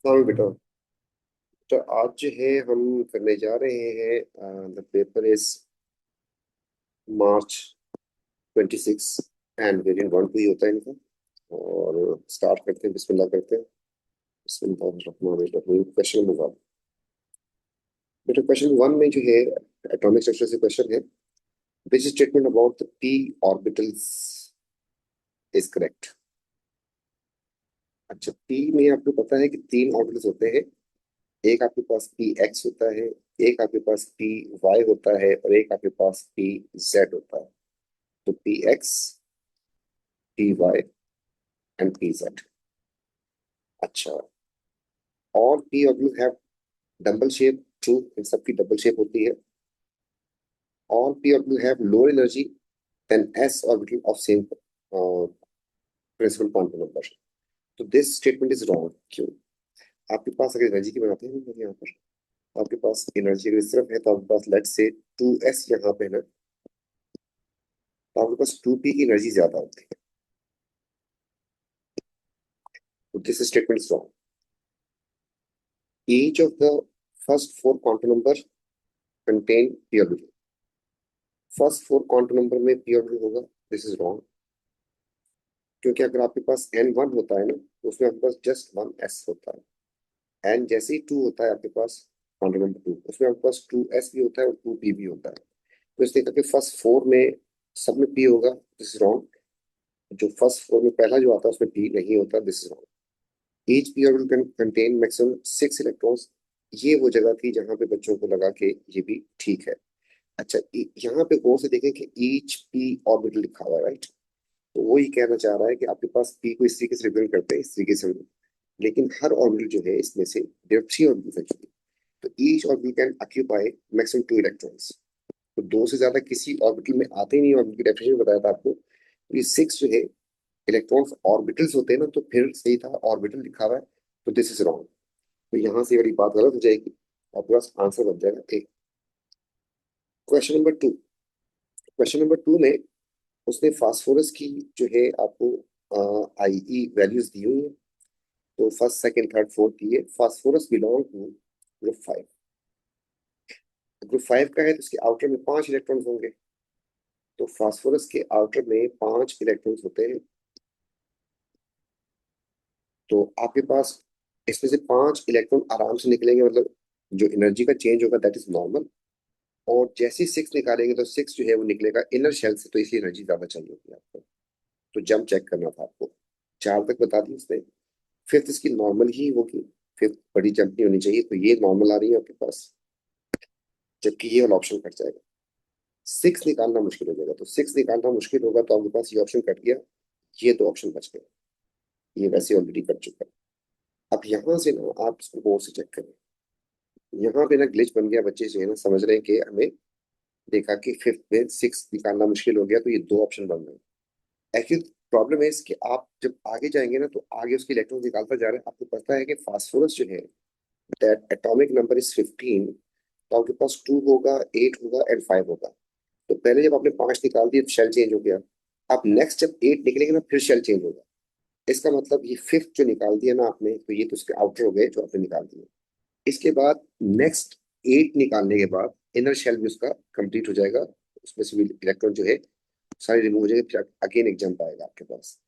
हाँ बेटा। तो आज जो है हम करने जा रहे हैं the paper is March 26 end variant 1 2 ही होता है इनका। और स्टार्ट करते हैं, बिस्मिल्लाह करते हैं। बिस्मिल्लाह क्वेश्चन नंबर 1। बेटा क्वेश्चन 1 में जो है एटॉमिक स्ट्रक्चर से क्वेश्चन है, which statement about the P orbitals is correct. अच्छा, पी में आपको पता है कि तीन ऑर्बिटल्स होते हैं। एक आपके पास पी एक्स होता है, एक आपके पास पी वाई होता है और एक आपके पास पी जेड होता है। तो p x, p y and p z. अच्छा, और p orbital have double shape. True, इन सबकी डबल शेप होती है। और p orbital have lower energy than s orbital of same principal quantum number. तो दिस स्टेटमेंट इज रॉन्ग। क्यों? आपके पास अगर एनर्जी की बनाते हैं हम लोग यहाँ पर, तो आपके पास एनर्जी अगर इस तरफ है तो आपके पास लेट्स से 2s यहाँ पे है ना, तो आपके पास 2p की एनर्जी ज्यादा होती है। तो this statement is wrong. Each of the first four quantum number contain p orbital। First four quantum number में p orbital होगा। दिस इज रॉन्ग, क्योंकि अगर आपके पास n1 होता है ना, तो उसमें आपके पास जस्ट वन s होता है। n जैसे ही 2 होता है आपके पास क्वांटम नंबर 2, उसमें आपके पास 2s भी होता है और 2p भी होता है। तो इसलिए करके फर्स्ट फोर में सब में p होगा। This is wrong. जो फर्स्ट फोर में पहला जो आता है उसमें p नहीं होता। This is wrong. Each p orbital can contain maximum 6 electrons. ये वो जगह थी जहां पे बच्चों को लगा कि ये भी ठीक है। अच्छा, यहाँ पे गौर से देखें कि ईच पी ऑर्बिटल लिखा हुआ है, राइट। तो वो ये कहना चाह रहा है कि आपके पास पी को इस तरीके से रिप्रेजेंट करते हैं, इस तरीके से। लेकिन हर ऑर्बिटल जो है इसमें से देयर आर 3 ऑर्बिटल्स एक्चुअली। तो each orbital can occupy maximum 2 electrons. तो दो से ज्यादा किसी ऑर्बिटल में आते ही नहीं। ऑर्बिटल की डेफिनेशन बताया था आपको। तो ये 6 जो है इलेक्ट्रॉन्स ऑर्बिटल्स होते हैं ना, तो फिर सही था, ऑर्बिटल लिखा हुआ है। तो दिस इज रॉन्ग। तो यहाँ से वाली बात गलत हो जाएगी। आपके पास आंसर बन जाएगा एक। Question number 2। क्वेश्चन नंबर 2 में उसने फास्फोरस की जो है आपको आई ई वैल्यूज दी हुई है। तो फर्स्ट सेकंड थर्ड फोर्थ दी है। Phosphorus belong to group 5। Group 5 का है तो इसके आउटर में 5 इलेक्ट्रॉन्स होंगे। तो फास्फोरस के आउटर में 5 इलेक्ट्रॉन्स होते हैं। तो आपके पास इसमें से 5 इलेक्ट्रॉन आराम से निकलेंगे, मतलब जो एनर्जी का चेंज होगा दैट इज नॉर्मल। और जैसे ही 6 निकालेंगे तो 6 जो है वो निकलेगा इनर शेल से, तो इसलिए एनर्जी ज्यादा चाहिए होगी आपको। तो जंप चेक करना था आपको। 4 तक बता दी उसने। फिफ्थ इसकी नॉर्मल ही होगी। फिफ्थ बड़ी जंप नहीं होनी चाहिए, तो ये नॉर्मल आ रही है आपके पास, जबकि ये वाला ऑप्शन कट जाएगा। 6 निकालना मुश्किल हो जाएगा। तो 6 निकालना मुश्किल होगा तो आपके पास ये ऑप्शन कट गया। ये दो ऑप्शन बच गए। ये वैसे ऑलरेडी कट चुका है। अब यहाँ से ना आप इसको गौर से चेक करें। यहाँ पे ना ग्लिच बन गया। बच्चे जो है ना समझ रहे हैं कि हमें देखा कि फिफ्थ में 6 निकालना मुश्किल हो गया, तो ये दो ऑप्शन बन गए। एक्चुअली प्रॉब्लम है इसकी, आप जब आगे जाएंगे ना तो आगे उसके इलेक्ट्रॉन निकालता जा रहे हैं। आपको पता है कि फास्फोरस जो है दैट एटॉमिक नंबर इज 15। तो आपके पास 2 होगा, 8 होगा एंड 5 होगा। तो पहले जब आपने 5 निकाल दिए तो शेल चेंज हो गया। अब नेक्स्ट जब 8 निकलेंगे ना फिर शेल चेंज होगा। इसका मतलब ये फिफ्थ जो निकाल दिया ना आपने, तो ये तो उसके आउटर हो गए जो आपने निकाल दिए। इसके बाद नेक्स्ट 8 निकालने के बाद इनर शेल भी उसका कंप्लीट हो जाएगा। उसमें से भी इलेक्ट्रॉन जो है सारे रिमूव हो जाएंगे। फिर अगेन एक जंप आएगा आपके पास।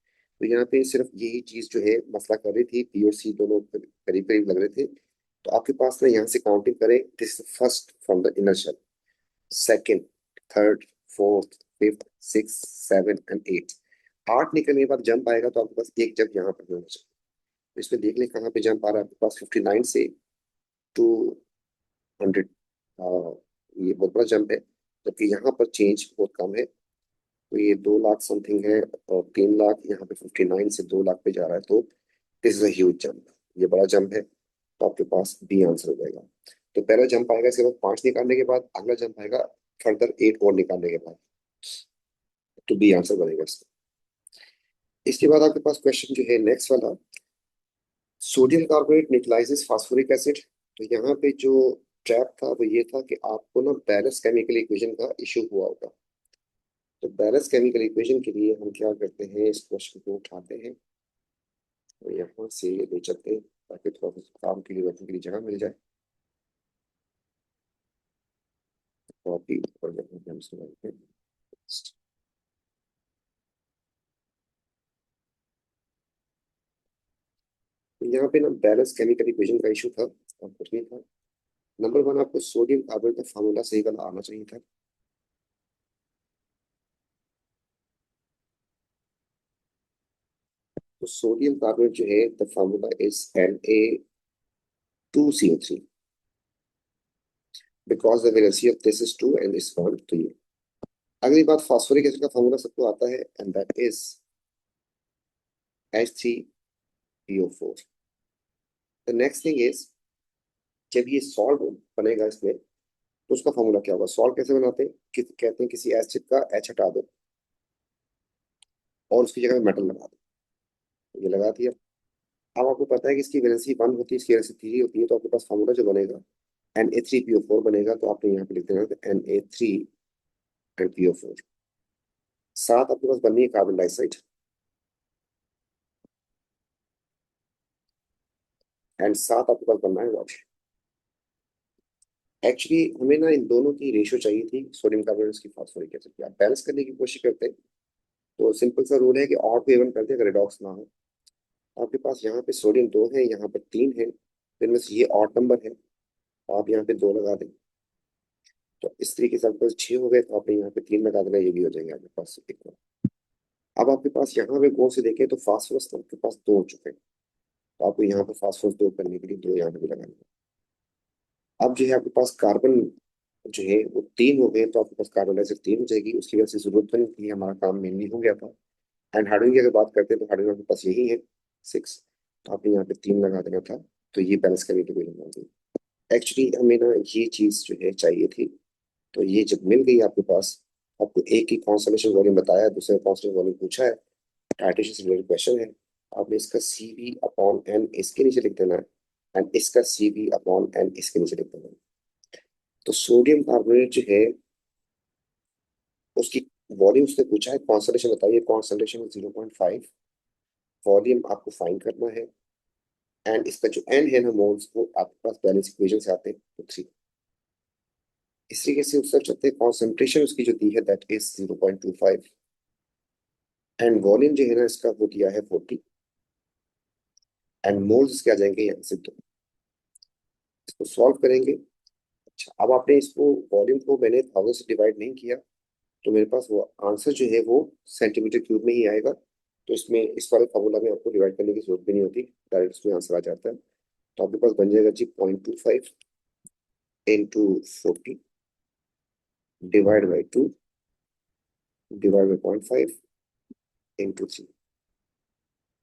तो यहाँ पे सिर्फ यही चीज जो है मसला कर रही थी। पी और सी दोनों करीब करीब लग रहे थे। तो आपके पास ना यहाँ से काउंटिंग करें। This first from the inner shell, second, third, fourth, fifth, six, seven and eight. 8 निकलने के बाद जंप आएगा तो आपके पास एक जंप यहाँ पर भी होना चाहिए। तो इसमें देख लें कहाँ पे जंप आ रहा है आपके पास। 59 से 200। ये बहुत बड़ा जंप है। जबकि यहाँ पर चेंज बहुत कम है। तो ये 2 लाख समथिंग है और 3 लाख। यहाँ पे 59 से 2 लाख पे जा रहा है। तो दिस इज ह्यूज जंप। ये बड़ा जंप है। तो आपके पास बी आंसर हो जाएगा। तो पहला जंप आएगा, इसके बाद 5 निकालने के बाद अगला जंप आएगा फर्दर 8 और निकालने के बाद। तो बी आंसर बनेगा इसका। इसके बाद आपके पास क्वेश्चन जो है नेक्स्ट वाला, sodium carbonate neutralises phosphoric acid. तो यहाँ पे जो ट्रैप था वो ये था कि आपको ना बैलेंस केमिकल इक्वेशन का इशू हुआ होगा। तो बैलेंस केमिकल इक्वेशन के लिए हम क्या करते हैं, इस क्वेश्चन को उठाते हैं और यहाँ से ये ले चलते हैं। ताकि थोड़ा सा काम के लिए बैठने के लिए जगह मिल जाए। कॉपी और हम से बनाते हैं। तो यहाँ पे ना बैलेंस केमिकल इक्वेशन का इशू था और कुछ नहीं था। नंबर वन, आपको सोडियम कार्बोनेट का फार्मूला सही वाला आना चाहिए था। तो सोडियम कार्बोनेट जो है the formula is Na2CO3 because the velocity of this is 2 and this 1। तो ये अगली बात, फास्फोरिक एसिड का फार्मूला सबको आता है and that is H3PO4। The next thing is, जब ये सॉल्ट बनेगा इसमें तो उसका फार्मूला क्या होगा? सॉल्ट कैसे बनाते हैं कहते हैं किसी एसिड का H हटा दो और उसकी जगह मेटल लगा दो। ये लगा दिया। अब आपको पता है कि इसकी वैलेंसी 1 होती है, इसकी वैलेंसी 3 होती है, तो आपके पास फार्मूला जो बनेगा Na3PO4 बनेगा। तो आपने यहाँ पे लिख देना Na3 एंड PO4। साथ आपके पास बननी है कार्बन डाइऑक्साइड एंड साथ आपके पास बनना है वाटर। एक्चुअली हमें ना इन दोनों की रेशियो चाहिए थी, सोडियम कार्बोनेट की फास्फोरिक एसिड की। आप बैलेंस करने की कोशिश करते हैं तो सिंपल सा रूल है कि ऑड को इवन करते हैं अगर रिडॉक्स ना हो। आपके पास यहाँ पे सोडियम 2 है, यहाँ पे 3 है, तो इनमें से ये ऑड नंबर है, आप यहाँ पे 2 लगा दें। तो इस तरीके से आपके पास 6 हो गए, तो आपने यहाँ पे 3 लगा देना, ये भी हो जाएंगे आपके पास इक्वल। अब आपके पास यहाँ पे गौर से देखें तो फास्फोरस आपके पास 2 हो चुके हैं, तो आपको यहाँ पे फास्फोरस 2 करने के लिए 2 यहाँ पे भी लगाना है। अब जो है आपके पास कार्बन जो है वो 3 हो गए, तो आपके पास कार्बन डाइऑक्साइड 3 हो जाएगी, उसकी वजह से जरूरत नहीं थी, हमारा काम मेनली हो गया था। एंड हाइड्रोजन की अगर बात करते हैं तो हाइड्रोजन आपके पास यही है 6, तो आपने यहाँ पे 3 लगा देना था। तो ये बैलेंस करने की कोई जरूरत नहीं थी। एक्चुअली हमें ना ये चीज जो है चाहिए थी, तो ये जब मिल गई आपके पास, आपको एक ही कॉन्स्टलेशन वॉल्यूम बताया, दूसरे कॉन्स्टलेशन वॉल्यूम पूछा है, टाइटेशन से रिलेटेड क्वेश्चन है, आपने इसका CV/N इसके नीचे लिख देना है एंड इसका CV/N इसके नीचे लिख देना है। तो सोडियम कार्बोनेट जो है उसकी वॉल्यूम उसने पूछा है, कॉन्संट्रेशन बताइए, कॉन्संट्रेशन 0.5, वॉल्यूम आपको फाइंड करना है एंड इसका जो एन है ना मोल्स, वो आपके पास बैलेंस इक्वेशन से आते हैं तो 3। इस तरीके से उत्तर चलते हैं। कॉन्सेंट्रेशन उसकी जो दी है दैट इज 0.25 एंड वॉल्यूम जो है ना इसका वो दिया है 40 एंड मोल्स इसके आ जाएंगे यहाँ से 2। इसको सॉल्व करेंगे। अच्छा, अब आपने इसको वॉल्यूम को मैंने 1000 से डिवाइड नहीं किया, तो मेरे पास वो आंसर जो है वो सेंटीमीटर क्यूब में ही आएगा। तो इसमें इस वाले फॉर्मूला में आपको डिवाइड करने की जरूरत भी नहीं होती, डायरेक्ट इसमें आंसर आ जाता है। तो आपके पास बन जाएगा जी 0.25 into 40 divide by 2 divide by 0.5 into 3।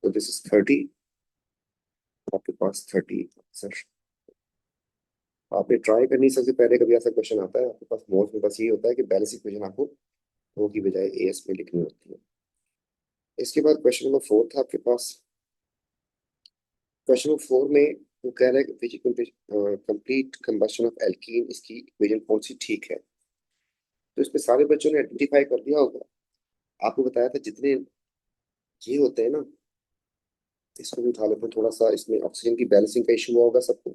तो दिस इज 30। आपके पास 30 आंसर। आपने ट्राई करनी, सबसे पहले कभी ऐसा क्वेश्चन आता है आपके पास मोस्ट में, बस ये होता है कि बैलेंस इक्वेशन आपको वो की बजाय एएस में लिखनी होती है। इसके बाद क्वेश्चन नंबर 4 था आपके पास। क्वेश्चन नंबर 4 में वो कह रहा है कि कंप्लीट कंबशन ऑफ एल्कीन, इसकी इक्वेशन कौन सी ठीक है। तो इसमें सारे बच्चों ने आइडेंटिफाई कर दिया होगा। आपको बताया था जितने ये होते हैं ना, इसको भी उठा लेते हैं थोड़ा सा, इसमें ऑक्सीजन की बैलेंसिंग का इशू हुआ होगा सबको।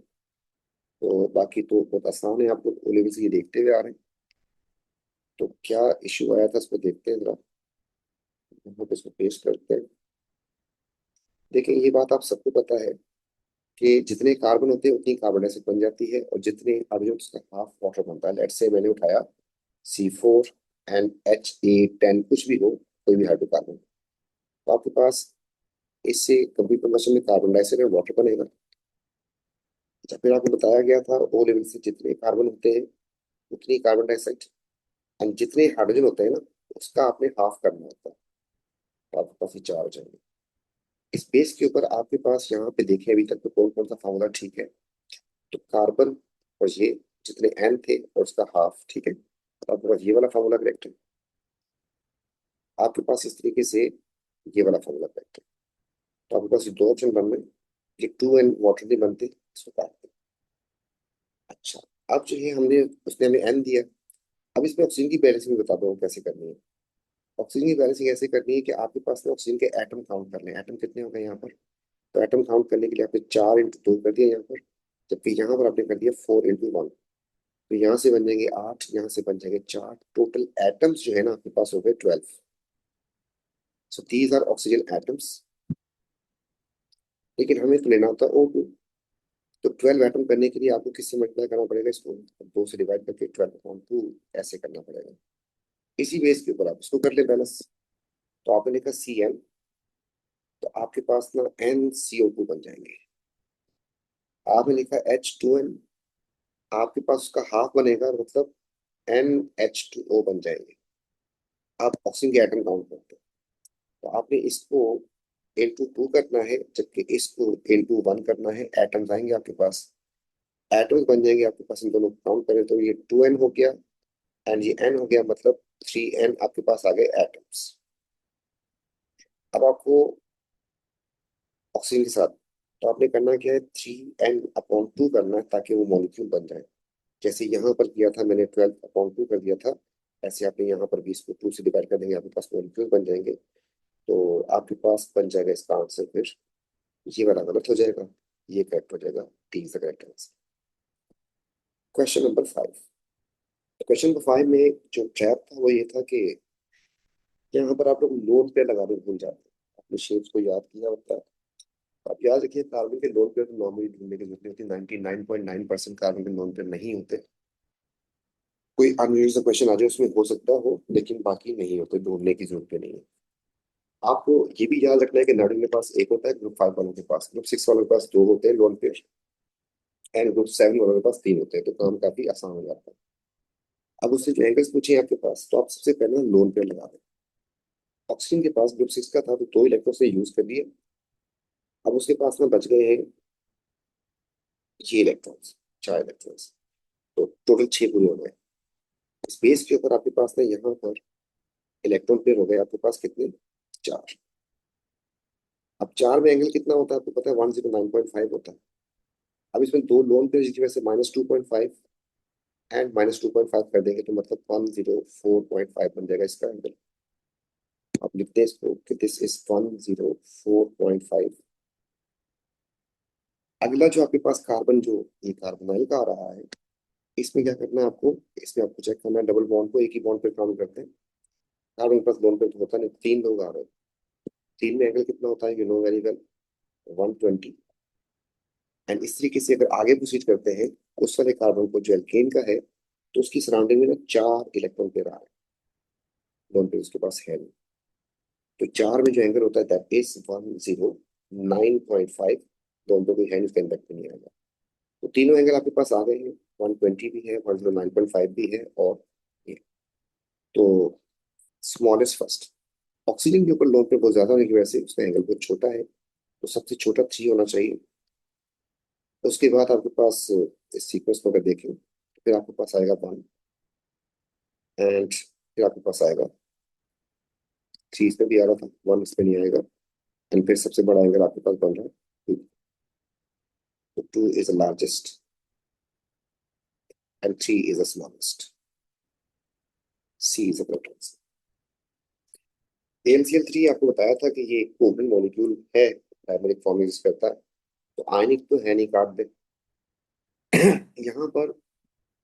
तो बाकी तो बहुत आसान है, आप लोग ओ लेवल से ये देखते हुए आ रहे हैं। तो क्या इशू आया था इसको देखते हैं जरा, यहाँ पे इसको पेश करते हैं। देखिए ये बात आप सबको पता है कि जितने कार्बन होते हैं उतनी कार्बन डाइऑक्साइड बन जाती है, और जितने हाइड्रोजन उसका हाफ वाटर बनता है। लेट्स से मैंने उठाया C4NH810 कुछ भी हो, कोई भी हाइड्रोकार्बन, तो आपके पास इससे कंप्लीट कंबशन में कार्बन डाइऑक्साइड और वाटर बनेगा। अच्छा, फिर आपको बताया गया था ओ लेवल से जितने कार्बन होते हैं उतनी कार्बन डाइऑक्साइड, एंड जितने हाइड्रोजन होते हैं ना उसका आपने हाफ करना होता है, तो आपके पास ये 4 हो जाएंगे। इस बेस के ऊपर आपके पास यहाँ पे देखें अभी तक तो कौन कौन सा फॉर्मूला ठीक है। तो कार्बन और ये जितने एन थे और उसका हाफ, ठीक है, तो आपके पास ये वाला फॉर्मूला करेक्ट है। आपके पास इस तरीके से ये वाला फॉर्मूला करेक्ट है। तो आपके पास ये 2 ऑप्शन बन रहे हैं। ये 2 एन वाटर नहीं बनते, इसको काट दें। अच्छा, अब जो है हमने उसने हमें एन दिया। अब इसमें ऑक्सीजन की बैलेंसिंग बता दो कैसे करनी है। ऑक्सीजन की बैलेंसिंग ऐसे करनी है कि आपके पास ना ऑक्सीजन के एटम काउंट कर लें। एटम कितने हो गए यहाँ पर? तो एटम काउंट करने के लिए आपने 4 इंटू 2 कर दिया यहाँ पर, जबकि यहाँ पर आपने कर दिया 4 इंटू 1। तो यहाँ से बन जाएंगे 8, यहाँ से बन जाएंगे 4। टोटल एटम्स जो है ना आपके पास हो गए 12। So these are oxygen atoms. लेकिन हमें तो लेना होता है O2। तो 12 एटम करने के लिए आपको किससे मल्टीप्लाई करना पड़ेगा, इसको 2 से डिवाइड करके 12/2 ऐसे करना पड़ेगा। इसी बेस के ऊपर आप इसको कर ले बैलेंस। तो आपने लिखा Cl, तो आपके पास ना NCO2 बन जाएंगे। आपने लिखा H2n, आपके पास उसका हाफ बनेगा, मतलब NH2O बन जाएंगे। आप ऑक्सीजन के एटम काउंट करते हैं, तो आपने इसको इंटू 2 करना है, जबकि इसको इंटू 1 करना है। एटम्स आएंगे आपके पास, एटम्स बन जाएंगे आपके पास। इन दोनों काउंट करें तो ये 2n हो गया एंड ये n हो गया, मतलब 3n आपके पास आ गए एटम्स। अब आपको ऑक्सीजन के साथ, तो आपने करना क्या है, 3n/2 करना है ताकि वो मॉलिक्यूल बन जाए। जैसे यहाँ पर किया था मैंने 12/2 कर दिया था, ऐसे आपने यहाँ पर भी इसको 2 से डिवाइड कर देंगे, आपके पास मॉलिक्यूल बन जाएंगे। तो आपके पास बन जाएगा इसका आंसर फिर, ये वाला गलत हो जाएगा, ये करेक्ट हो जाएगा। D is the correct answer. Question number 5। Question number 5 में जो ट्रैप था वो ये था कि यहाँ पर आप लोग लोन पेयर लगाने भूल जाते हैं। आपने शेप्स को याद किया होता है। आप याद रखिए, कार्बन के लोन पेयर तो नॉर्मली ढूंढने की जरूरत नहीं होती। 99.9% कार्बन के लोन पेयर नहीं होते। कोई अनयूजुअल क्वेश्चन आ जाए उसमें हो सकता हो, लेकिन बाकी नहीं होते, ढूंढने की जरूरत नहीं है। आपको ये भी याद रखना है कि नार्डिन के पास एक होता है, ग्रुप 5 वालों के पास, ग्रुप 6 वालों के पास 2 होते हैं लोन पेयर, एंड ग्रुप 7 वालों के पास 3 होते हैं। तो काम काफी आसान हो जाता है। अब उससे जो एंगल्स पूछे आपके पास, तो आप सबसे पहले लोन पेयर लगा दें। ऑक्सीजन के पास ग्रुप 6 का था तो 2 इलेक्ट्रॉन से यूज कर लिए। अब उसके पास में बच गए हैं ये इलेक्ट्रॉन्स, 4 इलेक्ट्रॉन्स। तो टोटल 6 पूरे हो गए। स्पेस के ऊपर आपके पास में यहाँ पर इलेक्ट्रॉन पेयर हो गए आपके पास कितने, 4। अब 4 में एंगल कितना होता है आपको पता है, 109.5 होता है। अब इसमें 2 लोन पेयर जिसकी वजह से -2.5 एंड -2.5 कर देंगे, तो मतलब 104.5 बन जाएगा इसका एंगल। आप लिखते हैं इसको कि दिस इज 104.5। अगला जो आपके पास कार्बन, जो ये कार्बोनाइल का आ रहा है, इसमें क्या करना है आपको, इसमें आपको चेक करना है डबल बॉन्ड को एक ही बॉन्ड पे काम करते हैं। कार्बन के पास बॉन्ड पे तो होता नहीं, 3 लोग आ रहे हैं। 3 में एंगल कितना होता है, you know very well, 120। And इस तरीके से अगर आगे प्रोसीड करते हैं, उस वाले कार्बन को जो एल्केन का है, तो उसकी सराउंडिंग में ना 4 इलेक्ट्रॉन पेयर आ रहे हैं, दोनों पे उसके पास है नहीं। तो 4 में जो एंगल होता है दैट इज 109.5। दोनों पे कोई है नहीं, उसका इम्पैक्ट नहीं आएगा। तो तीनों एंगल आपके पास आ गए हैं, 120 भी है, 109.5 भी है, और ये। तो स्मॉलेस्ट फर्स्ट, ऑक्सीजन के ऊपर लोन पे बहुत ज्यादा होने की वजह से उसका एंगल बहुत छोटा है, तो सबसे छोटा 3 होना चाहिए। उसके बाद आपके पास इस सीक्वेंस को अगर देखें, तो फिर आपके पास आएगा 1, एंड फिर आपके पास आएगा 3, इसमें भी आ रहा था, 1 इसमें नहीं आएगा। एंड फिर सबसे बड़ा एंगल आपके पास बन रहा है 2। तो 2 is the largest and 3 is the smallest. C is the correct answer. AlCl3 आपको बताया था कि ये कोवलेंट मॉलिक्यूल है, प्राइमरी फॉर्म यूज करता है। तो आयनिक तो है नहीं, काट दे। यहाँ पर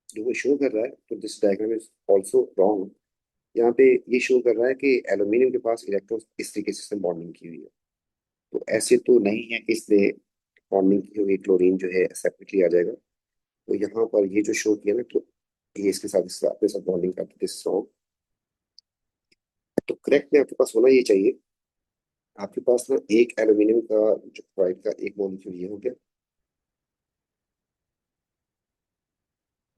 जो वो शो कर रहा है, तो this diagram is also wrong. यहाँ पे ये शो कर रहा है कि एल्यूमिनियम के पास इलेक्ट्रॉन इस तरीके से बॉन्डिंग की हुई है। तो ऐसे तो नहीं है कि इसने बॉन्डिंग की हुई क्लोरीन जो है सेपरेटली आ जाएगा। तो यहाँ पर ये जो शो किया ना, तो ये इसके साथ अपने साथ बॉन्डिंग करते, दिस रॉन्ग। तो करेक्ट में आपके पास होना ये चाहिए, आपके पास ना एक एल्यूमिनियम का जो क्लोराइड का एक मॉलिक्यूल ये हो गया,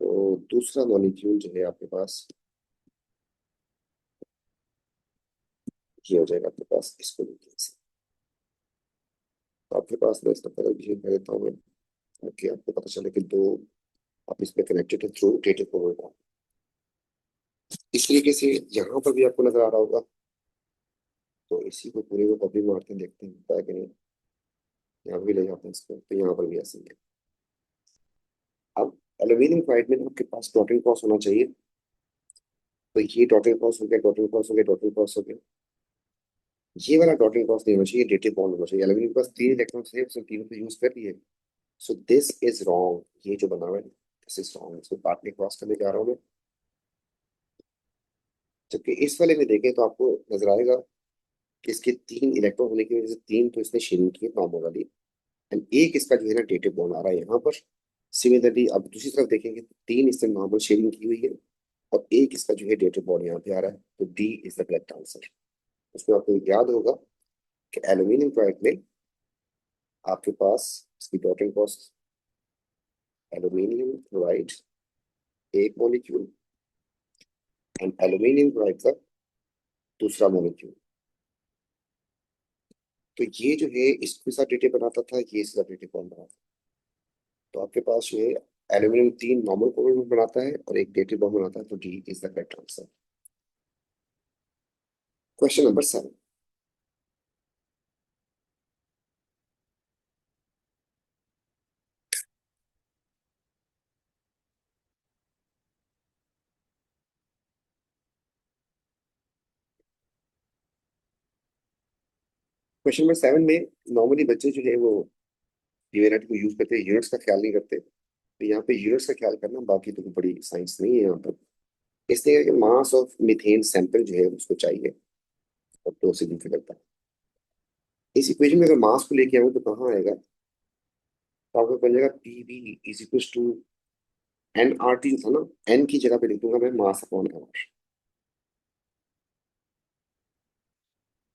तो दूसरा मॉलिक्यूल जो है आपके पास ये हो जाएगा आपके पास, इसको देखिए इसे। तो आपके पास मैं इसका पहले भी कर देता हूँ मैं, ताकि आपको पता चले कि दो आप इसमें कनेक्टेड है थ्रू रोटेटेड फॉरवर्ड बॉन्ड। इस तरीके से यहाँ पर भी आपको नजर आ रहा होगा। तो इसी को पूरे को कॉपी मार के देखते हैं होता है कि नहीं। यहाँ भी ले जाते हैं इसको, तो यहाँ पर भी ऐसे ही है। अब एल्यूमिनियम क्लोराइड में आपके पास डॉटिंग क्रॉस होना चाहिए। तो ये डॉटिंग क्रॉस हो गया, डॉटिंग क्रॉस हो गया, डॉटिंग क्रॉस हो गया। ये वाला डॉट एंड क्रॉस नहीं होना चाहिए, डेटिव बॉन्ड होना चाहिए। एल्यूमिनियम के पास तीन इलेक्ट्रॉन्स थे, उसने तीनों को यूज कर लिए। सो दिस इज रॉन्ग, ये जो बना हुआ है दिस इज रॉन्ग, इसको काटने क्रॉस करने जा रहा हूँ मैं। जबकि इस वाले में देखें तो आपको नजर आएगा कि इसके तीन इलेक्ट्रॉन होने की वजह से तीन तो इसने शेयरिंग की नॉर्मल वाली, एंड एक इसका जो है ना डेटिव बॉन्ड आ रहा है यहाँ पर। सिमिलरली अब दूसरी तरफ देखेंगे तो तीन इसने नॉर्मल शेयरिंग की हुई है, और एक इसका जो है डेटिव बॉन्ड यहाँ पे आ रहा है, तो D is the correct answer. उसमें आपको याद होगा कि एल्यूमिनियम क्लोराइड में आपके पास इसकी dot and cross, aluminium chloride एक मॉलिक्यूल, एंड एल्यूमिनियम क्लोराइड का दूसरा मॉलिक्यूल। तो ये जो है इसके साथ डेटिव बनाता था, ये इसका डेटिव बॉन्ड बनाता था। तो आपके पास जो है एल्यूमिनियम तीन नॉर्मल कोवलेंट बनाता है और एक डेटिव बॉन्ड बनाता है, तो D is the correct answer. Question number 7। Question number 7 में नॉर्मली बच्चे जो है वो न्यूमेरिक को यूज करते हैं, यूनिट्स का ख्याल नहीं करते। तो यहाँ पे यूनिट्स का ख्याल करना, बाकी तो कोई बड़ी साइंस नहीं है यहाँ पर। इसलिए कि मास ऑफ मीथेन सैंपल जो है उसको चाहिए, और दो से डिफिकल्ट है। इस इक्वेशन में अगर मास को लेके आऊँ तो कहाँ आएगा, तो आपको बन जाएगा P B is equal to N R T, था ना, एन की जगह पे लिख दूंगा मैं mass upon hour,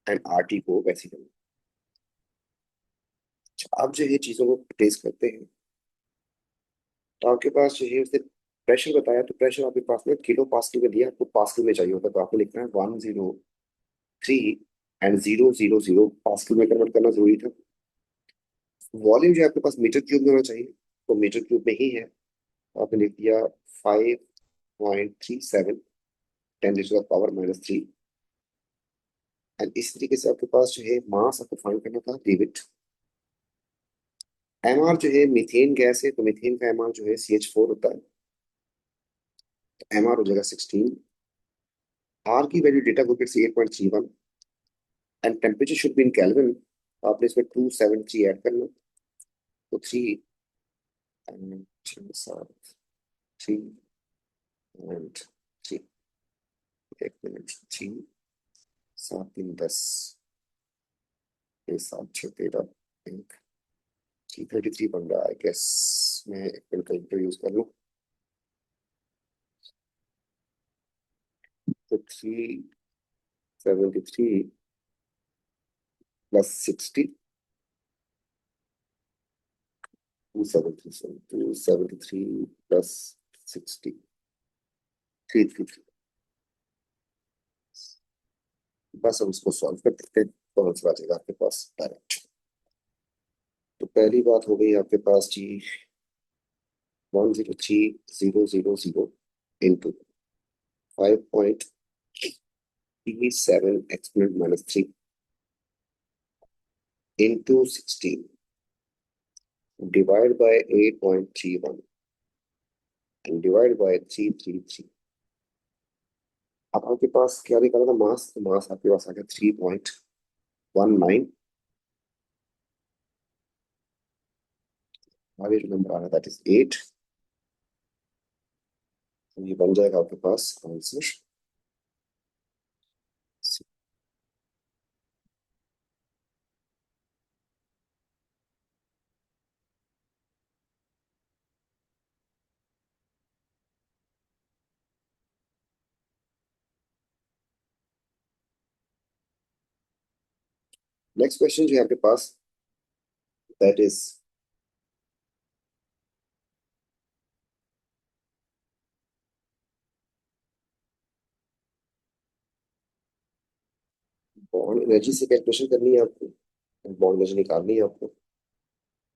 N R T को वैसे ही। अब जो है चीजों को ट्रेस करते हैं, तो आपके पास जो है उसने प्रेशर बताया, तो प्रेशर आपके पास में किलो पास्कल में दिया, आपको पास्कल में चाहिए होता, तो आपको लिखना है 103 एंड 000 पास्कल में कन्वर्ट करना जरूरी था। वॉल्यूम जो है आपके पास मीटर क्यूब में होना चाहिए, तो मीटर क्यूब में ही है। आपने लिख दिया 5.37 10 to the power -3। एंड इस तरीके से आपके पास जो है मास आपको फाइंड करना था, लिमिट। एमआर जो है मीथेन गैस है, तो मीथेन का एमआर जो है CH4 होता है, तो एमआर हो जाएगा 16। आर की वैल्यू डेटा बुकेट से 8.31, and temperature should be in kelvin, आपने इसमें 273 ऐड करना, तो 3 3 एंड 3, एक मिनट, 3 7 3 10, ये 7 6 13, एक 333 बन रहा है, आई गेस मैं एक मिनट कैलकुलेटर यूज कर लूँ। तो 373 +60, 273 +60, 333। बस हम इसको सॉल्व कर देते हैं, तो आंसर आ जाएगा आपके पास डायरेक्ट। तो पहली बात हो गई आपके पास जी, 103,000 into 5.37 exponent -3 into 16 divide by 8.31 and divide by 333। अब आपके पास क्या निकाला था मास, तो मास आपके पास आ गया 3.19। आगे जो नंबर आ रहा है दैट इज 8। तो ये बन जाएगा आपके पास आंसर। नेक्स्ट क्वेश्चन जो है आपके पास दैट इज बॉन्ड एनर्जी से कैलकुलेशन करनी है आपको, बॉन्ड एनर्जी निकालनी है आपको।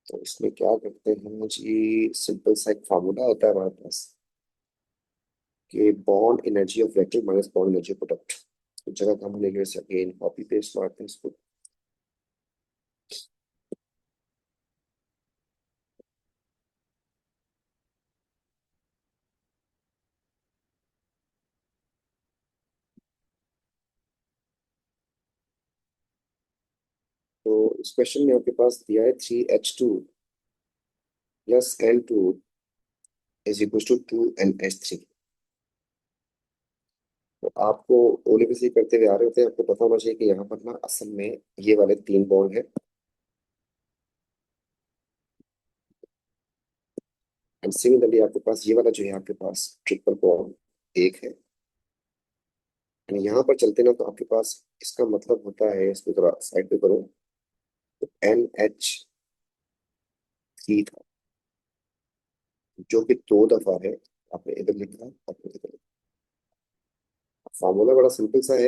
तो इसमें क्या करते हैं जी, सिंपल सा एक फार्मूला होता है हमारे पास कि bond energy of reactor minus bond energy of product. तो जगह कम लेंगे, वैसे अगेन कॉपी पेस्ट मारते हैं इसको। तो इस क्वेश्चन में आपके पास दिया है 3H2 plus N2 is equal to 2NH3। तो आपको ओलिफिसी करते हुए आ रहे होते हैं, आपको पता होना चाहिए कि यहाँ पर ना असल में ये वाले 3 बॉन्ड है, एंड सिमिलरली आपके पास ये वाला जो है आपके पास ट्रिपल बॉन्ड एक है। एंड यहाँ पर चलते ना तो आपके पास इसका मतलब होता है, इसको थोड़ा साइड पे करो, तो NH3 था जो कि 2 दफा है, आपने इधर लिखा, आपने इधर लिखा। फॉर्मूला बड़ा सिंपल सा है,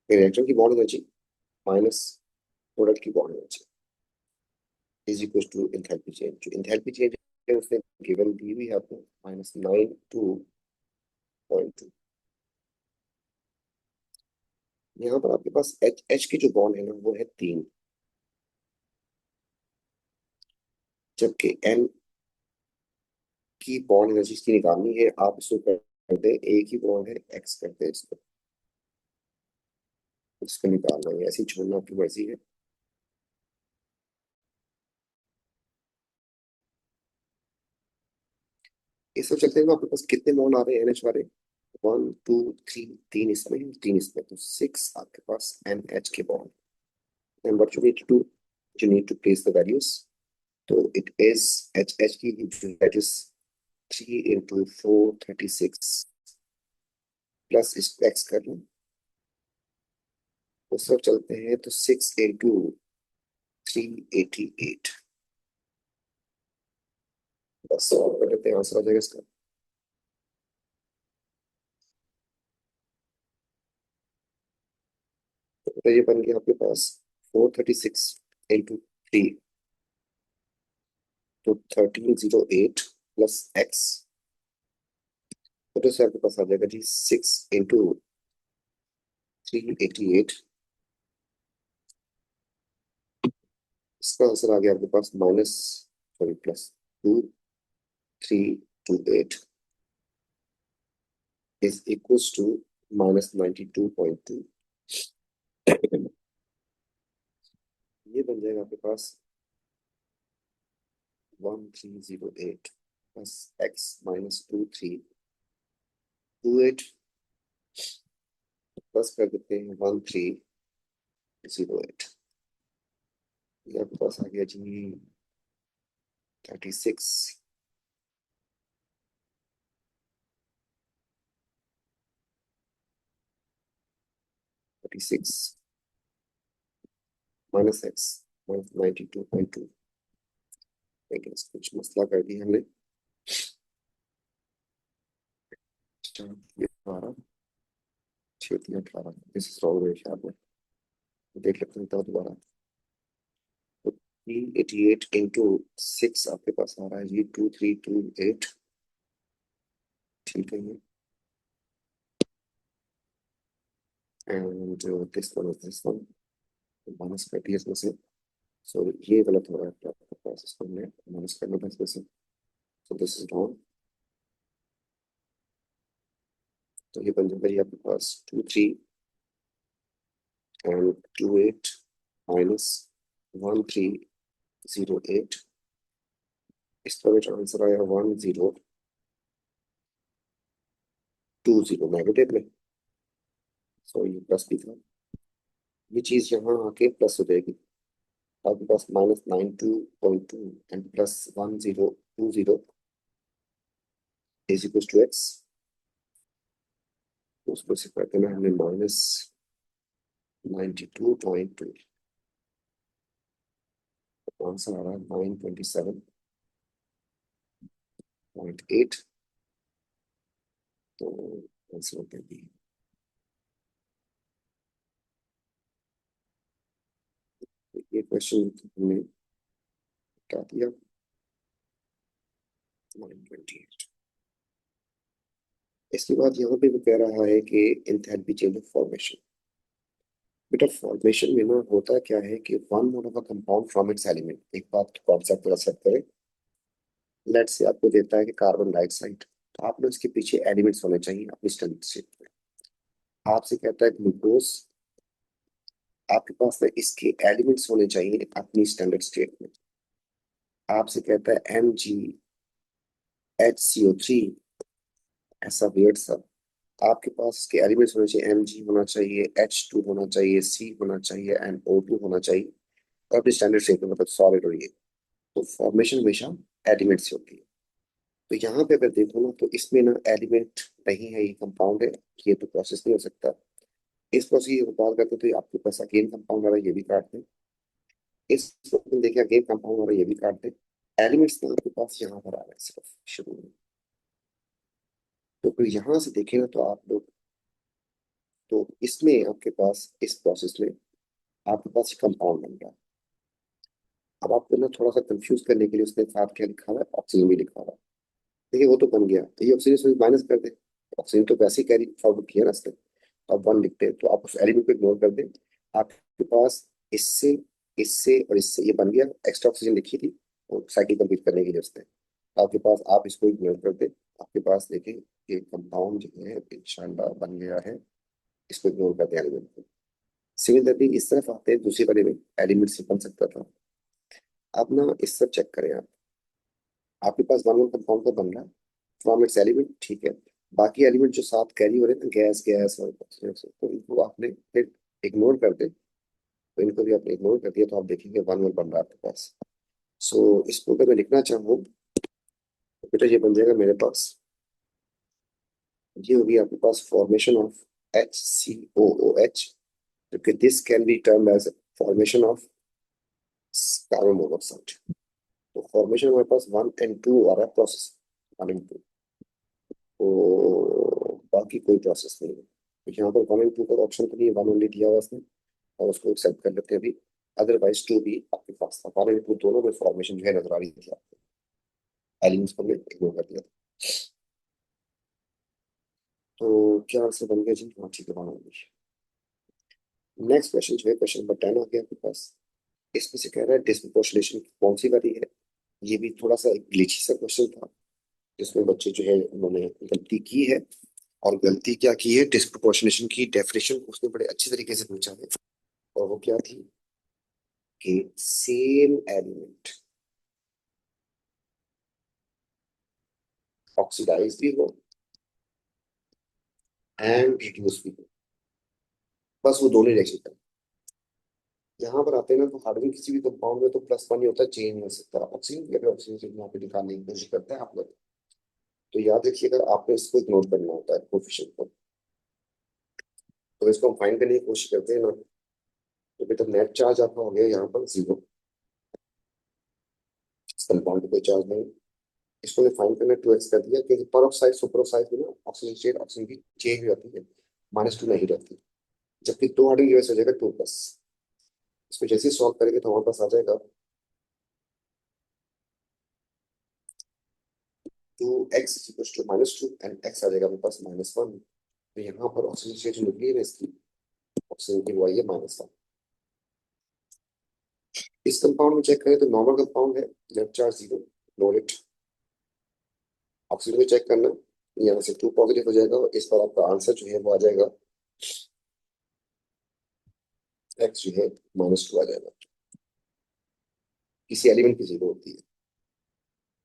रिएक्शन की बॉन्ड एनर्जी माइनस प्रोडक्ट की bond energy is equal to enthalpy change. जो एंथैल्पी चेंज है उसने गिवन दी हुई है आपको -92.2। यहाँ पर आपके पास एच एच की जो बॉन्ड है ना वो है 3, जबकि एन की बॉन्ड एनर्जी की निकालनी है। आप इसको कर दे, एक ही बॉन्ड है, एक्स कर दे इसको, इसको निकालना है, ऐसी छोड़ना आपकी मर्जी है। इस सब चलते हैं, आपके पास कितने बॉन्ड आ रहे हैं एनएच वाले? 1 2 3, 3 इसमें 3 इसमें, तो 6 आपके पास एन एच के bond. And what you need to do, you need to place the values. तो इट इज एच एच की दैट इज 3 × 4 36 प्लस इसको एक्स कर लो। उस सब चलते हैं तो 6 × 3 88। बस सॉल्व कर लेते हैं, आंसर आ जाएगा इसका। तो ये बन गया आपके पास 436 × 3, तो 1308 प्लस एक्स, तो से आपके पास आ जाएगा जी 6 × 388। इसका आंसर आ गया आपके पास minus, sorry plus 2328 is equals to -92.2। ये बन जाएगा आपके पास 1308 प्लस एक्स -2328 प्लस कर देते हैं 1308। ये आपके पास आ गया जी 36। 36 माइनस एक्स -92.2। लेकिन कुछ मसला कर दिया हमने। 12 दिस इज रॉन्ग मेरे ख्याल में, देख लेते हैं तो दोबारा। तो 388 इंटू 6 आपके पास आ रहा है जी 2328। ठीक है ये, एंड दिस वन माइनस कर दिया इसमें से। सॉरी ये गलत हो रहा है आपके पास, इसको हमने माइनस करना था इसमें से, so this is wrong। तो ये बन जाएगा ये आपके पास 23 एंड 28 -1308। इसका भी आंसर आया 1020 नेगेटिव में, सो ये प्लस भी था। ये चीज यहाँ आके प्लस हो जाएगी, आपके पास -92.2 and plus 1020 is equal to X. उसको से कर देना हमने -92.2, आंसर आ रहा है 927.8। तो आंसर होता है B। ये क्वेश्चन हमने क्या दिया 928। इसके बाद यहाँ पे वो कह रहा है कि एंथैल्पी चेंज ऑफ फॉर्मेशन। बेटा फॉर्मेशन में ना होता क्या है कि one mod of a compound from its element, एक बात कॉन्सेप्ट थोड़ा सेट करें। लेट से आपको देता है कि कार्बन डाइऑक्साइड, तो आपने उसके पीछे एलिमेंट्स होने चाहिए अपनी स्ट्रेंथ से। आपसे कहता है ग्लूकोज आपके पास ना इसके एलिमेंट्स होने चाहिए अपनी स्टैंडर्ड स्टेट में। आपसे कहता है MgHCO3, ऐसा वेट सा। आपके पास इसके एलिमेंट्स होने चाहिए, Mg होना चाहिए, H2 होना चाहिए, C होना चाहिए एंड O2 होना चाहिए। और अपनी स्टैंडर्ड शेप में मतलब सॉलिड हो ये। तो फॉर्मेशन हमेशा एलिमेंट से होती है। तो यहाँ पे अगर देखो ना तो इसमें ना एलिमेंट नहीं है, ये कंपाउंड है। ये तो प्रोसेस नहीं हो सकता। इस प्रोसेस की बात करते हैं तो आपके पास अगेन कंपाउंड आ रहा है, ये भी काट दें। इस देखिए अगेन कंपाउंड आ रहा है, ये भी काट दें। एलिमेंट्स ना आपके पास यहाँ पर आ रहा है सिर्फ शुरू में। तो फिर यहाँ से देखें ना तो आप लोग, तो इसमें आपके पास इस प्रोसेस में आपके पास कंपाउंड बन रहा है। अब आपको ना थोड़ा सा कंफ्यूज करने के लिए उसने साथ क्या लिखा हुआ है, ऑक्सीजन भी लिखा हुआ है। देखिए वो तो बन गया, तो ये ऑक्सीजन से माइनस कर दे। ऑक्सीजन तो वैसे ही कैरी फॉरवर्ड किया ना इसने। तो आप वन लिखते हैं तो आप उस एलिमेंट को इग्नोर कर दें। आपके पास इससे इससे और इससे ये बन गया, एक्स्ट्रा ऑक्सीजन लिखी थी और साइकिल कंप्लीट करने के लिए उसने। आपके पास आप इसको इग्नोर कर दें। आपके पास देखिए ये कंपाउंड जो है इंशाल्लाह बन गया है। इसको इग्नोर कर दें एलिमेंट को। सिमिलरली इस तरफ आते हैं दूसरी वाले में, एलिमेंट से बन सकता था। अब ना इस सब चेक करें आप। आपके पास वन वन कंपाउंड का बन रहा है फ्रॉम इट्स एलिमेंट, ठीक है। बाकी एलिमेंट जो साथ कैरी हो रहे हैं गैस गैस और oxygen, तो इनको आपने फिर इग्नोर कर दे। तो इनको भी आपने इग्नोर कर दिया तो आप देखेंगे वन वन बन रहा है आपके पास। सो इसको अगर मैं लिखना चाहूँ तो बेटा ये बन जाएगा मेरे पास, ये होगी आपके पास फॉर्मेशन ऑफ HCOOH, क्योंकि this can be term as formation of carbon monoxide. तो फॉर्मेशन हमारे पास 1 and 2 आ रहा है प्रोसेस, 1 and 2। तो बाकी कोई प्रोसेस नहीं है, तो यहाँ पर 1 and 2 का ऑप्शन तो नहीं है, वन ओनली दिया हुआ उसने। और उसको एक्सेप्ट कर लेते हैं अभी। अदरवाइज टू भी आपके पास था, 1 and 2 दोनों में फॉर्मेशन जो है नजर आ रही थी आपको। एलिमेंट्स को हमने इग्नोर कर दिया था। तो क्या आंसर बन गया जी? हाँ ठीक है, 1 होगी। नेक्स्ट क्वेश्चन जो है क्वेश्चन नंबर 10 आ गया आपके पास। इसमें से कह रहा है डिस्प्रोपोर्शनेशन कौन सी वाली है। ये भी थोड़ा सा ग्लिची सा क्वेश्चन था, जिसमें बच्चे जो है उन्होंने गलती की है। और गलती क्या की है, डिस्प्रोपोर्शनेशन की डेफिनेशन उसने बड़े अच्छी तरीके से पूछा है। और वो क्या थी कि सेम एलिमेंट ऑक्सीडाइज भी हो एंड रिड्यूस भी हो, बस वो दोनों रिएक्शन करें। यहाँ पर आते हैं ना तो हार्डवेयर किसी भी कंपाउंड में तो +1 ही होता है, चेंज नहीं हो सकता। ऑक्सीजन की अगर ऑक्सीजन से यहाँ पे निकालने की कोशिश करते हैं आप लोग, तो याद रखिए अगर आपको इसको इग्नोर करना होता है कोफिशिएंट को, तो इसको हम फाइंड करने की कोशिश करते हैं ना, तो बेटा नेट चार्ज आपका हो गया यहाँ पर 0। इस कंपाउंड पे कोई चार्ज नहीं। इसको मैं फाइंड करना 2x कर दिया, क्योंकि पर ऑक्साइड सुपर ऑक्साइड में ना ऑक्सीजन स्टेट ऑक्सीजन की चेंज हो जाती है, -2 नहीं रहती। जबकि 2 हार्डन की वजह से हो जाएगा 2+। इसको जैसे ही सॉल्व करेंगे तो हमारे पास आ जाएगा 2x equals to -2 and x आ जाएगा हमारे पास -1। तो यहाँ पर ऑक्सीजन स्टेट जो निकली है ना इसकी, ऑक्सीजन की वो आई है -1। इस कंपाउंड में चेक करें तो नॉर्मल कंपाउंड है, net charge 0, know it. Oxygen को चेक करना, यहाँ से 2 पॉजिटिव हो जाएगा और इस पर आपका आंसर जो है वो आ जाएगा, x जो है -2 आ जाएगा। किसी एलिमेंट की 0 होती है।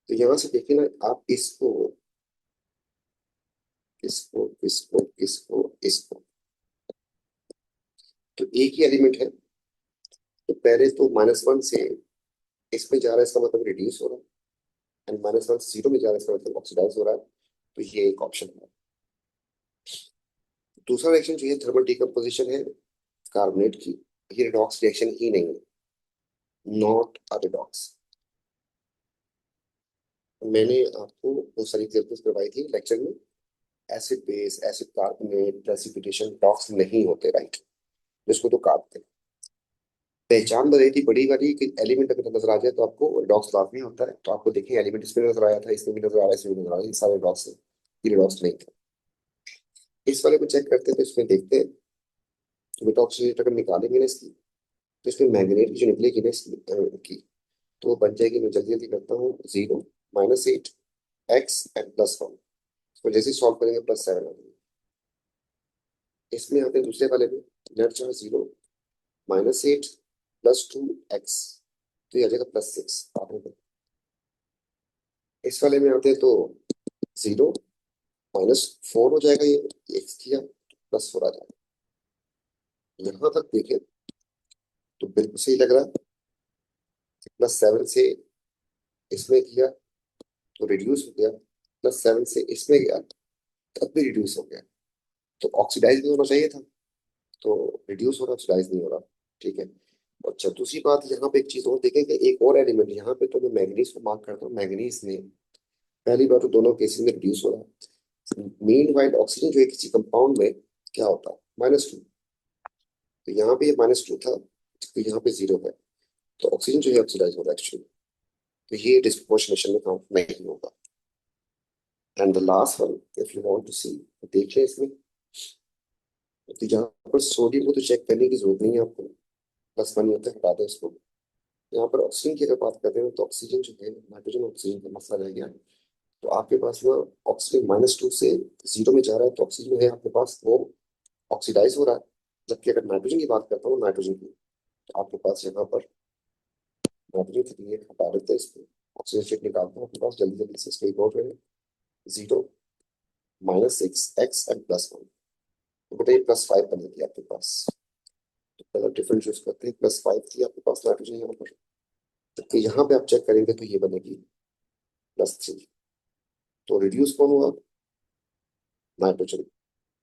तो यहाँ से देखिए ना आप इसको इसको इसको इसको इसको, तो एक ही एलिमेंट है। तो पहले तो -1 से इसमें जा रहा है, इसका मतलब रिड्यूस हो रहा है। एंड -1 से 0 में जा रहा है, इसका मतलब ऑक्सीडाइज हो रहा है। तो ये एक ऑप्शन है। दूसरा रिएक्शन जो है थर्मल डिकम्पोजिशन है कार्बोनेट की। ये रिडॉक्स रिएक्शन ही नहीं है, नॉट अ रिडॉक्स। मैंने आपको बहुत सारी एग्जांपल्स करवाई थी लेक्चर में। Acid base, acid carbonate, precipitation डॉक्स नहीं होते, राइट। इसको तो काटते हैं। पहचान बताई थी बड़ी वाली कि एलिमेंट अगर नजर आ जाए तो आपको डॉक्स लाजमी होता है। तो आपको देखिए एलिमेंट इसमें नजर आया था, इसमें भी नजर आ रहा है, इसमें भी नजर आ रहा है, ये सारे डॉक्स है, ये डॉक्स नहीं थे। इस वाले को चेक करते हैं तो इसमें देखते हैं कि बेटा ऑक्सीजन अगर निकालेंगे ना इसकी, तो इसमें मैग्नेट की जो निकलेगी ना इसकी की, तो वो बन जाएगी। मैं जल्दी जल्दी करता हूँ, 0 -8 x एंड +1। इसको जैसे सॉल्व करेंगे +7 आ जाएगा। इसमें आते हैं दूसरे वाले में, नेट चार्ज 0, -8 + 2x, तो ये आ जाएगा +6। इस वाले में आते हैं तो 0 -4 हो जाएगा, ये x किया +4 आ जाएगा। यहाँ तक देखें तो बिल्कुल सही लग रहा है। +7 से इसमें किया तो रिड्यूस हो गया, +7 से इसमें गया तब भी रिड्यूस हो गया। तो ऑक्सीडाइज भी होना चाहिए था, तो रिड्यूस हो रहा, ऑक्सीडाइज नहीं हो रहा। ठीक है। और अच्छा, दूसरी बात यहाँ पे एक चीज और देखेंगे, एक और एलिमेंट यहाँ पे, तो मैं मैग्नीज को मार्क करता हूँ। मैग्नीज ने पहली बार तो दोनों केसेस में रिड्यूस हो रहा है। मीन वाइल ऑक्सीजन जो है किसी कंपाउंड में क्या होता है, -2। तो यहाँ पे ये -2 था, तो यहाँ पे 0 है, तो ऑक्सीजन जो है ऑक्सीडाइज हो रहा है एक्चुअली। तो ये डिस्प्रोपोर्शनेशन में काउंट नहीं होगा। And the last one, if you want to see, देखिए इसमें, तो यहाँ पर सोडियम को तो चेक करने की जरूरत नहीं है आपको, +1 होता है, हटा दो इसको। यहाँ पर ऑक्सीजन की अगर बात करते हैं तो ऑक्सीजन जो है, नाइट्रोजन ऑक्सीजन का मसला रह गया। तो आपके पास ना ऑक्सीजन -2 से 0 में जा रहा है, तो ऑक्सीजन जो है आपके पास वो ऑक्सीडाइज हो रहा है। जबकि अगर नाइट्रोजन की बात करता हूँ, नाइट्रोजन की, तो आपके पास यहाँ पर नाइट्रोजन के लिए हटा देते हैं इसको, ऑक्सीजन शेट निकालते हैं आपके पास, जल्दी जल्दी से इसको इग्नोर करें। 0 -6x एंड +1, तो बेटा ये +5 बनेगी आपके पास। तो पहला डिफरेंस यूज करते हैं, +5 थी आपके पास नाइट्रोजन यहाँ पर, जबकि यहाँ पे आप चेक करेंगे तो ये बनेगी +3। तो रिड्यूस कौन हुआ, नाइट्रोजन।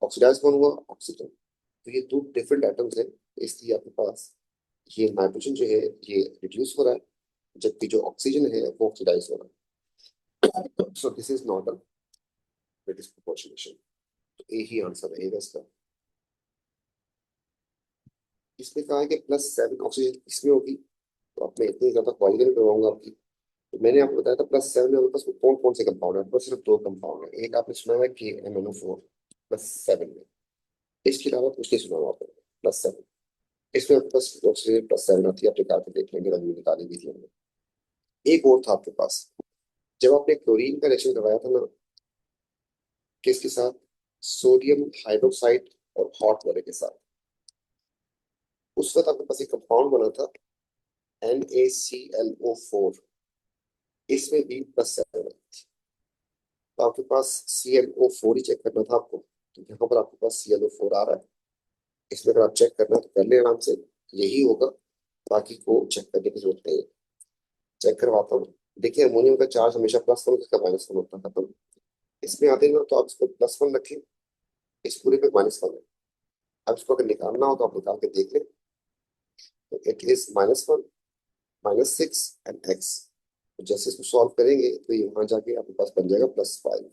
ऑक्सीडाइज कौन हुआ, ऑक्सीजन। तो ये दो डिफरेंट एटम्स हैं, इसलिए आपके पास ये नाइट्रोजन जो है ये रिड्यूस हो रहा है, जबकि जो ऑक्सीजन है वो ऑक्सीडाइज हो रहा है। So this is not a disproportionation. तो ए ही आंसर रहेगा इसका। इसमें कहा है कि +7 ऑक्सीजन इसमें होगी, तो अब मैं इतनी ज्यादा क्वालिटी नहीं करवाऊंगा आपकी। तो मैंने आपको बताया था +7 में हमारे पास कौन कौन से कंपाउंड है, बस सिर्फ 2 कंपाउंड है। एक आपने सुना है कि MnO4 +7 में, इसके अलावा कुछ नहीं सुना हुआ आपने +7। इसमें आपके पास ऑक्सीजन +7 आती है, आप निकाल के देख लेंगे, रंग भी निकाली भी थी हमने। एक और था आपके पास, जब आपने क्लोरीन का रिएक्शन करवाया था ना, किसके साथ, सोडियम हाइड्रोक्साइड और हॉट वाटर के साथ, उस वक्त आपके पास एक कंपाउंड बना था NaClO4, इसमें भी +7 है। तो आपके पास ClO4 ही चेक करना था आपको, तो यहाँ पर आपके पास ClO4 आ रहा है। इसमें अगर आप चेक करना है तो कर ले आराम से, यही होगा, बाकी को चेक करने की जरूरत नहीं है। चेक करवाता हूँ। देखिए अमोनियम का चार्ज हमेशा +1, इसका -1 होता है, खत्म। इसमें आते हैं ना, तो आप इसको +1 रखें, इस पूरे पे -1 है। अब इसको अगर निकालना हो तो आप निकाल के देख लें, तो इट इज -1 -6 एंड x। तो जैसे इसको सॉल्व करेंगे तो ये वहां जाके आपके पास बन जाएगा +5।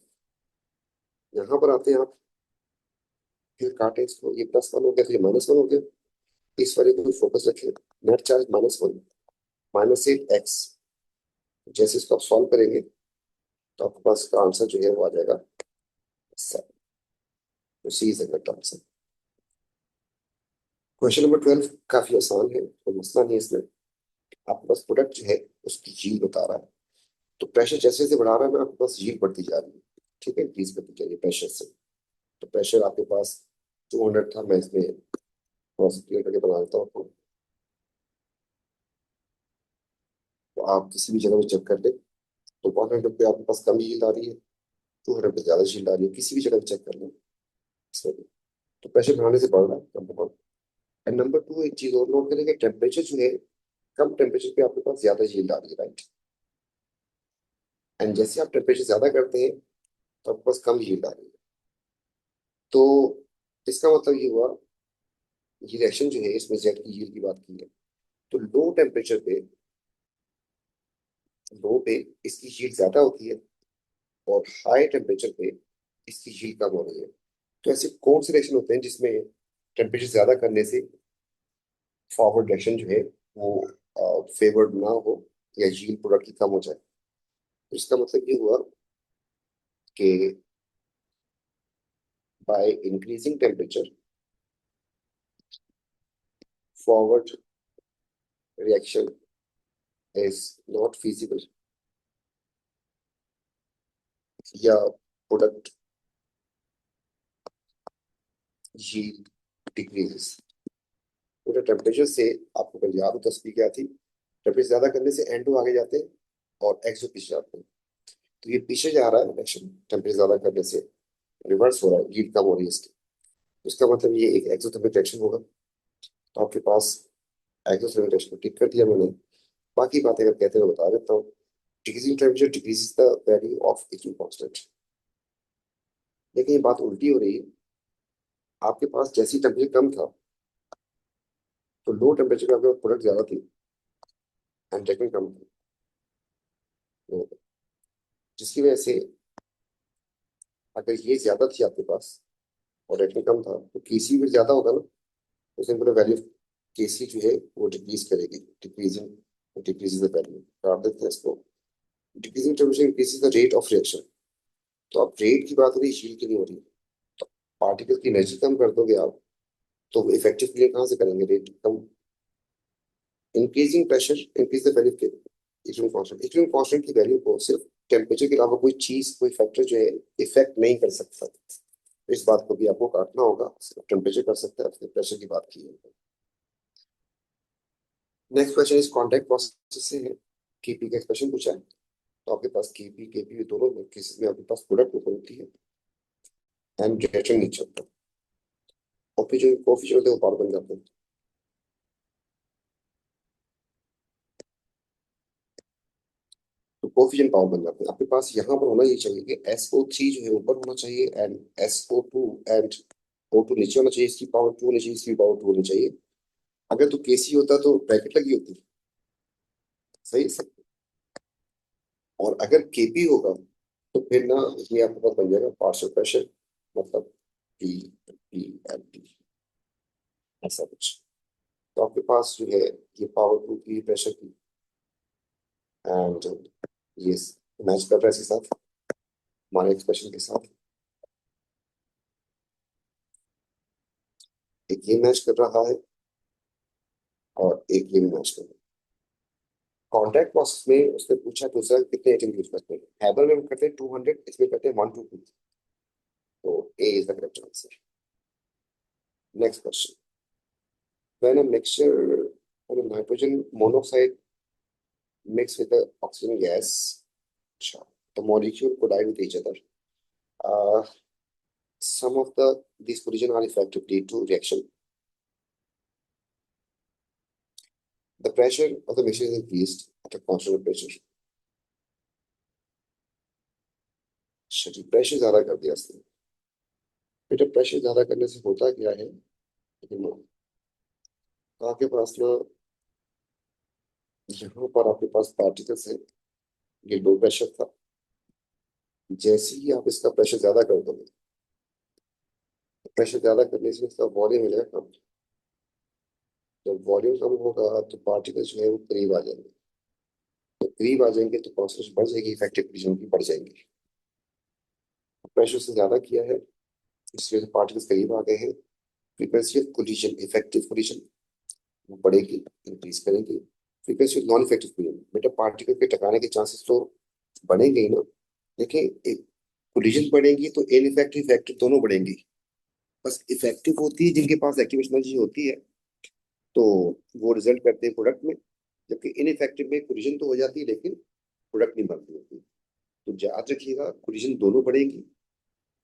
यहाँ पर आते हैं आप, फिर काटे इसको, ये +1 हो गया, तो ये -1 हो गया। इस वाले को फोकस रखें, नेट चार्ज -1 -8x। जैसे इसको आप सॉल्व करेंगे तो आपके पास का आंसर जो है वो आ जाएगा 7। तो C is the correct answer. Question number 12 काफी आसान है, कोई मसला नहीं है इसमें। आपके पास प्रोडक्ट जो है उसकी यील्ड बता रहा है, तो प्रेशर जैसे जैसे बढ़ा रहा है ना, आपके पास यील्ड बढ़ती जा रही है। ठीक है, इंक्रीज करती जा रही है प्रेशर से। तो प्रेशर आपके पास 200 था, मैं इसमें थोड़ा सा क्लियर करके बना देता हूँ आपको। तो आप किसी भी जगह में चेक कर ले, तो 100 पे आपके पास कम यील्ड आ रही है, 200 पे ज्यादा यील्ड आ रही है, किसी भी जगह चेक कर लो इसमें भी। तो प्रेशर बढ़ाने से बढ़ रहा है, कम बढ़। एंड नंबर 2, एक चीज और नोट करेंगे, टेम्परेचर जो है, कम टेम्परेचर पे आपके पास ज्यादा यील्ड आ रही है, राइट। एंड जैसे आप टेम्परेचर ज्यादा करते हैं तो आपके पास कम यील्ड आ रही है। तो इसका मतलब ये हुआ, ये रिएक्शन जो है इसमें जेड की यील्ड की बात की है, तो लो पे इसकी यील्ड ज्यादा होती है, और हाई टेम्परेचर पे इसकी यील्ड कम हो रही है। तो ऐसे कौन से रिएक्शन होते हैं जिसमें टेम्परेचर ज्यादा करने से फॉरवर्ड रिएक्शन जो है वो फेवर्ड ना हो, या यील्ड प्रोडक्ट की कम हो जाए। तो इसका मतलब ये हुआ कि by increasing temperature forward reaction is not feasible, या प्रोडक्ट yield decreases। पूरे टेम्परेचर से आपको अगर याद हो तस्वीर क्या थी, टेम्परेचर ज्यादा करने से N2 आगे जाते हैं और X2 पीछे जाते हैं। तो ये पीछे जा रहा है रिएक्शन टेम्परेचर ज्यादा करने से, रिवर्स हो रहा है, हीट कम हो रही है इसकी। इसका मतलब ये एक एक्सोथर्मिक रिएक्शन होगा। तो आपके पास एक्सोथर्मिक रिएक्शन को टिक कर दिया मैंने। बाकी बातें अगर कहते हुए बता देता हूँ। Decreasing temperature decreases the value of equilibrium constant. लेकिन ये बात उल्टी हो रही है। आपके पास जैसी टेम्परेचर कम था तो लो टेम्परेचर पे आपके पास प्रोडक्ट ज्यादा थी एंड रिएक्टेंट कम थी। तो जिसकी वजह से अगर ये ज्यादा थी आपके पास और रिएक्टेंट कम था तो केसी भी ज्यादा होगा ना। तो सिंपल वैल्यू केसी जो है वो डिक्रीज करेगी। डिक्रीजिंग डिक्रीज द वैल्यू काट देते हैं इसको। Decreasing temperature increases the rate of reaction. तो अब रेट की बात हो रही है, हीट की नहीं हो रही। पार्टिकल की एनर्जी कम कर दोगे आप तो इफेक्टिव क्लियर कहाँ से करेंगे, rate come. Increasing pressure increase the value equilibrium constant. Equilibrium constant की वैल्यू को सिर्फ टेम्परेचर के अलावा कोई चीज कोई फैक्टर जो है इफेक्ट नहीं कर सकता। तो इस बात को भी आपको काटना होगा, सिर्फ टेम्परेचर कर सकता है, आपने प्रेशर की बात की है। Next question is contact process से है। केपी का एक्सप्रेशन पूछा है। तो आपके पास केपी केपी दोनों में केसेस में आपके पास प्रोडक्ट ऊपर होती है एंड रिएक्शन नीचे होता है। और फिर जो कोफिशिएंट होते हैं वो पावर बन जाते हैं। तो कोफिशिएंट पावर बन जाते हैं। आपके पास यहाँ पर होना ये चाहिए कि SO3 जो है ऊपर होना चाहिए एंड SO2 एंड O2 नीचे होना चाहिए। इसकी पावर 2 होनी चाहिए, इसकी पावर 2 होनी चाहिए। अगर तो केसी होता तो ब्रैकेट लगी होती। सही है सर। और अगर केपी होगा तो फिर ना ये आपके पास बन जाएगा पार्शियल प्रेशर, मतलब पी पी एंड टी, ऐसा कुछ। तो आपके पास जो है ये पावर 2 की प्रेशर की एंड ये मैच कर रहा है इसके साथ, हमारे एक्सप्रेशन के साथ। एक ये मैच कर रहा है और एक ये भी मैच कर रहा है। कॉन्टैक्ट प्रोसेस में उसने पूछा दूसरा कितने एटम यूज करते हैं। हैबर में हम करते हैं 200, इसमें करते हैं 1 to 2। तो A is the correct answer. Next question. When a mixture of nitrogen monoxide mixed with the oxygen gas, the molecule collide with each other. Uh, some of these collision are effective lead to reaction. The pressure of the mixture is increased at a constant pressure. चलिए pressure ज्यादा कर दिया इसने। बेटा pressure ज्यादा करने से होता क्या है, तो आपके पास ना यहाँ पर आपके पास पार्टिकल्स है। ये लो प्रेशर था। जैसे ही आप इसका प्रेशर ज्यादा कर दोगे, प्रेशर ज्यादा करने से इसका वॉल्यूम मिलेगा कम। जब वॉल्यूम कम होगा तो पार्टिकल जो है वो करीब आ जाएंगे। तो करीब आ जाएंगे तो कॉन्सेंट्रेशन बढ़ जाएगी, इफेक्टिव पोजीशन की बढ़ जाएंगी। प्रेशर से ज्यादा किया है इसलिए पार्टिकल्स करीब आ गए हैं। Frequency of collision, effective collision वो बढ़ेगी, इंक्रीज करेगी। Frequency of non effective collision, बेटा पार्टिकल के टकराने के चांसेस तो बढ़ेंगे ही ना। देखिए कोलिजन बढ़ेंगी तो इनइफेक्टिव इफेक्टिव दोनों बढ़ेंगी। बस इफेक्टिव होती है जिनके पास एक्टिवेशन एनर्जी होती है, तो वो रिजल्ट करते हैं प्रोडक्ट में। जबकि इनइफेक्टिव में कोलिजन तो हो जाती है लेकिन प्रोडक्ट नहीं बनती होती। तो याद रखिएगा कोलिजन दोनों बढ़ेगी।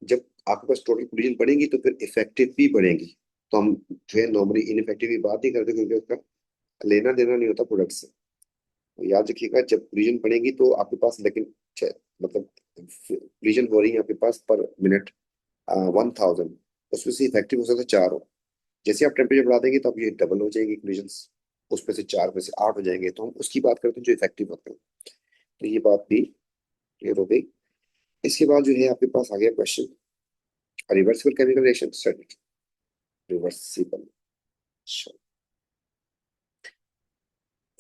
जब आपके पास टोटल कोलिजन बढ़ेंगी तो फिर इफेक्टिव भी बढ़ेंगी। तो हम जो है नॉर्मली इनइफेक्टिव की बात नहीं करते क्योंकि उसका लेना देना नहीं होता प्रोडक्ट से। तो याद रखिएगा जब कोलिजन बढ़ेगी तो आपके पास लेकिन मतलब कोलिजन हो रही है आपके पास पर मिनट 1000, उसमें से इफेक्टिव हो सकता है 4 हो। जैसे आप टेम्परेचर बढ़ा देंगे तो अब ये डबल हो जाएंगे कोलिजन, उसमें से 4 में से 8 हो जाएंगे। तो हम उसकी बात करते हैं जो इफेक्टिव होते हैं। तो ये बात भी क्लियर हो गई। इसके बाद जो है आपके पास आ गया question reversible chemical reaction study. Reversible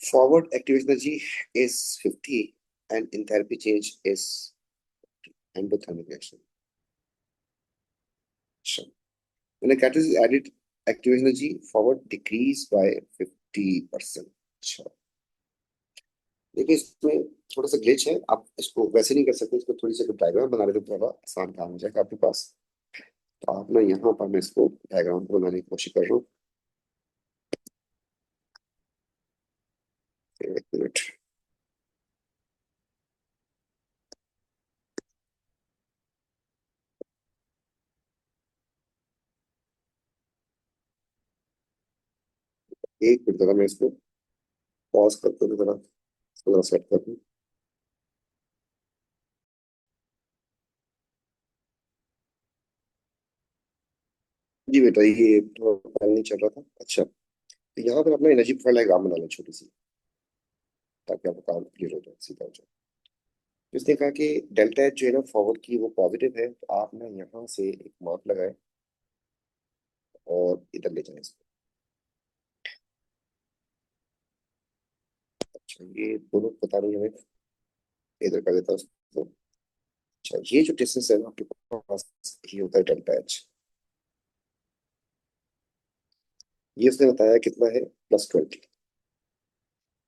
forward activation energy is 50 and enthalpy change is endothermic reaction. Sure. When a catalyst is added, activation energy forward decrease by 50%. Sure. देखिए इसमें थोड़ा सा ग्लिच है, आप इसको वैसे नहीं कर सकते, इसको थोड़ी सी डायग्राम बना लेते थोड़ा आसान काम हो जाएगा आपके पास। तो आप ना यहाँ पर मैं इसको डायग्राम को बनाने की कोशिश कर रहा हूँ। एक मिनट। एक मिनट जरा मैं इसको पॉज करके जरा थोड़ा सेट कर दूं। जी बेटा, ये थोड़ा पहले नहीं चल रहा था। अच्छा, तो यहाँ पर अपना एनर्जी प्रोफाइल डायग्राम बना लो छोटी सी, ताकि आपका काम क्लियर हो जाए, सीधा हो जाए। तो इसने कहा कि डेल्टा एच जो है ना फॉरवर्ड की वो पॉजिटिव है, तो आप ना यहाँ से एक मार्क लगाए और इधर ले जाए इसको। अच्छा, ये दोनों पता नहीं हमें, इधर कर देता हूँ उसको। अच्छा, ये जो डिस्टेंस है ना आपके पास, ये होता है डेल्टा एच। ये उसने बताया कितना है, +20।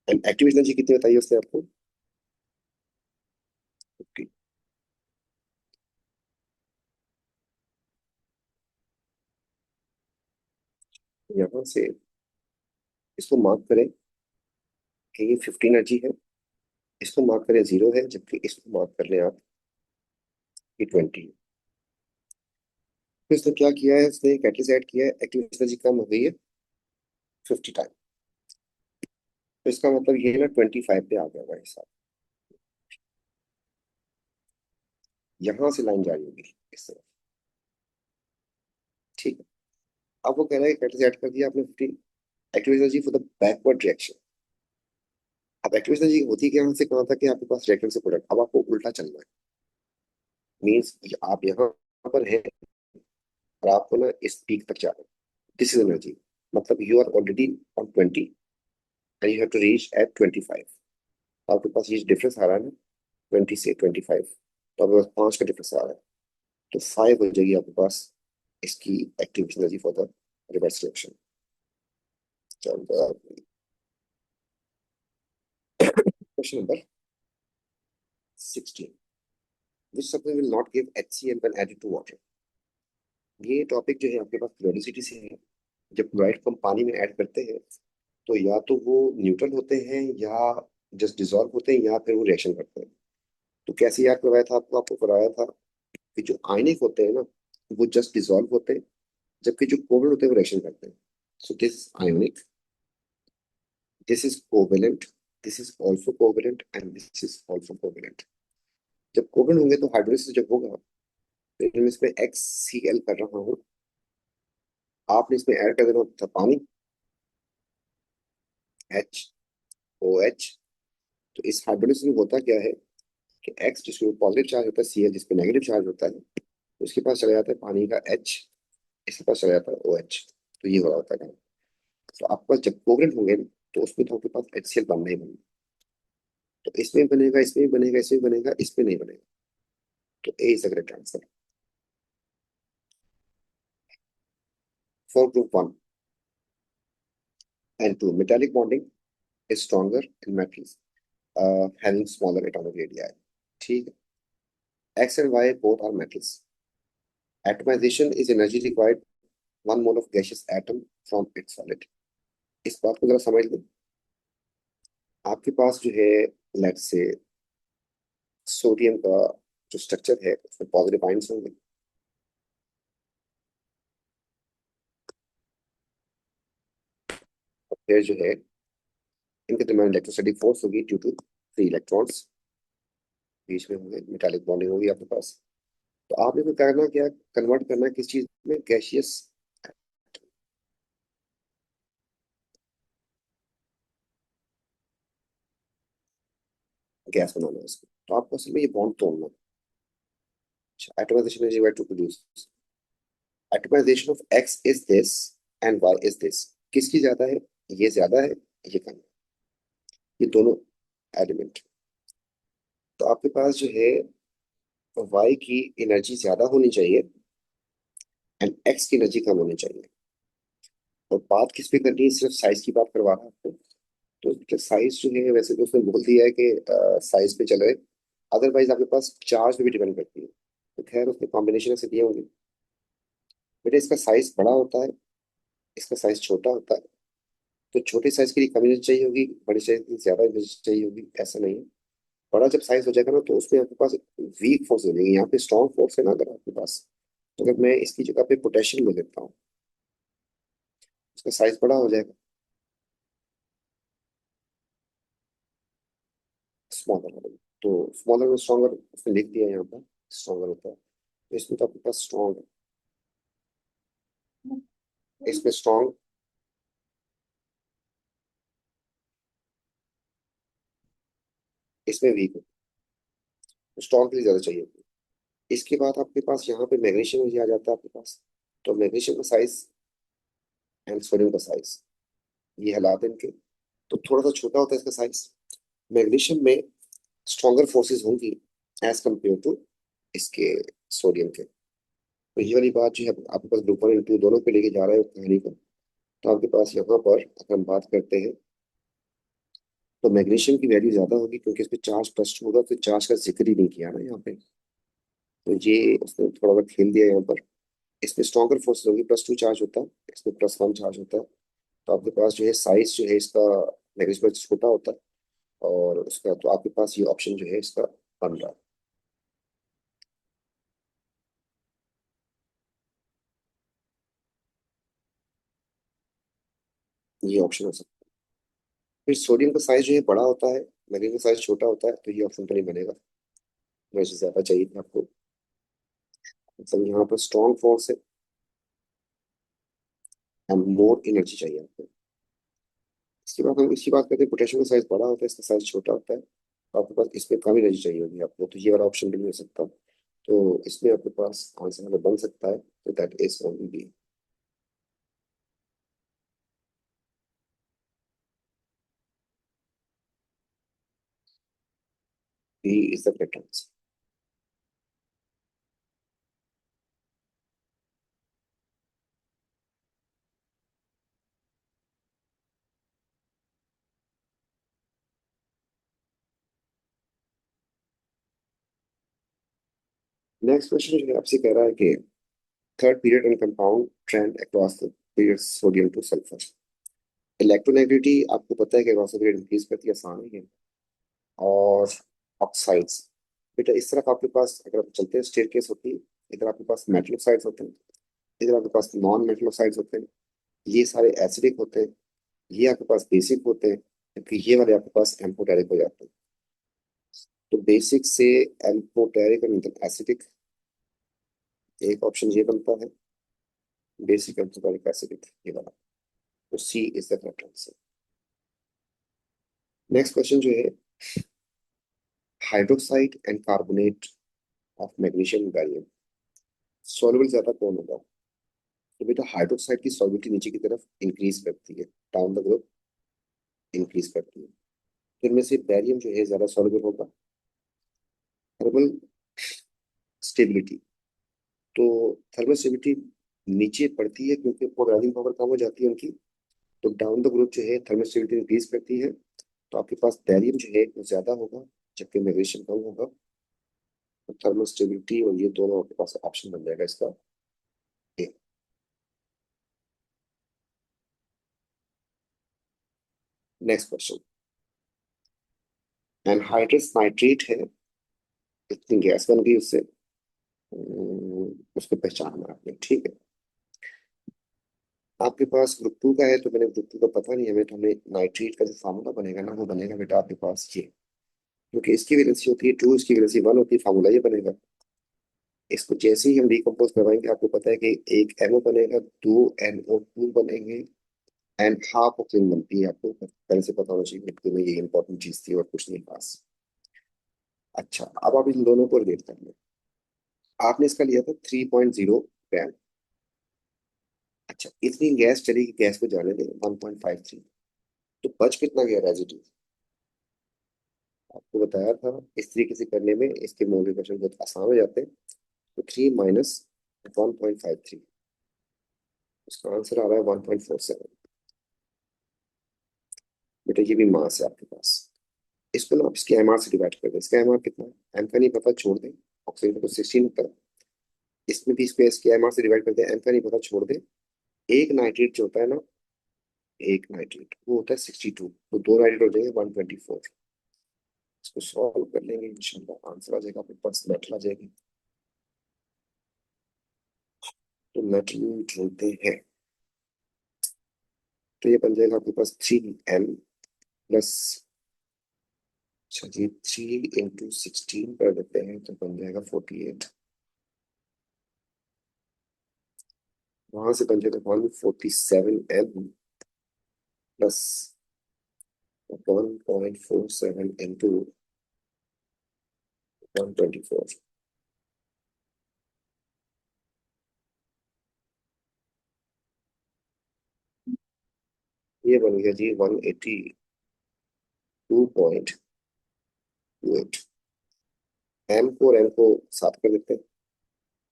एंड एक्टिव एनर्जी कितनी बताई उसने आपको? 50। यहाँ से इसको मार्क करें कि ये 50 एनर्जी है, इसको मार्क करें 0 है, जबकि इसको मार्क कर लें आप कि 20 है। फिर इसने क्या किया है, इसने कैटलिस्ट ऐड किया है, एक्टिव एनर्जी कम हो गई है 50 टाइम। तो इसका मतलब ये ना 25 पे आ गया हमारे साथ। यहाँ से लाइन जारी होगी इस तरह। ठीक है। अब वो कह रहा है कैटलिस्ट ऐड कर दिया आपने 15, active energy for the backward reaction. अब एक्टिव एनर्जी होती क्या, यहाँ से कहा था कि आपके पास रिएक्टेंट से प्रोडक्ट, अब आपको उल्टा चलना है। मीन्स आप यहाँ पर है और आपको ना इस पीक तक जाना है। दिस इज एनर्जी, मतलब you are already on 20 and you have to reach at 25। आपके पास ये डिफरेंस आ रहा है ना, 20 से 25, तो आपके पास 5 का डिफरेंस आ रहा है। तो 5 हो जाएगी आपके पास इसकी active energy for the reverse reaction. Question number 16, which substance will not give HCl when added to water? ये टॉपिक जो है आपके पास periodicity से है। जब क्लोराइड को हम पानी में ऐड करते हैं, तो या तो वो न्यूट्रल होते हैं, या जस्ट डिजॉल्व होते हैं, या फिर वो रिएक्शन करते हैं। तो कैसे याद करवाया था आपको? आपको कराया था कि जो आयनिक होते हैं ना, वो जस्ट डिजॉल्व होते हैं, जबकि जो कोवलेंट होते हैं वो रिएक्शन करते हैं। So this is ionic, this is covalent, this is also covalent and this is also covalent. जब कोवेलेंट होंगे तो हाइड्रोलिसिस जब होगा, तो इनमें इसमें HCl कर रहा हूँ, आपने इसमें ऐड कर देना था पानी, HOH। तो इस हाइड्रोलिसिस में होता क्या है कि X जिसमें पॉजिटिव चार्ज होता है, Cl जिसपे नेगेटिव चार्ज होता है, उसके पास चला जाता है पानी का H, इसके पास चला जाता है OH। तो ये हो रहा होता है काम। तो आपके पास जब कोवेलेंट होंगे ना, तो उसमें तो आपके पास HCl बनना ही बनना। तो इसमें बनेगा, इसमें बनेगा, इसमें बनेगा, इसमें नहीं बनेगा। तो A is the correct answer for group 1 and 2। Metallic bonding is stronger in metals having smaller atomic radii. ठीक है। X and Y both are metals. Atomization is energy required 1 mole of gaseous atom from its solid. इस बात को जरा समझ लो। आपके पास जो है, लेट से सोडियम का जो स्ट्रक्चर है उसमें पॉजिटिव आयंस होंगे, फिर जो है इनके दरमियान इलेक्ट्रोस्टैटिक फोर्स होगी ड्यू टू 3 इलेक्ट्रॉन्स बीच में होंगे, मेटालिक बॉन्डिंग होगी आपके पास। तो आपने को करना क्या, कन्वर्ट करना है किस चीज में, गैसियस गैस बनाना है इसको। तो आपको असल में ये बॉन्ड तोड़ना है। Atomization is required to produce. Atomization of X is this and Y is this. किसकी ज्यादा है? ये ज्यादा है, ये कम है, ये दोनों एलिमेंट। तो आपके पास जो है Y की एनर्जी ज्यादा होनी चाहिए एंड X की एनर्जी कम होनी चाहिए। और बात किस पे करनी है, सिर्फ साइज की बात करवा रहा है आपको। तो साइज जो है, वैसे तो उसने बोल दिया है कि साइज पे चल रहे, अदरवाइज आपके पास चार्ज पे भी डिपेंड करती है। तो खैर उसने कॉम्बिनेशन ऐसे दिए होंगे। बेटा इसका साइज बड़ा होता है, इसका साइज छोटा होता है, तो छोटे साइज के लिए कम एनर्जी चाहिए होगी, बड़े साइज के लिए ज्यादा एनर्जी चाहिए होगी, ऐसा नहीं है। बड़ा जब साइज हो जाएगा ना, तो उसमें आपके पास वीक फोर्स हो जाएगी, यहाँ पे स्ट्रॉन्ग फोर्स है ना अगर आपके पास। तो अगर मैं इसकी जगह पे पोटेशियम ले लेता हूँ, उसका साइज बड़ा हो जाएगा, स्मॉलर हो जाएगा। तो स्मॉलर में स्ट्रॉन्गर उसने लिख दिया यहाँ पर, स्ट्रॉन्गर होता है। तो इसमें तो आपके पास स्ट्रॉन्ग है, इसमें स्ट्रॉन्ग, इसमें वीक है। तो स्ट्रॉन्ग के लिए ज्यादा चाहिए होगी। इसके बाद आपके पास यहाँ पे मैग्नीशियम भी आ जाता है आपके पास। तो मैग्नीशियम का साइज एंड सोडियम का साइज, ये हालात है इनके। तो थोड़ा सा छोटा होता है इसका साइज। मैग्नीशियम में स्ट्रॉन्गर फोर्सेस होंगी एज कम्पेयर टू इसके सोडियम के। तो ये वाली बात जो है आपके पास ग्रुप वन एंड टू दोनों पे लेके जा रहा है कहानी को। तो आपके पास यहाँ पर अगर हम बात करते हैं, तो मैग्नीशियम की वैल्यू ज्यादा होगी क्योंकि इस पे चार्ज प्लस टू होगा, तो चार्ज का जिक्र ही नहीं किया ना यहाँ पे। तो ये उसने थोड़ा बहुत खेल दिया यहाँ पर। इसमें स्ट्रॉन्गर फोर्सेस होगी, प्लस टू चार्ज होता है, इसमें प्लस वन चार्ज होता है। तो आपके पास जो है साइज जो है इसका मैग्नीशियम से छोटा होता है, और उसका तो आपके पास ये ऑप्शन जो है इसका बन रहा है। ये ऑप्शन हो सकता है। फिर सोडियम का साइज जो है बड़ा होता है, मैग्नीशियम का साइज छोटा होता है, तो ये ऑप्शन तो नहीं बनेगा। वैसे ज्यादा चाहिए था आपको, मतलब यहाँ पर स्ट्रॉन्ग फोर्स है एंड मोर एनर्जी चाहिए आपको। इसके बाद हम इसकी बात करते हैं, पोटेशियम का साइज बड़ा होता है, इसका साइज छोटा होता है। तो आपके पास इसमें कम एनर्जी चाहिए होगी आपको, तो ये वाला ऑप्शन भी नहीं हो सकता। तो इसमें आपके पास आंसर हमें बन सकता है, तो that is only B. B is the correct answer. Next question जो है आपसे कह रहा है कि third period and compound trend across the period sodium to sulphur. Electronegativity आपको पता है कि अक्रॉस द पीरियड इंक्रीज करती है, आसान है ये। और ऑक्साइड्स, बेटा इस तरफ आपके पास अगर आप चलते हैं स्टेयर केस होती है, इधर आपके पास मेटल ऑक्साइड्स होते हैं, इधर आपके पास नॉन मेटल ऑक्साइड्स होते हैं। ये सारे एसिडिक होते हैं, ये आपके पास बेसिक होते हैं, जबकि ये वाले आपके पास एम्फोटेरिक हो जाते हैं। तो बेसिक से एम्फोटेरिक और मतलब एसिडिक, एक ऑप्शन ये बनता है, बेसिक एम्फोटेरिक एसिडिक, ये वाला। तो C is the correct answer. Next question जो है, hydroxide and carbonate of magnesium barium soluble ज्यादा कौन होगा। तो बेटा हाइड्रोक्साइड की सॉल्युबिलिटी नीचे की तरफ इंक्रीज करती है, डाउन द ग्रुप इंक्रीज करती है। तो इनमें से बैरियम जो है ज्यादा सॉल्युबल होगा। थर्मल स्टेबिलिटी, तो थर्मल स्टेबिलिटी नीचे पड़ती है क्योंकि पोलराइजिंग पावर कम हो जाती है उनकी। तो डाउन द ग्रुप जो है थर्मल स्टेबिलिटी इंक्रीज करती है। तो आपके पास बैरियम जो है वो ज्यादा होगा, जबकि मैग्नीशियम कम होगा। तो थर्मल स्टेबिलिटी और ये दोनों आपके पास ऑप्शन बन जाएगा इसका ए। नेक्स्ट क्वेश्चन, एनहाइड्रस नाइट्रेट है, इतनी गैस बन गई उससे, उसको पहचानना है आपने, ठीक है। आपके पास ग्रुप टू का है, तो मैंने ग्रुप टू का पता नहीं, हमें तो हमें नाइट्रेट का जो फार्मूला बनेगा ना, वो बनेगा बेटा आपके पास ये। क्योंकि इसकी वैलेंसी होती है टू, इसकी वैलेंसी वन होती है, फार्मूला ये बनेगा। इसको जैसे ही हम डिकम्पोज करवाएंगे, आपको पता है कि एक NO बनेगा, दो NO2 बनेंगे, एंड हाफ ऑक्सीजन बनती है। आपको पहले से पता होना चाहिए, ग्रुप टू में ये इंपॉर्टेंट चीज थी और कुछ नहीं खास। अच्छा, अब आप इन दोनों को रिलेट कर लो। आपने इसका लिया था 3.0 ग्राम। अच्छा, इतनी गैस चली कि गैस को जाने दें 1.53, तो बच कितना गया रेजिड्यू। आपको बताया था इस तरीके से करने में इसके मोल के क्वेश्चन बहुत आसान हो जाते हैं। तो 3 - 1.53, उसका आंसर आ रहा है 1.47। बेटा ये भी मास है आपके पास। इसको ना आप इसके MR से डिवाइड कर दें। इसका MR कितना है, एम का नहीं पता, छोड़ दें। ऑक्सीजन का तो 16 होता है। इसमें भी इसको इसके MR से डिवाइड कर दें, एम का नहीं पता, छोड़ दें। एक नाइट्रेट जो होता है ना, एक नाइट्रेट वो होता है 62, तो दो नाइट्रेट हो जाएंगे 124। इसको सॉल्व कर लेंगे इंशाल्लाह आंसर आ जाएगा, आपके पास मेटल आ जाएगी। तो मेटल ढूंढते हैं। तो ये बन जाएगा आपके पास 3m प्लस, अच्छा जी 3 × 16 कर देते हैं तो बन जाएगा 48। वहां से बन जाएगा 147m प्लस 1.47 इंटू 124। ये बन गया जी 182.28। एम को और एम को साथ कर देते हैं,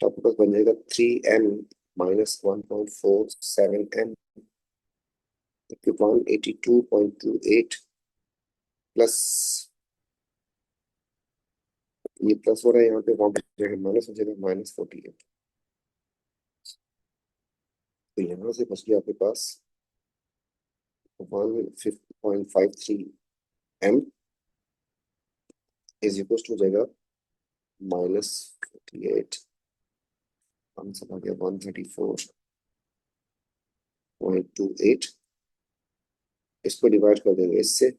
तो आपके पास बन जाएगा 3m माइनस 1.47m 182.28 प्लस, ये प्लस हो रहा है यहाँ पे, वहां पे माइनस हो जाएगा -48। तो यहाँ से बच गया आपके पास 150.53m इज इक्वल टू हो जाएगा -48। आंसर आ गया 134.28। इसको डिवाइड कर देंगे इससे,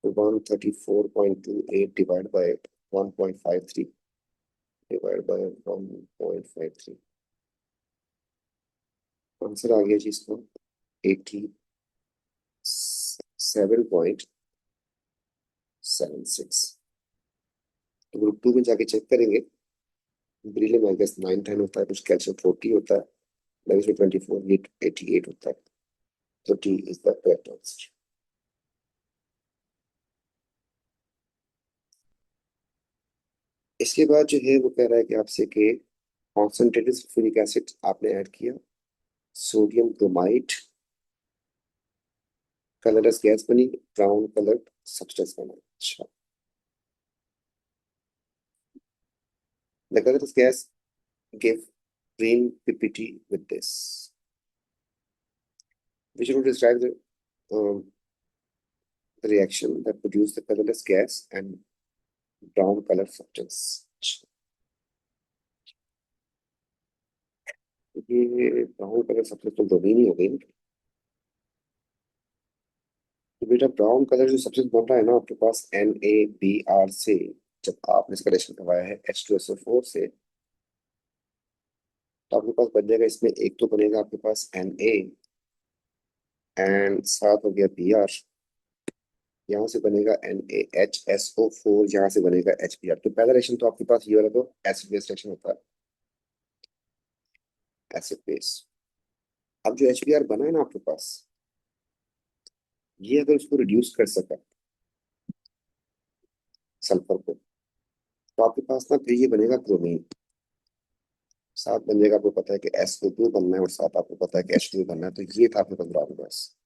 तो 134.28 divide by 1.53 divide by 1.53, answer आ गया जी इसका 87.76। तो ग्रुप 2 में जाके चेक करेंगे, बेरिलियम आई गेस 910 होता है, कुछ कैल्शियम 40 होता है, मैग्नीशियम 24, ये 88 होता है। तो T is the correct answer. इसके बाद जो है वो कह रहा है कि आपसे कि कॉन्सेंट्रेटेड सल्फ्यूरिक एसिड आपने ऐड किया, सोडियम ब्रोमाइड, कलरलेस गैस बनी, ब्राउन कलर सब्सटेंस बना। अच्छा, the colorless gas give green PPT with this. We should describe the reaction that produce the colorless gas and brown color substance. ये brown colour substance तो bromine ही हो गई ना। तो बेटा ब्राउन कलर जो सब्सटेंस बन रहा है ना आपके पास NaBr से, जब आपने इसका रिएक्शन करवाया है H2SO4 से, तो आपके पास बन जाएगा, इसमें एक तो बनेगा आपके पास Na एंड साथ हो गया Br, यहाँ से बनेगा NaHSO4, यहाँ से बनेगा HBr। तो पहला रिएक्शन तो आपके पास ये वाला तो एसिड बेस रिएक्शन होता है, एसिड बेस। अब जो HBr बना है ना आपके पास, ये अगर उसको रिड्यूस कर सका सल्फर को, तो आपके पास ना फिर ये बनेगा क्रोमीन, साथ बन जाएगा, आपको पता है कि SO2 बनना है और साथ आपको पता है कि H2 बनना है, तो ये था आपके पास ब्राउन गैस।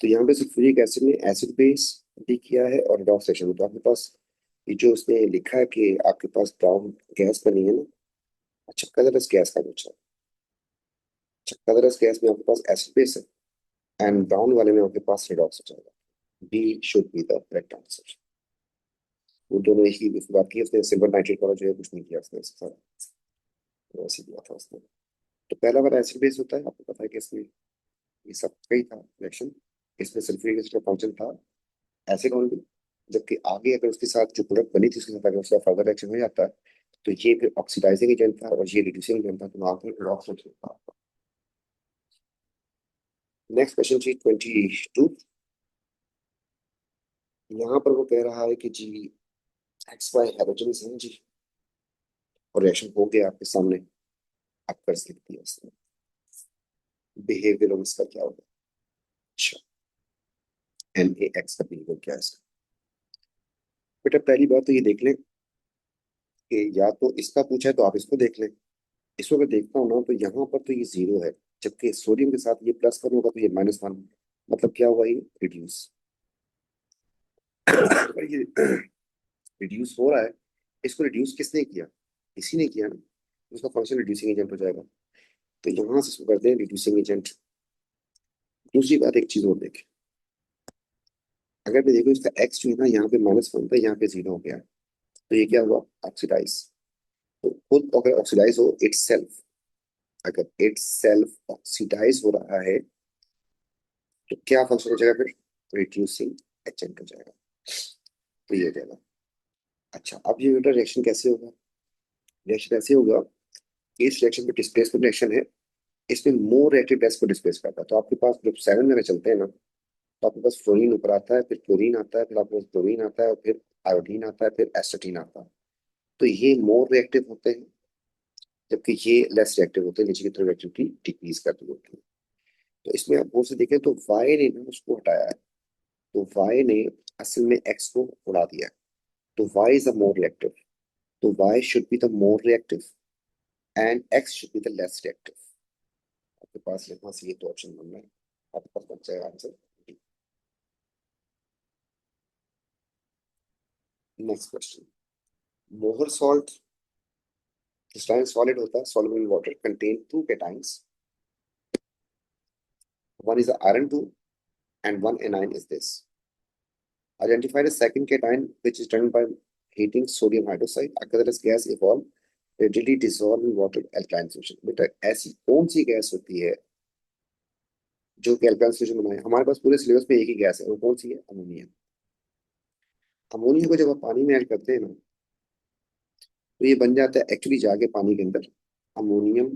तो यहाँ पे सल्फ्यूरिक एसिड ने एसिड बेस भी किया है और रिडॉक्स रिएक्शन, तो आपके पास ये जो उसने लिखा है कि आपके पास ब्राउन गैस बनी है ना। अच्छा, कलरलेस गैस का पूछा। अच्छा, कलरलेस गैस में आपके पास एसिड बेस है एंड ब्राउन वाले में आपके पास रिडॉक्स हो जाएगा। B should be the correct answer. वो दोनों एक ही बात की, उसने सिल्वर नाइट्रेट वाला जो है कुछ नहीं किया उसने, इसके साथ वैसे दिया था उसने। तो पहला वाला एसिड बेस होता है, आपको पता है कि इसमें ये सब कई था रिएक्शन, इसमें सल्फ्यूरिक एसिड का फंक्शन था एसिड ओनली, जबकि आगे अगर उसके साथ जो प्रोडक्ट बनी थी उसके साथ अगर उसका फर्दर रिएक्शन हो जाता है तो ये फिर ऑक्सीडाइजिंग एजेंट था और ये रिड्यूसिंग एजेंट था, तो वहां पर रिडॉक्स था। नेक्स्ट क्वेश्चन जी 22। यहाँ पर वो कह रहा है कि जी XY हाइड्रोजन हैं जी, और रिएक्शन हो गया आपके सामने, आप कर सकती है उसमें, बिहेवियर इसका क्या होगा। अच्छा, NaX का बिहेवियर क्या है इसका। बेटा पहली बात तो ये देख लें कि या तो इसका पूछा है तो आप इसको देख लें। इसको अगर देखता हूँ ना तो यहाँ पर तो ये जीरो है, जबकि सोडियम के साथ ये +1 होगा तो ये -1, मतलब क्या हुआ, ये रिड्यूस। ये रिड्यूस हो रहा है, इसको रिड्यूस किसने किया, इसी ने किया ना, उसका फंक्शन रिड्यूसिंग एजेंट हो जाएगा। तो यहाँ से इसको करते हैं रिड्यूसिंग एजेंट, दूसरी बात एक चीज और देखें, अगर मैं देखो इसका एक्स जो है ना यहाँ पे -1 था, यहाँ पे 0 हो गया, तो ये क्या हुआ, ऑक्सीडाइज। तो खुद अगर ऑक्सीडाइज हो इट्स सेल्फ, अगर इट्स सेल्फ ऑक्सीडाइज हो रहा है तो क्या फंक्शन हो जाएगा फिर, रिड्यूसिंग एजेंट हो जाएगा। तो ये हो जाएगा। अच्छा, अब ये बेटा रिएक्शन कैसे होगा, रिएक्शन ऐसे होगा, इस रिएक्शन में डिस्प्लेसमेंट रिएक्शन है, इसमें मोर रिएक्टिव गैस को डिस्प्लेस करता है। तो आपके पास ग्रुप 7 में चलते हैं ना, तो आपके पास फ्लोरीन ऊपर आता है, फिर क्लोरीन आता है, फिर आपके पास क्लोरीन आता है, और फिर आयोडीन आता है, फिर एस्टाटीन आता है। तो ये मोर रिएक्टिव होते हैं, जबकि ये लेस रिएक्टिव होते हैं, नीचे की तरफ रिएक्टिविटी डिक्रीज करती होती है। तो इसमें आप वो से देखें तो वाई ने ना उसको हटाया है, तो वाई ने असल में एक्स को उड़ा दिया है, तो Y is a more reactive, तो Y should be the more reactive and X should be the less reactive. आपके पास यहाँ से ये दो ऑप्शन बन रहे हैं, आपके पास बन जाएगा आंसर। नेक्स्ट क्वेश्चन, मोहर सॉल्ट क्रिस्टलाइन सॉलिड होता है, soluble in water, contain two cations, one is a iron 2 and one anion is this. Identify the second cation which is done by heating sodium hydroxide. A colorless gas evolve readily dissolve in water alkaline solution. बेटा ऐसी कौन सी gas होती है जो कि alkyne solution बनाए, हमारे पास पूरे सिलेबस में एक ही गैस है, वो कौन सी है, अमोनिया। अमोनिया को जब आप पानी में ऐड करते हैं ना, तो ये बन जाता है एक्चुअली जाके पानी के अंदर अमोनियम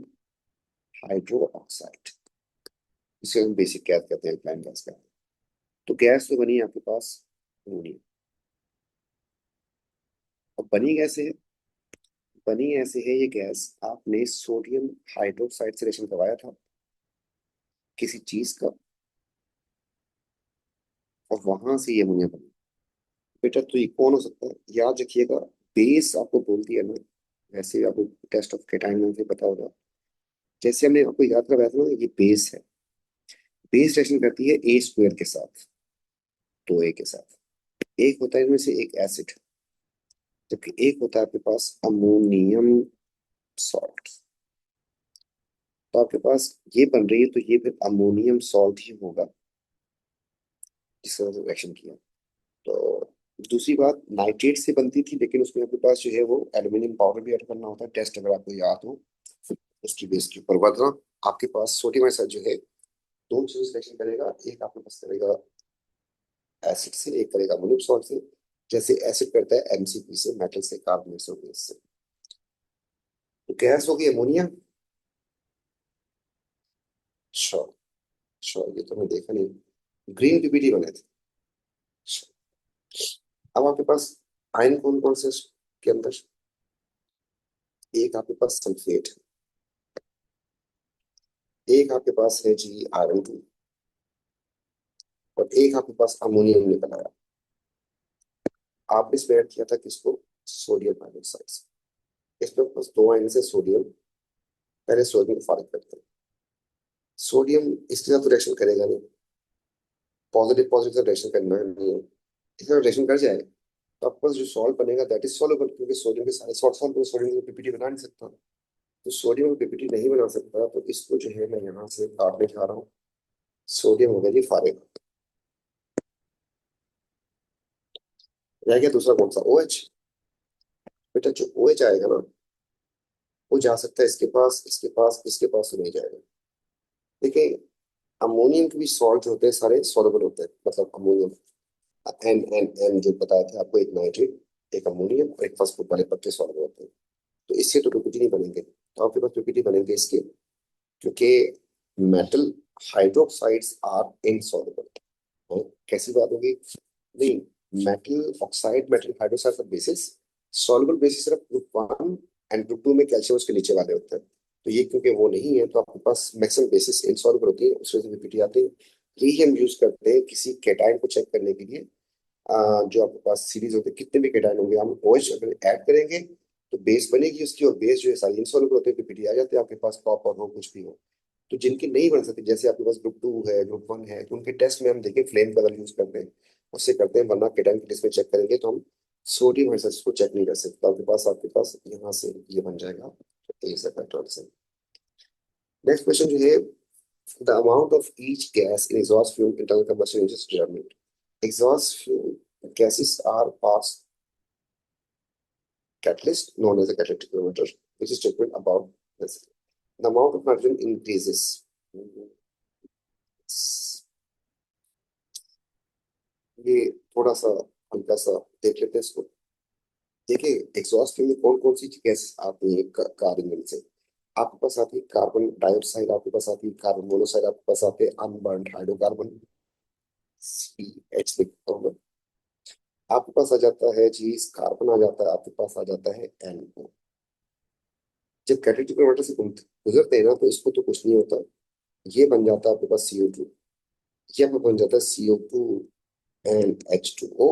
हाइड्रो ऑक्साइड, इसे हम बेसिक गैस कहते हैं, अल्काइन गैस का। तो गैस तो बनी है आपके पास अमोनिया। अब बनी कैसे है, बनी ऐसे है ये गैस, आपने सोडियम हाइड्रोक्साइड से रिएक्शन करवाया था किसी चीज का, और वहां से ये अमोनिया बनी। बेटा तो ये कौन हो सकता है, याद रखिएगा, बेस आपको बोल दिया ना, वैसे आपको टेस्ट ऑफ केटाइन में से पता होगा, जैसे हमने आपको याद करवाया था ना, ये बेस है, बेस रिएक्शन करती है ए स्क्वायर के साथ, 2a के साथ, एक होता है इनमें से एक एसिड, जबकि एक होता है आपके पास अमोनियम सॉल्ट। तो आपके पास ये बन रही है, तो ये फिर अमोनियम सॉल्ट ही होगा जिसका रिएक्शन किया। तो दूसरी बात, नाइट्रेट से बनती थी, लेकिन उसमें आपके पास जो है वो एल्यूमिनियम पाउडर भी ऐड करना होता है, टेस्ट अगर आपको याद हो उसकी बेस के ऊपर। वरना आपके पास सोडियम आयोडाइड जो है दो चीज रिएक्शन करेगा, एक आपके पास करेगा एसिड से, एक करेगा अमोनियम सॉल्ट से। जैसे एसिड करता है एमसीपी से, मेटल से, कार्बोनेट से। तो गैस होगी अमोनिया। श्योर, श्योर, ये तो मैं देखा नहीं, ग्रीन पीपीटी बने थे। अब आपके पास आयन कौन कौन से के अंदर, एक आपके पास सल्फेट, एक आपके पास है जी आयरन 2, और एक आपके पास अमोनियम निकल आया। आपने इसमें ऐड किया था किसको, सोडियम हाइड्रोक्साइड। इसमें बस दो आयन से सोडियम, पहले सोडियम को फारिग करते हैं। सोडियम इसके साथ रिएक्शन करेगा नहीं, पॉजिटिव पॉजिटिव से रिएक्शन करना है नहीं है, इसका रिएक्शन कर जाए तो आपके पास जो सॉल्ट बनेगा दैट इज सॉल्युबल, क्योंकि सोडियम के सारे सॉल्ट सॉल्ट में सोडियम को पीपीटी बना नहीं सकता। तो सोडियम को पीपीटी नहीं बना सकता, तो इसको जो है मैं यहाँ से काटने जा रहा हूँ। सोडियम हो गया जी फारिग। रह गया दूसरा कौन सा, ओ एच। बेटा जो ओ एच आएगा ना, वो जा सकता है इसके पास, इसके पास, इसके पास, तो नहीं जाएगा। देखिए, अमोनियम के भी सॉल्ट होते हैं सारे सॉल्युबल होते हैं, मतलब अमोनियम एन एन एन जो बताया था आपको, एक नाइट्रेट, एक अमोनियम, और एक फॉस्फोर वाले पत्ते सॉल्युबल होते हैं। तो इससे तो पीपीटी नहीं बनेंगे, तो आपके पास पीपीटी बनेंगे इसके, क्योंकि मेटल हाइड्रोक्साइड्स आर इनसॉल्युबल। कैसी बात होगी, नहीं, मेटल ऑक्साइड मेटल हाइड्रोक्साइड का बेसिस सॉल्युबल बेसिस सिर्फ ग्रुप 1 एंड ग्रुप 2 में कैल्शियम उसके नीचे वाले होते हैं। तो ये क्योंकि वो नहीं है, तो आपके पास मैक्सिमम बेसिस इनसॉल्युबल होती है, उसमें से पीपीटी आती है। यही हम यूज करते हैं किसी केटाइन को चेक करने के लिए। जो आपके पास सीरीज होते हैं, कितने भी केटाइन होंगे, हम OH अगर ऐड करेंगे तो बेस बनेगी उसकी, और बेस जो है सारी इनसॉल्युबल होते हैं, पीपीटी आ जाते हैं आपके पास, पॉप और हो कुछ भी हो। तो जिनकी नहीं बन सकती, जैसे आपके पास ग्रुप 2 है, ग्रुप 1 है, तो उनके टेस्ट में हम देखें फ्लेम कलर यूज करते हैं, उससे करते हैं, वरना केटाइन के टेस्ट में चेक करेंगे तो हम सोडियम हाइड्रोक्साइड को चेक नहीं कर सकते। तो आपके पास यहाँ से ये बन जाएगा, तो ए से नेक्स्ट क्वेश्चन जो है, The amount of each gas in exhaust fume internal combustion engine is determined. Exhaust fume gases are passed catalyst known as a catalytic converter, which is determined about this. The amount of nitrogen increases. ये थोड़ा सा हल्का सा देख लेते हैं इसको। देखिए एग्जॉस्ट फ्यूम में कौन कौन सी गैस आती है कार इंजन से। आपके पास आती है कार्बन डाइऑक्साइड, आपके पास आती है कार्बन मोनोऑक्साइड, आपके पास आते हैं अनबर्न्ड हाइड्रोकार्बन CH लिखा। आपके पास आ जाता है जी कार्बन, आ जाता है आपके पास आ जाता है NO। जब कैटेलिटिक कन्वर्टर से गुजरते हैं ना तो इसको तो कुछ नहीं होता, ये बन जाता है आपके पास CO2, ये आपका बन जाता है CO2 and H2O,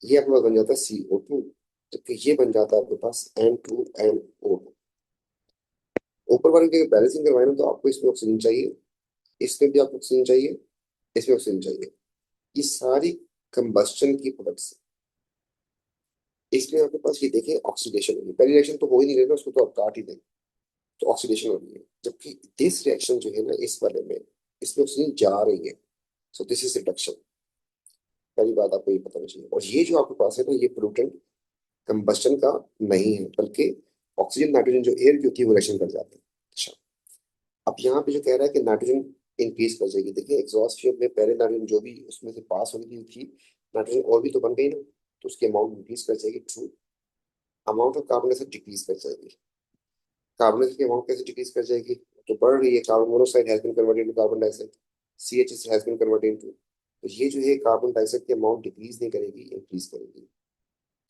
ये आपके पास बन जाता है CO2, जबकि ये बन जाता है आपके पास N2NO। ऊपर वाले की बैलेंसिंग करवाए ना तो आपको इसमें ऑक्सीजन चाहिए, इसमें भी आपको ऑक्सीजन चाहिए, इसमें ऑक्सीजन चाहिए। ये सारी कंबस्टन की प्रोडक्ट्स। इसमें आपके पास ये देखिए ऑक्सीडेशन होगी, पहली रिएक्शन तो हो ही नहीं रही ना, उसको तो आप काट ही दें, तो ऑक्सीडेशन हो रही है। जबकि दिस रिएक्शन जो है ना इस वाले में, इसमें ऑक्सीजन जा रही है, सो दिस इज रिडक्शन। पहली बात आपको ये पता होना चाहिए। और ये जो आपके पास है ना ये पोल्यूटेंट कंबस्टन का नहीं है, बल्कि ऑक्सीजन नाइट्रोजन जो एयर की होती है वो रिएक्शन कर जाते हैं। अच्छा, अब यहाँ पे जो कह रहा है कि नाइट्रोजन इंक्रीज कर जाएगी, देखिए एग्जॉस्ट फ्यूम में पहले नाइट्रोजन जो भी उसमें से पास होने थी, नाइट्रोजन और भी तो बन गई ना, तो उसकी अमाउंट इंक्रीज कर जाएगी। True. Amount of carbon dioxide decrease कर जाएगी। कार्बन डाइऑक्साइड की अमाउंट कैसे डिक्रीज कर जाएगी, तो बढ़ रही है, carbon monoxide has been converted into carbon dioxide, CH has been converted into, तो ये जो है कार्बन डाइऑक्साइड की अमाउंट डिक्रीज नहीं करेगी, इंक्रीज करेगी।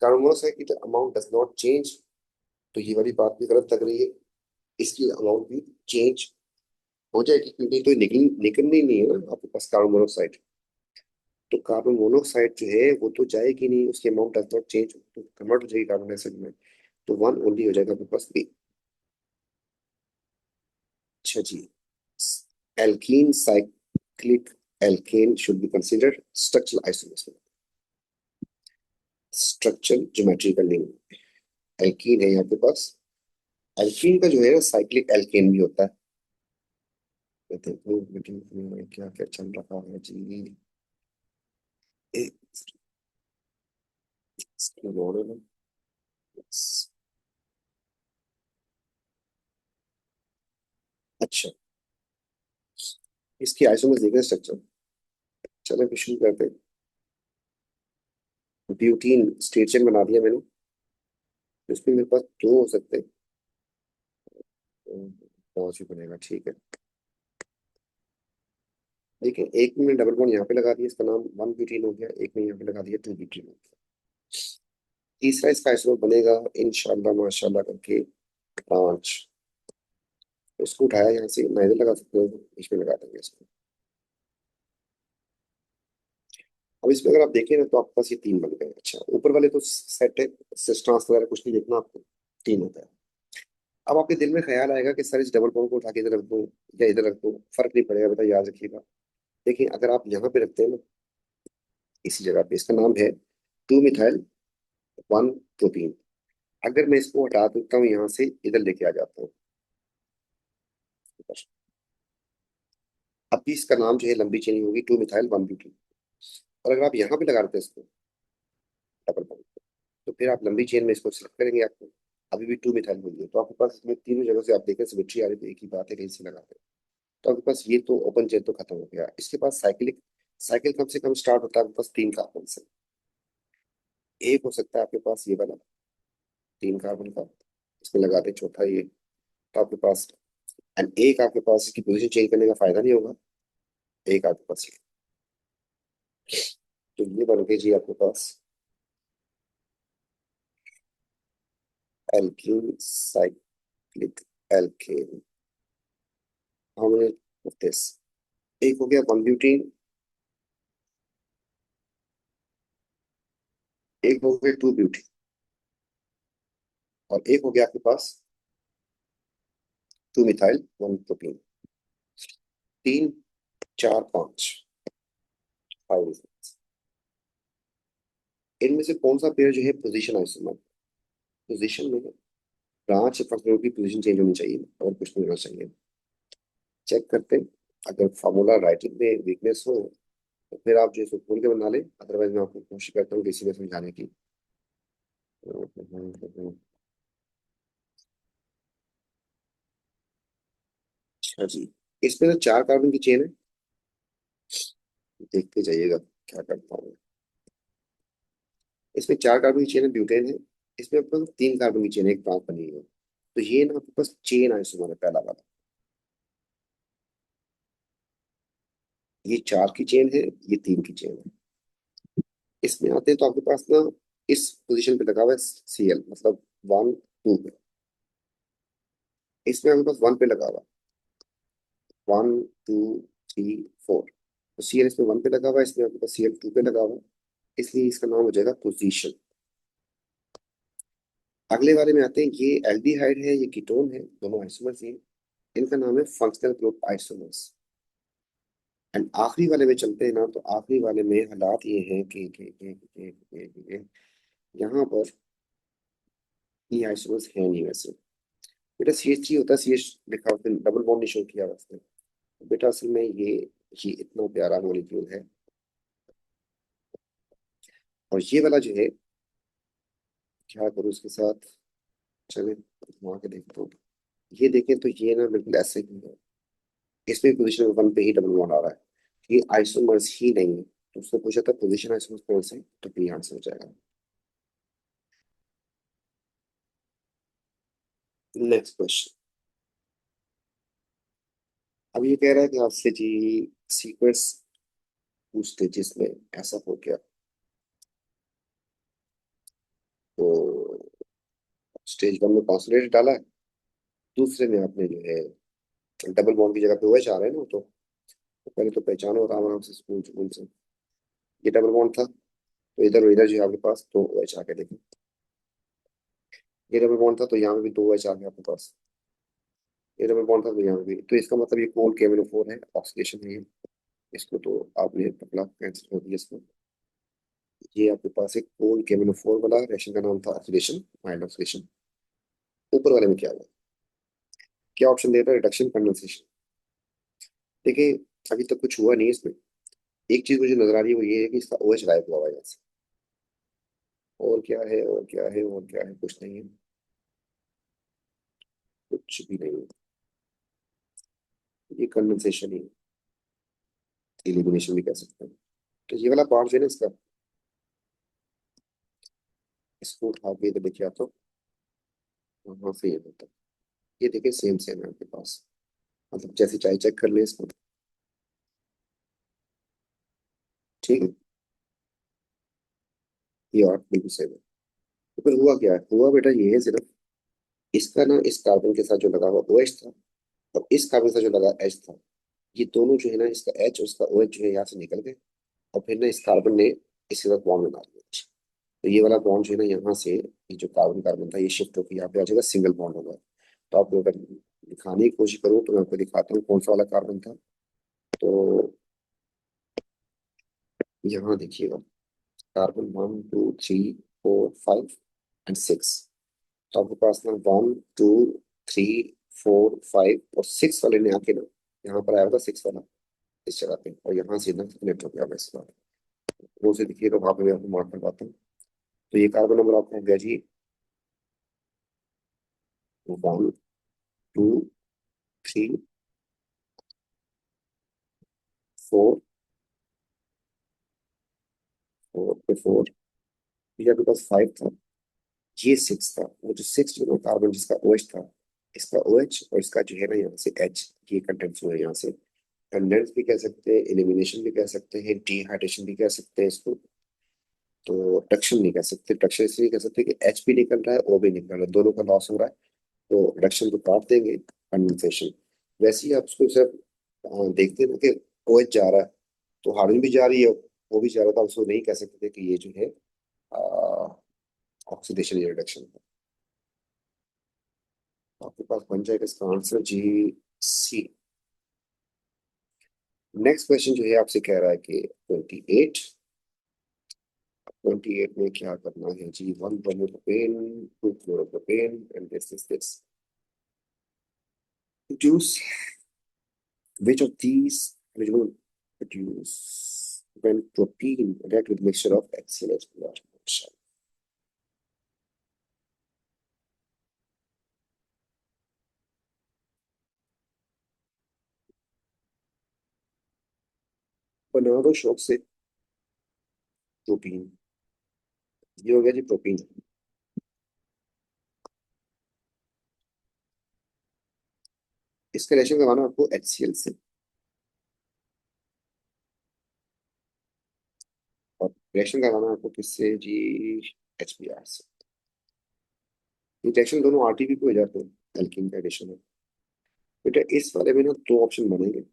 कार्बन मोनोऑक्साइड की अमाउंट डज नॉट चेंज, तो ये वाली बात भी गलत लग रही है, इसकी अमाउंट भी चेंज हो जाएगी, क्योंकि तो निकलनी नहीं है ना आपके पास कार्बन मोनोऑक्साइड। तो कार्बन मोनोऑक्साइड जो है वो तो जाएगी नहीं, उसकी अमाउंट डज नॉट चेंज, तो कन्वर्ट हो जाएगी कार्बन डाइऑक्साइड में, तो वन ओनली हो जाएगा आपके पास बी। अच्छा जी, alkene cyclic alkane should be considered structural isomers. Structural geometrical name, alkene है यहाँ पे पास। एल्कीन का जो है साइक्लिक एल्केन भी होता है। मैं देखूं मीटिंग में क्या क्या चल रहा है जी। एक second और है ना। अच्छा, इसकी आइसोमर्स देखें स्ट्रक्चर। चलो फिर शुरू करते हैं। ब्यूटीन स्ट्रेट चेन बना दिया मैंने, इसमें मेरे पास दो हो सकते हैं, पांच ही बनेगा, ठीक है। देखिए एक में डबल बॉन्ड यहाँ पे लगा दिया, इसका नाम वन ब्यूटीन हो गया, एक में यहाँ पे लगा दिया टू ब्यूटीन हो गया। तीसरा इसका आइसोमर बनेगा इंशाल्लाह माशाल्लाह करके पांच। तो इसको उठाया यहाँ से, ना इधर लगा सकते हो, इसमें लगा देंगे इसको। अब इसमें अगर आप देखें ना तो आपके पास ये तीन बन गए। अच्छा, ऊपर वाले तो सेट है, सिस्टर्स वगैरह कुछ नहीं देखना आपको, तीन होता है। अब आपके दिल में ख्याल आएगा कि सर इस डबल बॉन्ड को उठा के इधर रख दूं या इधर रख दूं, फर्क नहीं पड़ेगा बेटा, याद रखिएगा। देखिए अगर आप यहाँ पे रखते हैं ना, इसी जगह पे, इसका नाम है टू मिथाइल वन प्रोटीन। अगर मैं इसको हटा देता हूँ यहाँ से, इधर लेके आ जाता हूँ, अब भी इसका नाम जो है लंबी चेन होगी टू मिथाइल वन ब्यूटीन। और अगर आप यहाँ पे लगा देते हैं इसको डबल बॉन्ड, तो फिर आप लंबी चेन में इसको सिलेक्ट करेंगे, आपको अभी भी टू मिथाइल मिल गया, तो आपके पास इसमें तीनों जगह से आप देखें सिमेट्री आ रही, तो एक ही बात है कहीं से लगाते हैं। तो आपके पास ये तो ओपन चेन तो खत्म हो गया, इसके पास साइकिलिक साइकिल कम से कम स्टार्ट होता है आपके पास तीन कार्बन से। एक हो सकता है आपके पास ये वाला तीन कार्बन का, इसमें लगाते हैं चौथा ये, तो आपके पास एंड एक आपके पास इसकी पोजीशन चेंज करने का फायदा नहीं होगा, एक आपके पास ये। तो ये बन गई जी आपके पास alkene cyclic alkane. How many of this, एक हो गया वन ब्यूटीन, एक हो गया टू ब्यूटीन, और एक हो गया आपके पास टू मिथाइल वन प्रोटीन। तीन, चार, पांच, फाइव। इनमें से कौन सा पेयर जो है पोजीशन आइसोमर, पोजीशन में ब्रांच फंक्शनल की पोजीशन चेंज होनी चाहिए और कुछ नहीं होना चाहिए। चेक करते हैं। अगर फॉर्मूला राइटिंग में वीकनेस हो तो फिर आप जो है खोल के बना लें, अदरवाइज मैं आपको कोशिश करता हूँ किसी में समझाने की। अच्छा जी, इसमें तो 4 कार्बन की चेन है। देखते जाइएगा क्या करता हूँ। इसमें 4 कार्बन की चेन है, ब्यूटेन है। इसमें आपके पास 3 कार्बन की चेन है, एक ब्रांच बनी है। तो ये ना आपके पास चेन आइसोमर है पहला वाला। ये 4 की चेन है, ये 3 की चेन है। इसमें आते हैं तो आपके पास ना इस पोजीशन पे लगा हुआ है Cl, मतलब 1 2 पे। इसमें आपके पास 1 पे लगा हुआ है, 1 2 3 4। तो Cl इसमें 1 पे लगा हुआ है, इसमें आपके पास Cl 2 पे लगा हुआ है, इसलिए इसका नाम हो जाएगा पोजीशन। अगले वाले में आते हैं, ये एल्डिहाइड है, ये कीटोन है, दोनों आइसोमर्स हैं। इनका नाम है फंक्शनल ग्रुप आइसोमर्स। एंड आखिरी वाले में चलते हैं ना, तो आखिरी वाले में हालात ये हैं कि यहाँ पर ये आइसोमर्स है नहीं वैसे। बेटा CH3 होता है, CH लिखा होता है, डबल बॉन्ड नहीं शो किया हुआ उसने। बेटा असल में ये इतना प्यारा मॉलिक्यूल है। और ये वाला जो है, क्या करूँ उसके साथ, चले वहां के देखता हूँ। ये देखें तो ये ना बिल्कुल ऐसे ही है। इसमें पोजीशन 1 पे ही डबल बॉन्ड आ रहा है। ये आइसोमर्स ही नहीं है। तो उसने पूछा था पोजीशन आइसोमर्स कौन से, तो बी आंसर हो जाएगा। Next question. अब ये कह रहा है कि आपसे जी सीक्वेंस पूछते जिसमें ऐसा हो गया, तो स्टेज 1 में कॉन्सोनेंट डाला है, दूसरे में आपने जो है डबल बॉन्ड की जगह पे OH आ रहे हैं ना, तो पहले तो पहचानो आराम आराम से स्कूल स्कूल से। ये डबल बॉन्ड था, तो इधर और इधर जो है आपके पास 2 OH आ गए, देखो। ये डबल बॉन्ड था तो यहाँ पे भी 2 OH आ गए आपके पास। ये डबल बॉन्ड था तो यहाँ पे भी, तो इसका मतलब ये कोल्ड KMnO4 है, ऑक्सीडेशन है ये। इसको तो आपने पकड़ा, कैंसिल कर दिया इसको। ये आपके पास एक कोल्ड KMnO4 वाला रिएक्शन का नाम था ऑक्सीडेशन, माइल्ड ऑक्सीडेशन। ऊपर वाले में क्या हुआ, क्या ऑप्शन दे रहा है, रिडक्शन कंडेंसेशन। देखिए, अभी तक कुछ हुआ नहीं इसमें। एक चीज मुझे नजर आ रही है, वो ये है कि इसका OH गायब हुआ हुआ है यहाँ से। और क्या है, और क्या है, और क्या है, कुछ नहीं है। कुछ भी नहीं है। ये कंडेंसेशन ही है, एलिमिनेशन भी कह सकते हैं। तो ये वाला पार्ट जो है ना इसका, इसको उठा के इधर देखिए आप, तो वहां से ये होता है। ये देखिए सेम सेम है आपके पास, मतलब जैसे चाहे चेक कर ले इसको। ठीक है, ये और बिल्कुल सेम है। तो फिर हुआ क्या है, हुआ बेटा ये है सिर्फ, इसका ना इस कार्बन के साथ जो लगा हुआ OH था, और इस कार्बन के साथ जो लगा H था, ये दोनों जो है ना, इसका H और इसका OH जो है यहाँ से निकल गए। और फिर ना इस कार्बन ने इसके साथ बॉन्ड बना लिया। तो ये वाला बॉन्ड जो है ना यहाँ से, ये जो कार्बन कार्बन था ये शिफ्ट होकर यहाँ पे आ जाएगा, सिंगल बॉन्ड होगा। तो आपको अगर दिखाने की कोशिश करूँ तो मैं आपको दिखाता हूँ कौन सा वाला कार्बन था। तो यहाँ देखिएगा, कार्बन 1 2 3 4 5 एंड 6। तो आपके पास ना 1 2 3 4 5 और 6 वाले ने आके ना यहाँ पर आया होगा, 6 वाला इस जगह पे, और यहाँ से ना कनेक्ट हो गया होगा इस बार। वो से दिखिए तो वहां पे मैं आपको मार्क करवाता हूँ। तो ये कार्बन नंबर आपका हो गया जी 1 2 3 4, 4 ये आपके पास 5 था, ये 6 था। वो जो 6 जो कार्बन जिसका OH था, इसका OH और इसका जो है ना यहाँ से H, ये कंटेंट्स हुए यहाँ से। कंडेंस भी कह सकते हैं, एलिमिनेशन भी कह सकते हैं, डिहाइड्रेशन भी कह सकते हैं इसको। तो रिडक्शन नहीं कह सकते, रिडक्शन इसलिए कह सकते हैं कि H भी निकल रहा है, O भी निकल रहा है, दोनों का लॉस हो रहा है। तो रिडक्शन को काट देंगे, कंडेंसेशन। वैसे ही आप उसको सिर्फ देखते हैं ना कि OH जा रहा है, तो हार्डन भी जा रही है, वो भी जा रहा था, उसको नहीं कह सकते थे कि ये जो है ऑक्सीडेशन या रिडक्शन। आपके पास बन जाएगा इसका आंसर GC। नेक्स्ट क्वेश्चन जो है आपसे कह रहा है कि 28 में क्या करना है जी, 1 bromopropane, 2 chloropropane and this is this juice. Which of these which will produce when protein react with mixture of HCl and water? बना दो शौक से प्रोटीन। ये हो गया जी प्रोटीन। इसका रिएक्शन करवाना है आपको HCl से, और रिएक्शन करवाना है आपको किससे जी? HBr से। ये रिएक्शन दोनों आरटीपी पे हो जाते हैं, एल्कीन का एडिशन है। बेटा इस वाले में ना दो ऑप्शन बनेंगे,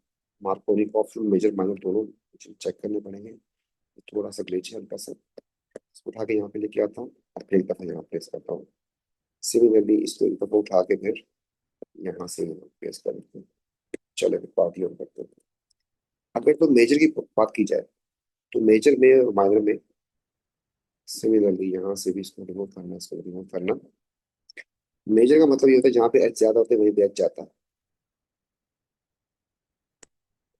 मार्कोनी ऑप्शन मेजर माइनर दोनों चेक करने पड़ेंगे। थोड़ा सा ग्लिच है हल्का सा, इसको उठा के यहाँ पे लेके आता हूँ और फिर एक दफा यहाँ प्रेस करता हूँ। सिमिलरली इसको एक दफा उठा के फिर यहाँ से यहाँ प्रेस करते हैं। चलो फिर पार्टी ऑन करते हैं। अगर तो मेजर की बात की जाए तो मेजर में और माइनर में सिमिलरली यहाँ से भी इसको रिमूव करना, इसको रिमूव करना। मेजर का मतलब ये होता है जहाँ पे एच ज्यादा होता है वहीं पे एच जाता है।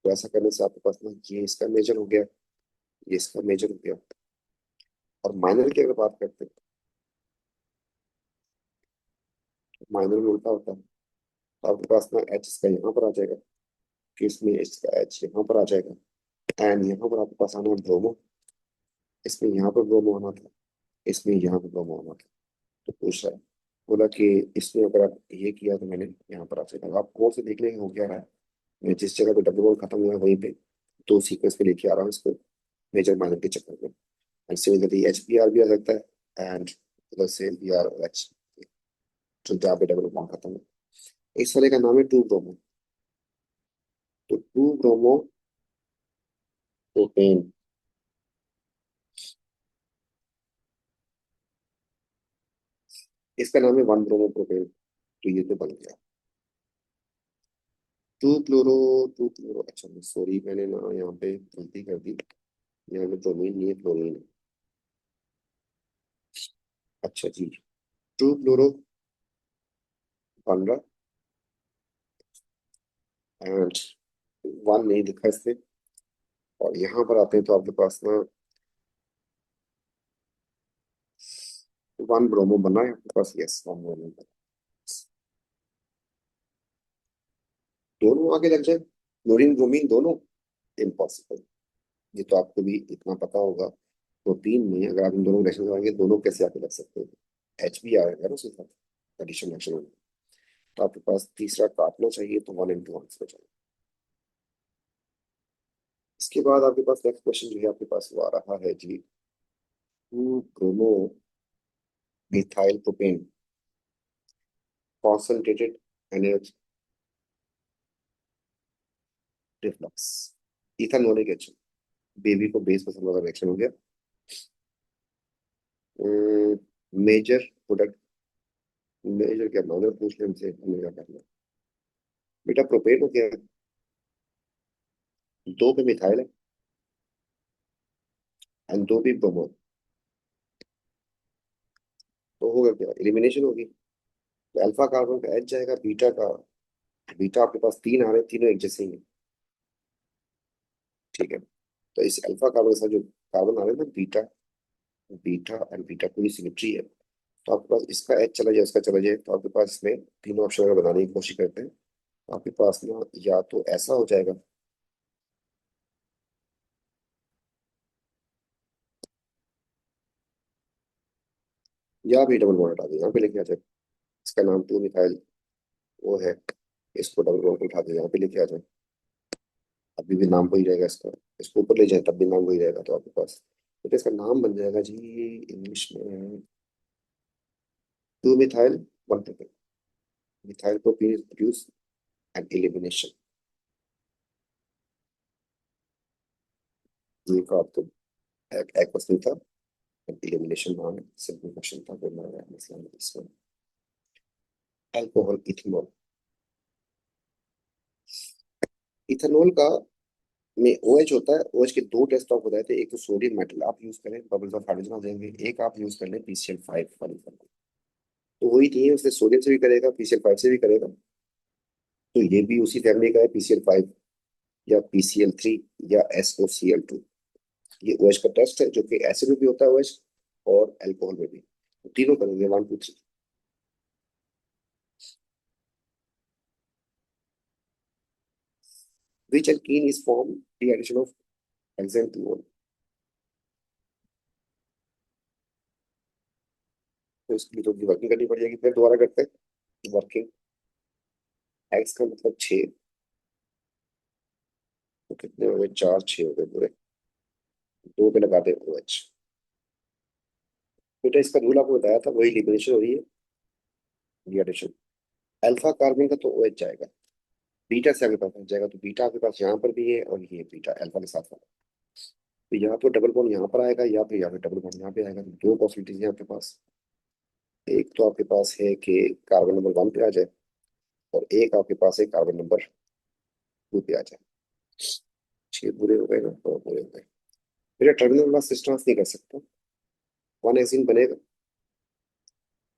तो ऐसा करने से आपके पास ना ये इसका मेजर हो गया, ये इसका मेजर हो गया। और माइनर की अगर बात करते हैं, माइनर में उल्टा होता है। तो आपके पास ना एच इसका यहाँ पर आ जाएगा, कि इसमें इसका एच यहाँ पर आ जाएगा, एंड यहाँ पर आपके पास आना है ब्रोमो। इसमें यहाँ पर ब्रोमो आना था, इसमें यहाँ पर ब्रोमो आना था। तो पूछ रहा है, बोला कि इसमें अगर आप ये किया तो मैंने यहाँ पर आ जाएगा। आप कौन से देख लेंगे हो क्या रहा है। मैं जिस जगह पे डबल बॉन्ड खत्म हुआ है वहीं पे दो सीक्वेंस पे लेके आ रहा हूँ इसको, मेजर माइनर के चक्कर में। एंड सिमिलरली HBr भी आ सकता है, एंड उधर से BrOH, तो जहाँ पे डबल बॉन्ड खत्म है। इस वाले का नाम है टू ब्रोमो। तो टू ब्रोमो प्रोपेन, इसका नाम है वन ब्रोमो प्रोपेन। तो ये तो बन गया टू क्लोरो, टू क्लोरो। अच्छा सॉरी, मैंने ना यहाँ पे गलती कर दी, यहाँ पे ब्रोमीन नहीं है, क्लोरीन है। अच्छा जी, टू क्लोरो बन रहा, एंड वन नहीं दिखा इसमें। और यहाँ पर आते हैं तो आपके पास ना वन ब्रोमो बना है आपके पास, यस वन ब्रोमो बना। दोनों आगे लग जाए, क्लोरीन ब्रोमीन दोनों, इम्पॉसिबल। ये तो आपको भी इतना पता होगा, प्रोटीन में अगर आप इन दोनों रिएक्शन कराएंगे दोनों कैसे आगे लग सकते हैं। एच भी आएगा ना उसके साथ, एडिशन रिएक्शन में। तो आपके पास तीसरा काटना चाहिए, तो वन इंटू वन हो जाएगा। इसके बाद आपके पास नेक्स्ट क्वेश्चन जो है आपके पास वो आ रहा है जी, two bromo methyl propane concentrated NH reflux. Ethanolic acid, baby को बेस पसंद वाला रिएक्शन हो गया। मेजर प्रोडक्ट, मेजर क्या मानर पूछ ले हमसे, हमें क्या करना। बेटा प्रोपेन हो गया, दो पे मिथाइल है एंड दो भी ब्रोमो। तो होगा क्या, एलिमिनेशन होगी। तो अल्फा कार्बन का एच जाएगा बीटा का, बीटा आपके पास तीन आ रहे हैं, तीनों एक जैसे ही हैं, ठीक है। तो इस अल्फा कार्बन के साथ जो कार्बन आ रहे हैं ना बीटा, बीटा एंड बीटा पूरी सिमेट्री है। तो आपके पास इसका एच चला जाए, उसका चला जाए, तो आपके पास इसमें तीनों ऑप्शन अगर बनाने की कोशिश करते हैं तो आपके पास ना या तो ऐसा हो जाएगा, या भी डबल बॉन्ड हटा दे यहाँ पे लेके आ जाए। इसका नाम टू मिथाइल वो है, इसको डबल बॉन्ड उठा के यहाँ पे लेके आ जाए, अभी भी नाम वही रहेगा इसका। इसको ऊपर ले जाए तब भी नाम वही रहेगा। तो आपके पास तो इसका नाम बन जाएगा जी इंग्लिश में two methyl one propane. Methyl propene is produce and elimination. ये का आपको एक क्वेश्चन था, एलिमिनेशन नाम है, सिंपल क्वेश्चन था, बोलना है मसला नहीं इसमें। अल्कोहल इथेनॉल, इथेनॉल का में OH होता है। OH के दो टेस्ट ऑफ बताए थे, एक तो सोडियम मेटल आप यूज करें, बबल्स ऑफ हाइड्रोजन आ जाएंगे, एक आप यूज कर लें PCl5 वाली फॉर्मूला। तो वही थी, उसने सोडियम से भी करेगा, PCl5 से भी करेगा। तो ये भी उसी फैमिली का है, PCl5। या PCl3 या SOCl2। ये OH का टेस्ट है जो कि एसिड में भी होता है OH, और अल्कोहल में भी। तो तीनों करेंगे 1 2 3। Which alkene is formed the addition of hexane to one? तो इसके लिए तो वर्किंग करनी पड़ जाएगी, फिर दोबारा करते हैं वर्किंग। एक्स का मतलब 6, तो कितने हो गए, 4 6 हो गए पूरे। दो पे लगा दे OH। बेटा इसका रूल आपको बताया था, वही लिमिनेशन हो रही है, ये एडिशन। अल्फा कार्बन का तो OH जाएगा, बीटा से आगे पास जाएगा, तो बीटा आपके पास यहाँ पर भी है, और ये बीटा अल्फा के साथ वाला। तो यहाँ तो डबल बॉन्ड यहाँ पर आएगा, या फिर यहाँ पे डबल बॉन्ड यहाँ पे आएगा। तो दो पॉसिबिलिटीज है आपके पास। एक तो आपके पास है कि कार्बन नंबर 1 पे आ जाए, और एक आपके पास है कार्बन नंबर 2 पे आ जाए। 6 पूरे हो गए ना, तो पूरे हो गए। फिर टर्मिनल वाला सिस्टम नहीं कर सकता, 1 बनेगा।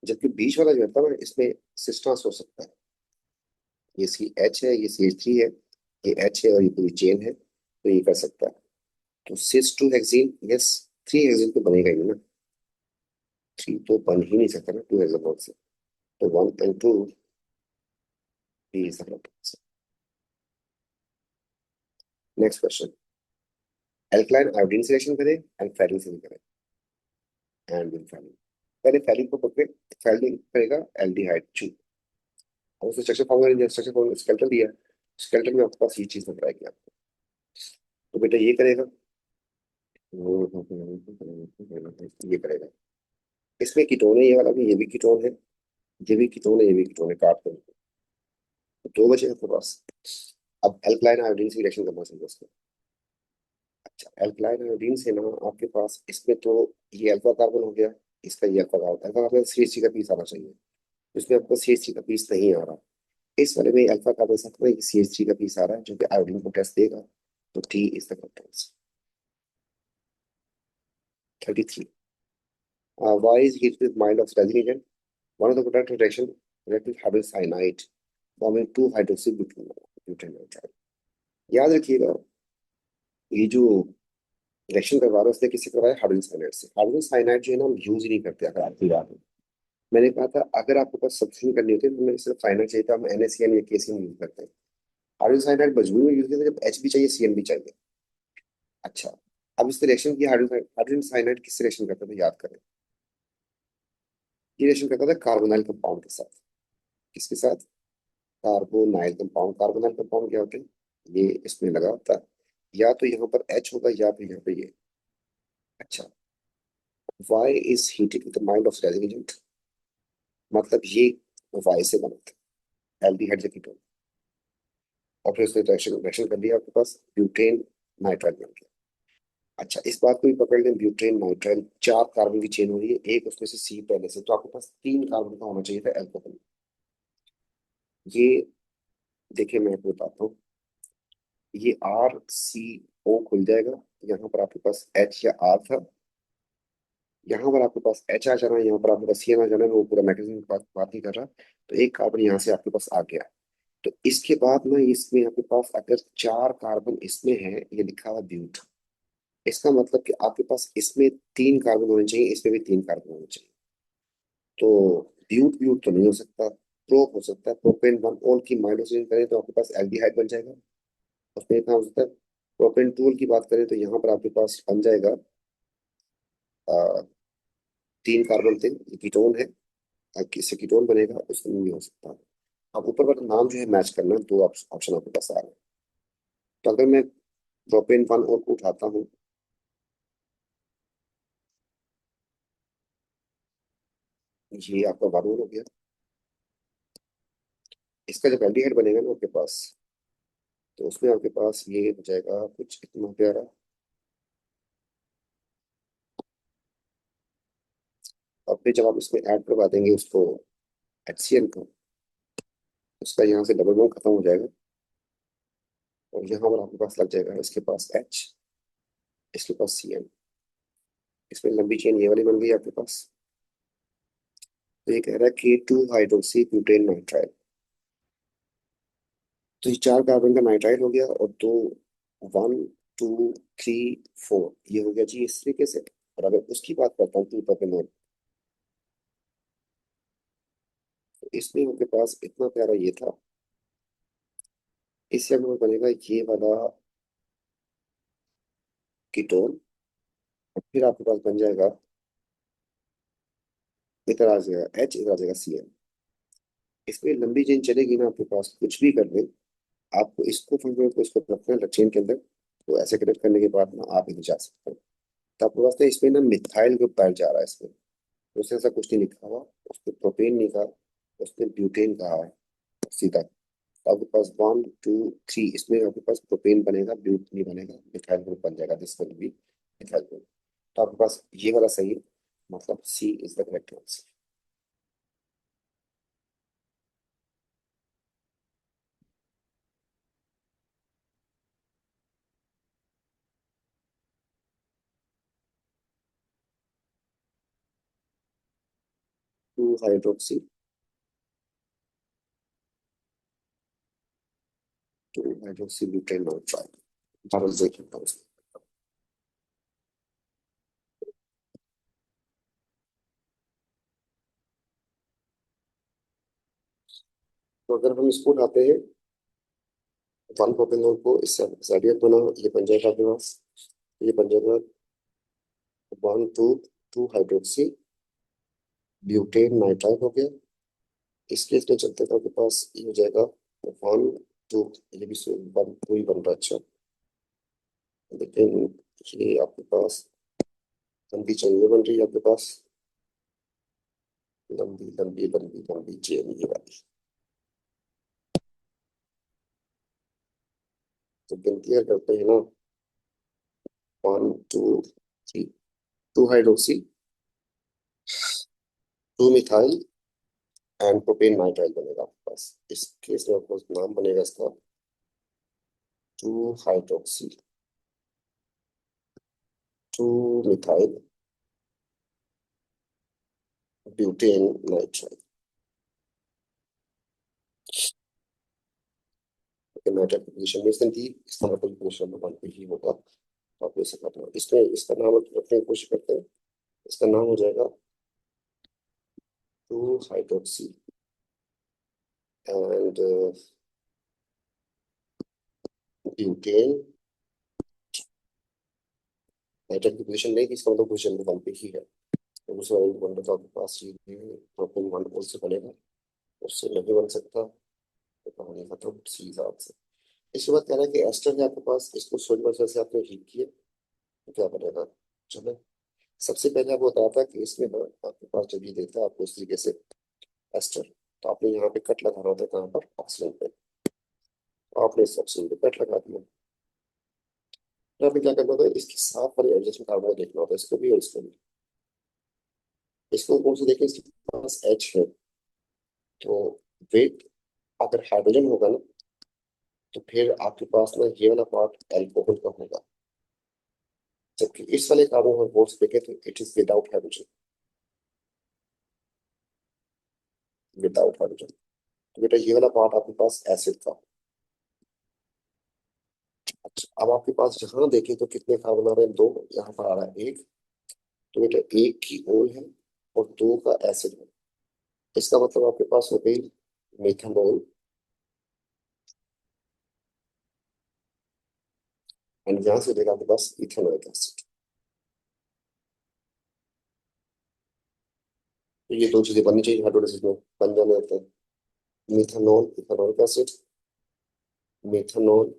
जबकि बीच वाला जो होता है ना, इसमें सिस्टम हो सकता है। ये CH है, ये CH3 है, ये H है, और ये पूरी चेन है, तो ये कर सकता है। तो सिस टू हेक्सीन, यस। 3 हेक्सीन तो बनेगा ही ना, 3 तो बन ही नहीं सकता ना 2 हेक्सागोनल से। तो 1 and 2 is the correct answer. Next question. Alkaline iodine selection करें एंड फेरिन से करें, एंड विल फेरिन। पहले फेरिन को पकड़े, फेरिन करेगा एल्डिहाइड 2। और उससे structure form, structure form skeleton दिया है, स्केलेटन में आपके पास ये चीज नजर आएगी आपको। तो बेटा ये करेगा, ये करेगा। इसमें कीटोन है, ये वाला भी, ये भी कीटोन है, ये भी कीटोन है, ये भी कीटोन है, काट कर। तो दो बचे आपके पास। अब एल्कलाइन आयोडीन से रिएक्शन करना चाहिए उसको। अच्छा, एल्कलाइन आयोडीन से ना आपके पास इसमें तो ये अल्फा कार्बन हो गया, इसका ये alpha carbon, alpha carbon CH3 का पीस आना चाहिए। इसमें आपको CH3 का पीस नहीं आ रहा। इस वाले में अल्फा कार्बन साथ में CH3 का पीस आ रहा है, जो कि आयोडीन को टेस्ट देगा। तो T is the correct answer. 33। Why is heat with mind of resin agent? One of the product reaction react with hydrogen cyanide forming 2 hydroxy butane। याद रखिएगा, ये जो रिएक्शन करवा रहा है उसने किससे करवाया, हाइड्रोजन साइनाइड से। हाइड्रोजन साइनाइड जो है ना, हम यूज ही नहीं करते। अगर आपकी बात है, मैंने कहा था अगर आपके पास सब्स्टिट्यूशन करनी होती है तो हमें सिर्फ साइनाइड चाहिए था, हम NaCN या KCN यूज करते हैं। हाइड्रोजन साइनाइड मजबूरी में यूज करते हैं जब H भी चाहिए, CN भी चाहिए। अच्छा, अब इस रिएक्शन की हाइड्रोजन हाइड्रोजन साइनाइड किससे रिएक्शन करता था, याद करें। ये रिएक्शन करता था कार्बोनाइल कंपाउंड के साथ। किसके साथ, कार्बोनाइल कंपाउंड। कार्बोनाइल कंपाउंड क्या होते हैं, ये इसमें लगा होता है, या तो यहाँ पर H होगा, या फिर यहाँ पे ये। अच्छा, Y is heated with the mind of resident, मतलब ये वाई से बना था, एल्डिहाइड से कीटोन। और फिर उसने रिएक्शन रिएक्शन कर दिया, आपके पास ब्यूटेन नाइट्राइल बन गया। अच्छा, इस बात को भी पकड़ लें, ब्यूटेन नाइट्राइल 4 कार्बन की चेन हो रही है, एक उसमें से C पहले से, तो आपके पास 3 कार्बन का होना चाहिए था एल्कोहल। ये देखिए मैं आपको बताता हूँ, ये RCO खुल जाएगा, यहाँ पर आपके पास H या R था, यहाँ पर आपके पास H आ जाना है, यहाँ पर आपके पास CN आ जाना है। मैं वो पूरा मैकेनिज्म की बात नहीं कर रहा। तो एक कार्बन यहाँ से आपके पास आ गया। तो इसके बाद में इसमें आपके पास अगर 4 कार्बन इसमें है, ये लिखा हुआ ब्यूट, इसका मतलब कि आपके पास इसमें 3 कार्बन होने चाहिए, इसमें भी 3 कार्बन होने चाहिए। तो ब्यूट ब्यूट तो नहीं हो सकता, प्रोप हो सकता है। प्रोपेन 1 ऑल की माइनोसिन करें तो आपके पास एल्डिहाइड बन जाएगा। उसमें कहाँ हो सकता है, प्रोपेन 2 की बात करें तो यहाँ पर आपके पास बन जाएगा 3 कार्बन थे, ये कीटोन है। किससे कीटोन बनेगा, उसमें नहीं हो सकता। अब ऊपर वाला नाम जो है मैच करना है, 2 ऑप्शन आपके पास आ रहे हैं। तो अगर मैं प्रोपेन 1 और को उठाता हूँ, ये आपका 1 हो गया। इसका जब एल्डिहाइड बनेगा ना आपके पास, तो उसमें आपके पास ये हो जाएगा कुछ इतना प्यारा। और फिर जब आप इसमें ऐड करवा देंगे उसको, HCl को, उसका यहाँ से डबल बॉन्ड खत्म हो जाएगा, और यहाँ पर आपके पास लग जाएगा इसके पास H, इसके पास CN। इसमें लंबी चेन ये वाली बन गई आपके पास। तो ये कह रहा है K2 हाइड्रोक्सी ब्यूटेन नाइट्राइल। तो ये 4 कार्बन का नाइट्राइल हो गया और दो, 1 2 3 4 ये हो गया जी इस तरीके से। और अगर उसकी बात करता हूँ 2 प्रोपेनॉल, तो इसमें उनके पास इतना प्यारा ये था। इससे हमें बनेगा ये वाला कीटोन। और फिर आपके पास बन जाएगा, इधर आ जाएगा एच, इधर आ जाएगा सी एल। इसमें लंबी चेन चलेगी ना, आपके पास कुछ भी कर ले, आपको इसको फंक्शन को इसको रखना है चेन के अंदर। तो ऐसे कनेक्ट करने के बाद ना आप इधर जा सकते हैं। तो आपके पास ना इसमें ना मिथाइल ग्रुप पैर जा रहा है इसमें। तो उसने ऐसा कुछ नहीं लिखा हुआ, उसने प्रोपेन नहीं कहा, उसने ब्यूटेन कहा है सीधा। तो आपके पास 1 2 3 इसमें आपके पास प्रोपेन बनेगा, ब्यूट नहीं बनेगा, मिथाइल ग्रुप बन जाएगा, this will be methyl group. तो आपके पास ये वाला सही है, मतलब C is the correct answer. 2 hydroxy, 2 hydroxy butane nitrile. देखें तो अगर हम इसको उठाते हैं 1 प्रोपेनॉल को, इससे जेडिएट बना, ये बन जाएगा आपके पास, ये बन जाएगा 1 2 2 हाइड्रोक्सी ब्यूटेन नाइट्राइल हो गया। इस केस में चलते तो आपके पास ये हो जाएगा 1 2, ये भी 1 2 ही बन रहा है, अच्छा। लेकिन ये आपके पास लंबी चेन बन रही है आपके पास, लंबी लंबी लंबी लंबी चेन ये वाली। तो गिनती अगर करते हैं ना, 1 2 3, 2 hydroxy, 2 methyl and propane nitrile बनेगा आपके पास। इस केस में आपको नाम बनेगा इसका 2 hydroxy, 2 methyl butane nitrile. Matter की पोजीशन में इसने दी, इसका मतलब पोजीशन नंबर 1 पे ही होगा। तो आप ऐसे करना, इसमें इसका नाम रखने की कोशिश करते हैं। इसका नाम हो जाएगा 2 हाइड्रोक्सी एंड ब्यूटेन। मैटर की पोजीशन नहीं थी, इसका मतलब पोजीशन नंबर 1 पे ही है। तो दूसरा वन तो आपके पास ये प्रोपेन 1 से बनेगा, उससे नहीं बन सकता। तो कहानी खत्म, सीधा आंसर। इसके बाद कह रहा है कि एस्टर है आपके पास, इसको सोडियम आयन से आपने हीट किया, तो क्या बनेगा। चलो, सबसे पहले आपको बताया था कि इसमें ना आपके पास जब ये देता है आपको इस तरीके से एस्टर, तो आपने यहाँ पे कट लगाना होता है, कहाँ पर, ऑक्सीजन पे। तो आपने इस ऑक्सीजन पे कट लगा दिया। तो आपने क्या करना होता है, इसके साथ वाले एडजस्टमेंट कार्बन को देखना होता है, इसको भी और इसको भी। इसको कौन से देखें, इसके पास एच है, तो वेट अगर हाइड्रोजन होगा ना, तो फिर आपके पास ना ये वाला पार्ट एल्कोहल का होगा। जबकि इस वाले कार्बन अगर बोर्ड देखें तो it is without hydrogen, without hydrogen. तो बेटा ये वाला पार्ट आपके पास एसिड का। अच्छा, अब आपके पास जहां देखें तो कितने कार्बन आ रहे हैं, 2, यहाँ पर आ रहा है 1। तो बेटा 1 की ओल है और 2 का एसिड है। इसका मतलब आपके पास हो गई मेथनॉल, एंड यहाँ से हो जाएगा आपके पास इथेनॉइक एसिड। तो ये दो चीजें बननी चाहिए हाइड्रोलिसिस में, बन जाने देते हैं। Methanol ethanoic acid, methanol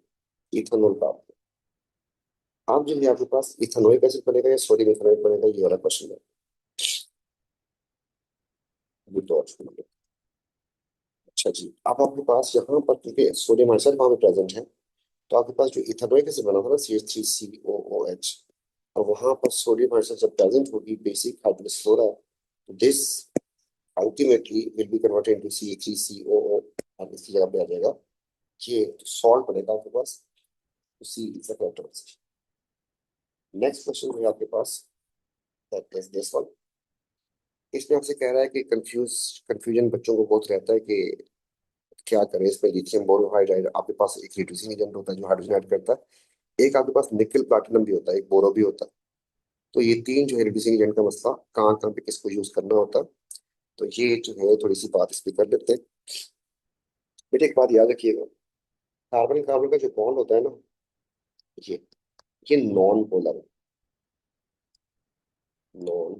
ethanol का। आप जो है आपके पास इथेनॉइक एसिड बनेगा या सोडियम इथेनॉइक बनेगा, ये वाला क्वेश्चन है। ये तो ऑप्शन है। अच्छा जी, अब आपके पास यहाँ पर क्योंकि सोडियम आइऑडाइड वहां पे प्रेजेंट है, तो आपके पास जो इथेनॉइक एसिड बना था ना, CH3COOH, और वहां पर सोडियम आइऑडाइड जब प्रेजेंट होगी, बेसिक हाइड्रोलिसिस हो रहा है, तो this ultimately will be converted into CH3COO, और इसकी जगह पे आ जाएगा ये सॉल्ट बनेगा आपके पास। तो C is the correct answer. Next question है आपके पास, दैट इज दिस वन। इसमें आपसे कह रहा है कि कंफ्यूजन बच्चों को बहुत रहता है कि क्या करें इसमें? लिथियम बोरोहाइड्राइड आपके पास एक रिड्यूसिंग एजेंट होता है जो हाइड्रोजन ऐड करता है, एक आपके पास निकल प्लाटिनम भी होता है, एक बोरो भी होता है। तो ये तीन जो है रिड्यूसिंग एजेंट का मसला, कहाँ कहाँ पे किसको यूज करना होता है, तो ये जो है थोड़ी सी बात इस पे कर लेते हैं। बेटे एक बात याद रखिएगा, कार्बन कार्बन का जो बॉन्ड होता है ना, ये ये नॉन पोलर है, नॉन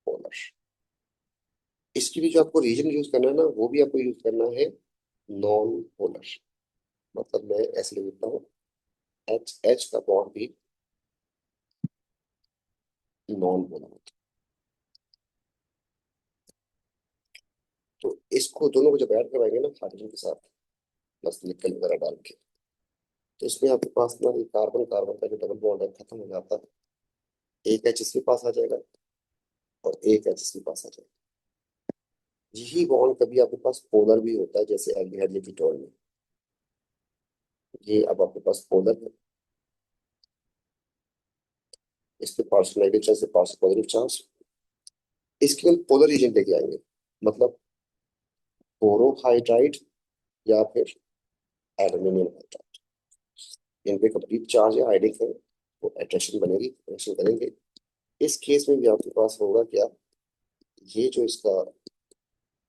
पोलर। इसके लिए जो आपको रीजन यूज करना है ना, वो भी आपको यूज करना है नॉन पोलर। मतलब मैं ऐसे लिखता हूँ, एच एच का बॉन्ड भी नॉन पोलर होता है। तो इसको दोनों को जब ऐड करवाएंगे ना हाइड्रोजन के साथ, प्लस निकल वगैरह डाल के, तो इसमें आपके पास ना ये कार्बन कार्बन का जो डबल बॉन्ड है खत्म हो जाता है, एक एच इसके पास आ जाएगा और एक एच इसके पास आ जाएगा। यही बॉन्ड कभी आपके पास पोलर भी होता है, जैसे एल्डिहाइड कीटोन में। ये अब आपके पास पोलर है, इस पे पार्शियल नेगेटिव चार्ज से पार्शियल पॉजिटिव चार्ज, इसके हम पोलर रीजन लेके आएंगे। मतलब बोरोहाइड्राइड या फिर एल्यूमिनियम हाइड्राइड, इन पे कंप्लीट चार्ज है, आयोडिक है, तो अट्रैक्शन बनेगी, रिएक्शन करेंगे। इस केस में भी आपके पास होगा क्या, ये जो इसका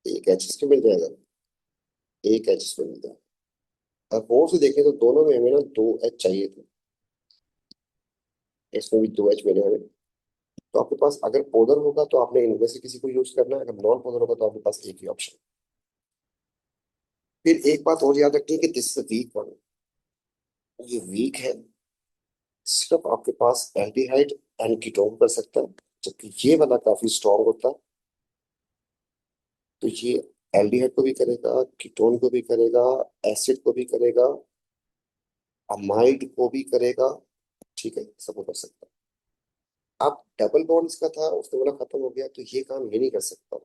एक एच इसमें मिल जाएगा, एक एच इसमें मिल जाएगा। अब और से देखें तो दोनों में हमें ना दो एच चाहिए थे, इसमें भी दो एच मिले हमें। तो आपके पास अगर पोलर होगा तो आपने इनमें से किसी को यूज करना है, अगर नॉन पोलर होगा तो आपके पास एक ही ऑप्शन। फिर एक बात और याद रखिए कि दिस इज वीक वन, ये वीक है, सिर्फ आपके पास एल्डिहाइड एंड कीटोन कर सकता है, जबकि ये वाला काफी स्ट्रॉन्ग होता है। तो ये एल्डिहाइड को भी करेगा, कीटोन को भी करेगा, एसिड को भी करेगा, अमाइड को भी करेगा, ठीक है, सब कर सकता है। अब डबल बॉन्ड इसका था, उसने बोला खत्म हो गया, तो ये काम ये नहीं कर सकता।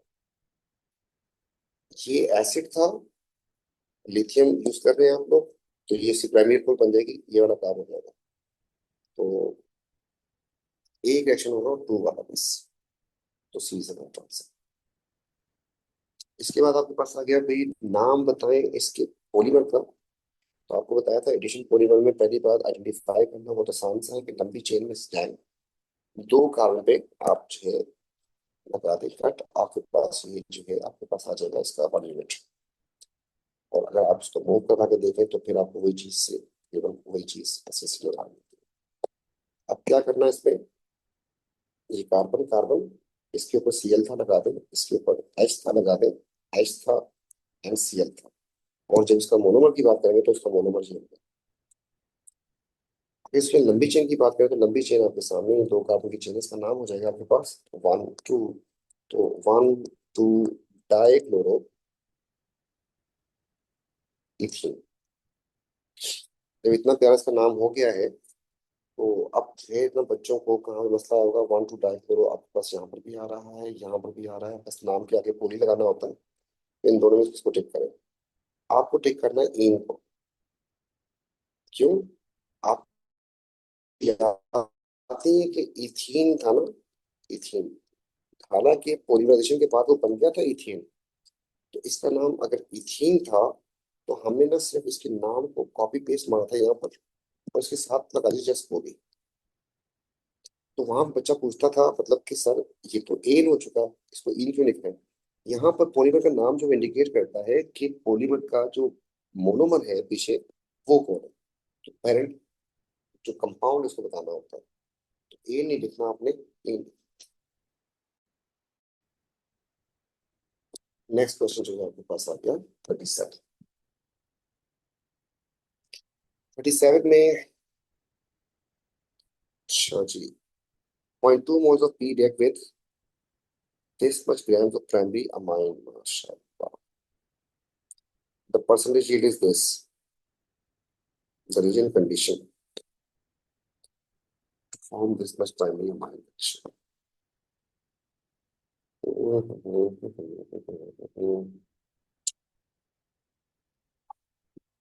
ये एसिड था, लिथियम यूज कर रहे हैं आप लोग, तो ये सी प्राइमरी कोर बन जाएगी, ये वाला काम हो जाएगा। तो एक रिएक्शन होगा टू वाला बस, तो सी से नॉट आंसर। इसके बाद आपके पास आ गया भाई, नाम बताएं इसके पॉलीमर का। तो आपको बताया था एडिशन पॉलीमर में पहली बात आइडेंटिफाई करना बहुत आसान सा है कि लंबी चेन में जाए, दो कार्बन पे आप जो है लगा दें कट, आपके पास ये जो है आपके पास आ जाएगा इसका वन यूनिट। और अगर आप इसको मूव करा के देखें तो फिर आपको वही चीज से केवल वही चीज ऐसे से लगा दें। अब क्या करना है इसमें, ये कार्बन कार्बन, इसके ऊपर सीएल था लगा दें, इसके ऊपर एच था लगा दें, एच था एंड सीएल था। और जब इसका मोनोमर की बात करेंगे तो इसका मोनोमर ये होगा। इसमें लंबी चेन की बात करें तो लंबी चेन आपके सामने ही, दो कार्बन की चेन, इसका नाम हो जाएगा आपके पास वन टू, तो वन टू डाइक्लोरो इथीन। जब इतना प्यारा इसका नाम हो गया है, तो अब जो है इतना बच्चों को कहाँ पे मसला होगा, वन टू डाइक्लोरो आपके पास यहाँ पर भी आ रहा है, यहाँ पर भी आ रहा है, बस नाम के आगे पोली लगाना होता है। इन दोनों में से किसको टिक करें? आपको टिक करना है इन को। क्यों? आप आते हैं कि इथीन था ना, इथीन, हालांकि पोलीमराइजेशन के बाद वो बन गया था इथेन, तो इसका नाम अगर इथीन था, तो हमने ना सिर्फ इसके नाम को कॉपी पेस्ट मारा था यहाँ पर, और इसके साथ लगा दी जस्ट वो भी। तो वहां बच्चा पूछता था मतलब कि सर ये तो एन हो चुका, इसको इन क्यों लिख रहे हैं? यहाँ पर पॉलीमर का नाम जो इंडिकेट करता है कि पॉलीमर का जो मोनोमर है पीछे, वो कौन है। तो पेरेंट जो कंपाउंड इसको बताना होता है, तो ए नहीं लिखना आपने, इन। नेक्स्ट क्वेश्चन जो है आपके पास आ गया 37। 37 में, अच्छा जी, 0.2 moles of P react with this much grams of primary amine. MashaAllah. The percentage yield is this. The region condition to form this much primary amine.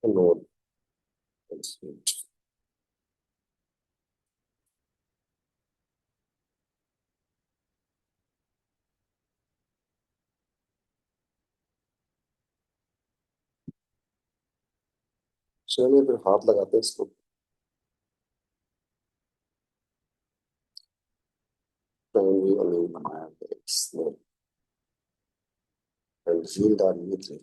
Node. चलिए फिर हाथ लगाते हैं इसको। भी अमीन बनाया है इसने, झीलदार नीचे।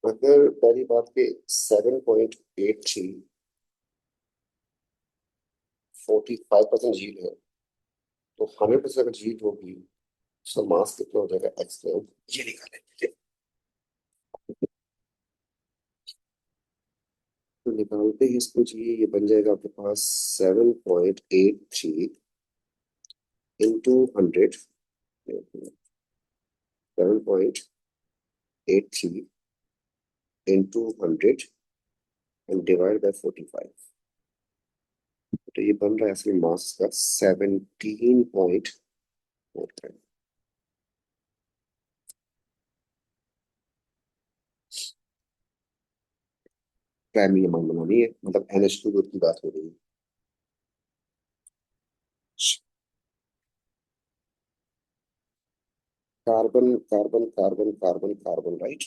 अगर पहली बात के 7.83 45% झील है, तो 100% अगर झील होगी, उसका मास कितना हो जाएगा एक्स में, ये निकालेंगे। तो निकालते हैं इसको जी, ये बन जाएगा आपके पास 7.83 into 100, 7.83 into 100 and divide by 45। तो ये बन रहा है असल मास का 17.45। प्राइमरी अमाउंट बनानी है, मतलब NH2 ग्रुप की बात हो रही है। Carbon carbon carbon carbon carbon, right.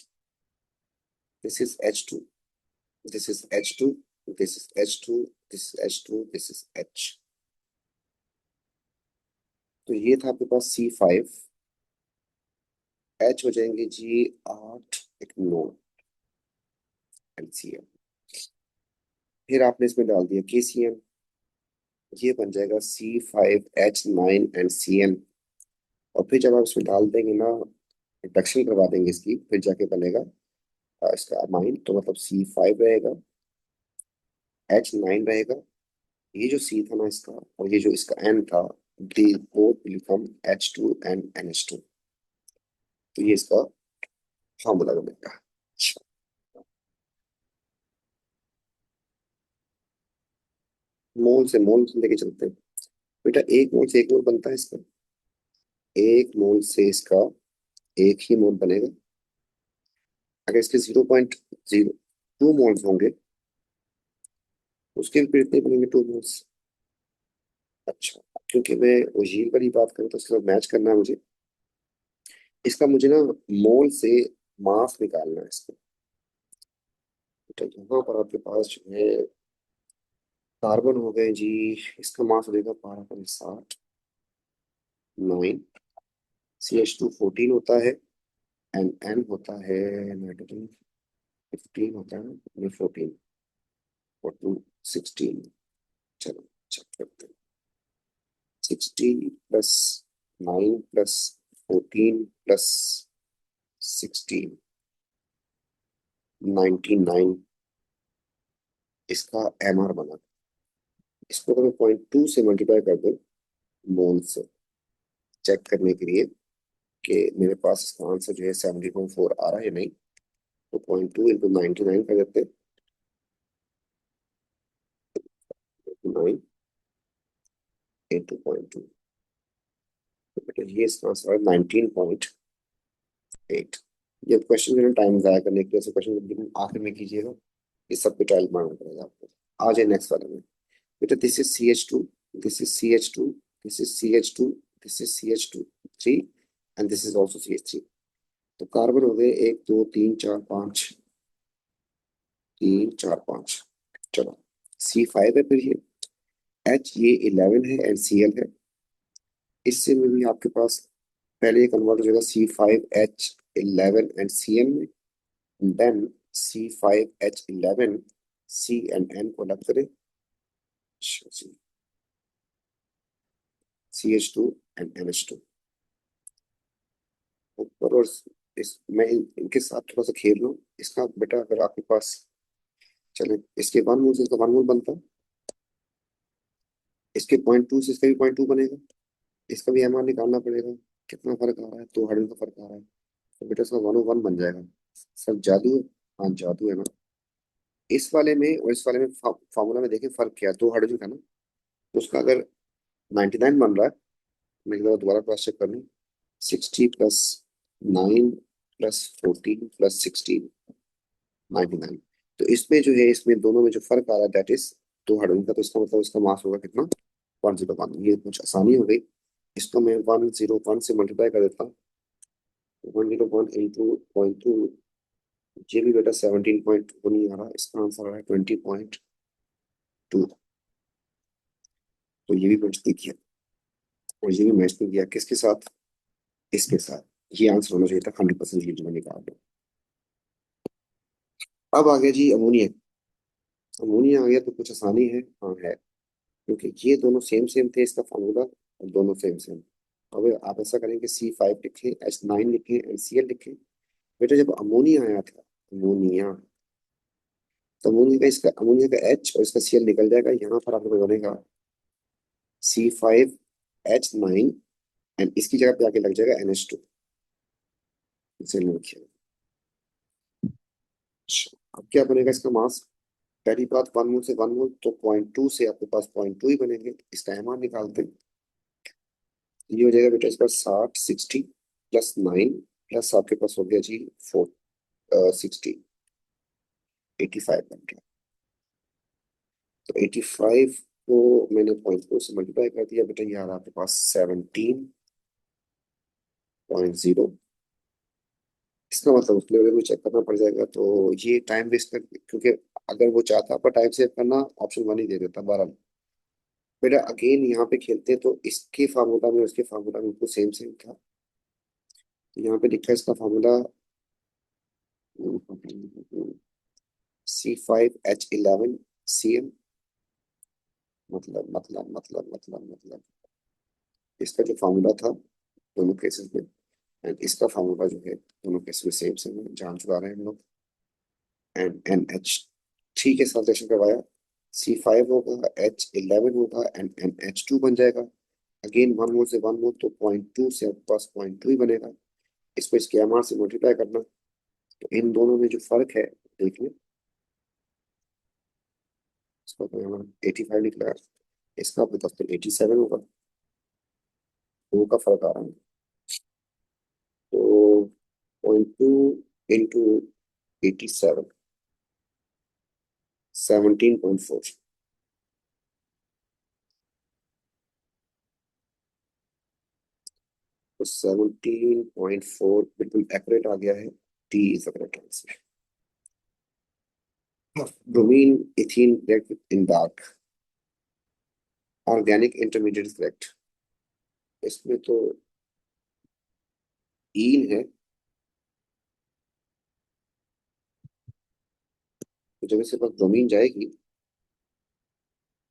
This is H2, this is H2, this is H2, this is H2, this is H। तो ये था आपके पास C5, H हो जाएंगे जी 8, एक 9 LCM। फिर आपने इसमें डाल दिया KCM, ये बन जाएगा C5H9 एंड CM। और फिर जब आप इसमें डाल देंगे ना, रिडक्शन करवा देंगे इसकी, फिर जाके बनेगा इसका अमाइन। तो मतलब C5 रहेगा, H9 रहेगा, ये जो C था ना इसका, और ये जो इसका N था, they both will become H2 and NH2। तो ये इसका फॉर्मूला बनेगा। मोल से मोल लेके चलते हैं बेटा। एक मोल से एक मोल बनता है इसका, एक मोल से इसका एक ही मोल बनेगा। अगर इसके 0.02 मोल्स होंगे, उसके फिर इतने बनेंगे 2 मोल्स। अच्छा, क्योंकि मैं ओजील वाली बात करूँ तो इसके साथ मैच करना है मुझे। इसका मुझे ना मोल से मास निकालना है इसका। तो यहाँ पर आपके पास जो है कार्बन हो गए जी, इसका मास हो जाएगा 12.60, 9। CH2 14 होता है, एंड N होता है नाइट्रोजन 15 होता है, ये 14 और 2 16। चलो चेक करते हैं। 60 + 9 + 14 + 16, 99 इसका MR बना। इसको तो मैं 0.2 से मल्टीप्लाई कर दूं मोल से, चेक करने के लिए कि मेरे पास इसका आंसर जो है 70.4 आ रहा है या नहीं। तो 0.2 into 99 कर देते हैं, 9 into 0.2। तो बेटा ये इसका आंसर है 19.8। ये क्वेश्चन जो है टाइम जाया करने के लिए ऐसे क्वेश्चन आखिर में कीजिएगा, इस सब पे टाइल मारना पड़ेगा आपको। आ जाए नेक्स्ट वाले में। बेटा this is CH2, this is CH2, this is CH2, this is CH2 3, and this is also CH3। तो कार्बन हो गए 1 2 3 4 5, 3 4 5। चलो C5 है, फिर ये H ये 11 है एंड Cl है। इससे में भी आपके पास पहले ये कन्वर्ट हो जाएगा C5H11 एंड Cl में, then C5H11 C and N को अलग करें, CH2 एंड NH2 ऊपर। और मैं इनके साथ थोड़ा सा खेल रहा हूँ। इसका बेटा अगर आपके पास चले, इसके 1 मोल से इसका 1 मोल बनता, इसके 0.2 से इसका भी 0.2 बनेगा। इसका भी MR निकालना पड़ेगा, कितना फर्क आ रहा है, 2 हाइड्रोजन का फर्क आ रहा है। तो बेटा इसका 101 बन जाएगा। सर जादू है। हाँ जादू है ना। इस वाले में और इस वाले में फॉर्मूला में देखें फर्क क्या है, 2 हाइड्रोजन का ना। तो उसका अगर 99 बन रहा है, मैं एक बार दोबारा क्रॉस चेक कर लूँ। 60 + 9 + 14 + 16, 99। तो इसमें जो है, इसमें दोनों में जो फर्क आ रहा है दैट इज 2 हाइड्रोजन का। तो इसका मतलब इसका मास होगा कितना, 101। ये कुछ आसानी हो गई। इसको मैं 101 से मल्टीप्लाई कर देता हूँ। 101 इंटू 0.2, ये भी बेटा 17.2 नहीं आ रहा, इसका आंसर आ रहा है 20.2। तो ये भी मैच नहीं किया और ये भी मैच नहीं किया, किसके साथ? इसके साथ। ये आंसर होना चाहिए था 100% ये जो मैंने कहा। अब आ गया जी अमोनिया। अमोनिया आ गया तो कुछ आसानी है, हाँ है, क्योंकि ये दोनों सेम सेम थे, इसका फॉर्मूला और दोनों सेम सेम। अब आप ऐसा करेंगे C5 लिखें, H9 लिखें, NCl लिखें। बेटा जब अमोनिया आया था, अमोनिया, तो अमोनिया का H और इसका Cl निकल जाएगा, यहाँ पर आप लोग बनेगा C5H9 एंड इसकी जगह पे आके लग जाएगा NH2। इसे लिखिए। अच्छा, अब क्या बनेगा इसका मास? पहली बात, 1 मोल से 1 मोल, तो 0.2 से आपके पास 0.2 ही बनेंगे, इसका एमआर निकालते हैं। ये हो जाएगा बेटा इसका 60 प्लस 9 प्लस आपके पास हो गया जी 60, 85 बन गया। तो 85 को मैंने 0.2 से मल्टीप्लाई कर दिया बेटा, ये आ रहा आपके पास 17.0। इसका मतलब उसके लिए मुझे चेक करना पड़ जाएगा, तो ये टाइम वेस्ट कर, क्योंकि अगर वो चाहता आपका टाइम सेव करना, ऑप्शन 1 ही दे देता 12। बेटा अगेन यहाँ पे खेलते हैं, तो इसके फार्मूला में उसके फार्मूला में बिल्कुल सेम सेम था। तो यहाँ पे लिखा है इसका फार्मूला C5H11Cl। मतलब इसका जो फार्मूला था दोनों केसेस में, एंड इसका फार्मूला जो है दोनों केसेस में सेम सेम है, जान चुका रहे हैं हम लोग। एंड NH3 के साथ रिएक्शन करवाया, C5 होगा, H11 होगा एंड NH2 बन जाएगा। अगेन 1 मोल से 1 मोल, तो 0.2 से आपके पास 0.2 ही बनेगा। इसको इसके एमआर से मल्टीप्लाई करना, तो इन दोनों में जो फर्क है देख लें। इसका तो यहाँ 85 निकला है, इसका आपके पास फिर 87 होगा, दो का फर्क आ रहा है। तो 0.2 इंटू 87, 17.4। तो 17.4 बिल्कुल एक्यूरेट आ गया है, D is the correct answer. Bromine ethene correct in dark, organic intermediate correct. इसमें तो ईन है, तो जब इसके पास ब्रोमीन जाएगी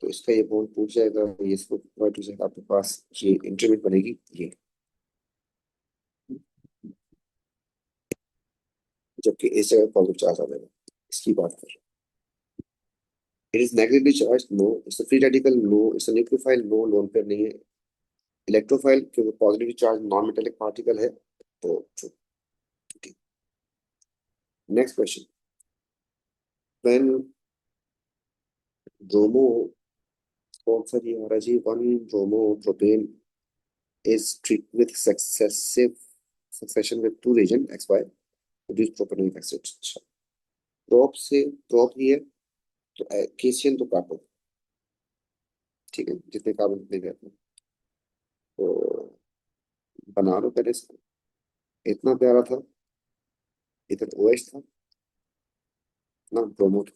तो इसका ये बॉन्ड टूट जाएगा, ये इसको प्रोवाइड हो जाएगा, आपके पास ये इंटरमीडिएट बनेगी ये। जबकि इस जगह पॉजिटिव चार्ज आ जाएगा, इसकी बात कर। It is negatively charge, no. It's free radical, no. It's nucleophile, no. Lone pair नहीं है। इलेक्ट्रोफाइल, क्योंकि positive charge non metallic particle है, तो true। Next question. When bromo, कौन सा ये आ रहा है जी, 1 bromo propane is treated with succession with two reagent XY produce propanoic acid। अच्छा, प्रोप ही है, तो केशियन तो काटो, ठीक है, जितने कार्बन उतने रहते हैं। तो बना लो पहले इसको। इतना प्यारा था, इधर OH था ना, ब्रोमो था।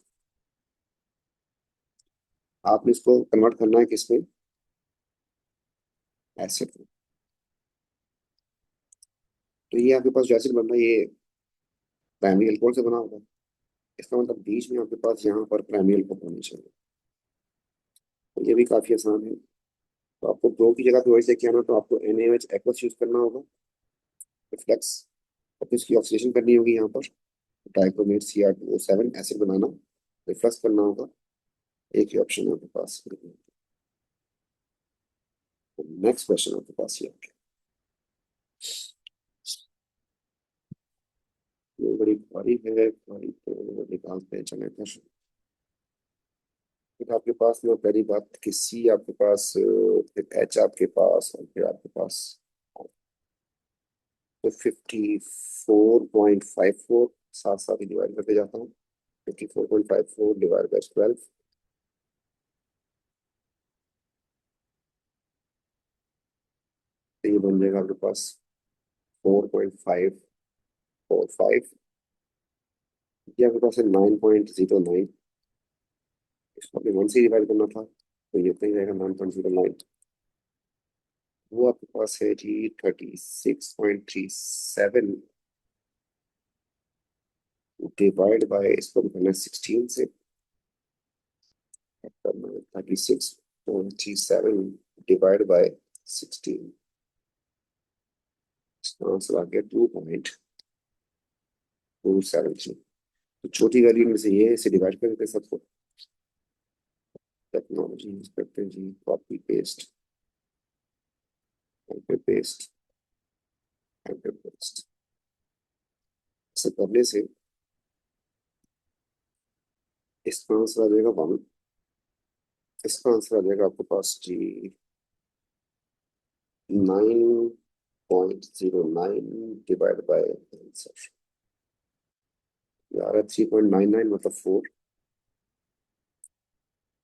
आपने इसको कन्वर्ट करना है किसमें? एसिड में। तो ये आपके पास जो एसिड बन रहा है, ये प्राइमरी अल्कोहल से बना होगा। इसका मतलब बीच में आपके पास यहाँ पर प्राइमरी अल्कोहल होनी चाहिए। तो ये भी काफी आसान है। तो आपको ब्रो की जगह पे OH लेके आना, तो आपको NaOH एक्वस यूज करना होगा, रिफ्लेक्स, और फिर इसकी ऑक्सीडेशन करनी होगी यहाँ पर, डाइक्रोमेट Cr2O7 एसिड बनाना, रिफ्लेक्स करना होगा। एक ही ऑप्शन है आपके पास। नेक्स्ट क्वेश्चन आपके पास ये है। ये बड़ी भारी है, भारी तो निकालते हैं, चले फिर। फिर आपके पास में पहली बात कि C आपके पास, फिर H आपके पास, और फिर आपके पास तो 54.54, साथ साथ ही डिवाइड करके जाता हूँ। 54.54 डिवाइड बाई 12, तो ये बन जाएगा आपके पास 4.545। ये आपके पास है 9.09। इसको आपने 1 से डिवाइड करना था तो ये तो ही रहेगा 9.09। वो आपके पास है जी 36.37 डिवाइड बाय, इसको भी करना है 16 से, 36.37 डिवाइड बाय 16। इसका आंसर आ गया 2.273। तो छोटी वैल्यू में से ये इसे डिवाइड कर देते हैं सबको। टेक्नोलॉजी यूज करते हैं जी, copy paste, copy paste, copy paste. ऐसे करने से इसका आंसर आ जाएगा 1। इसका आंसर आ जाएगा आपके पास जी 9.09 डिवाइड बाय आंसर। ये आ रहा है 3.99 मतलब 4।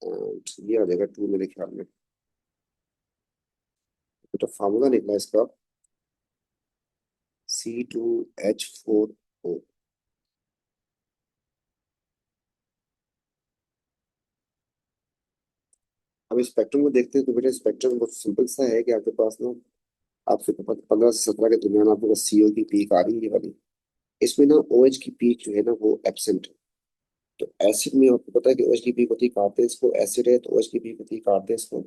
एंड ये आ जाएगा 2 मेरे ख्याल में। तो फार्मूला निकला इसका C2H4O। अब स्पेक्ट्रम को देखते हैं तो बेटा स्पेक्ट्रम बहुत सिंपल सा है कि आपके पास ना, आपसे 15 से 17 के दरमियान आपके पास CO की पीक आ रही है ये वाली। इसमें ना OH की पीक जो है ना वो एब्सेंट है। तो एसिड में आपको पता है कि OH की पीक होती है, काटते हैं इसको, एसिड है तो OH की पीक होती है, काटते हैं इसको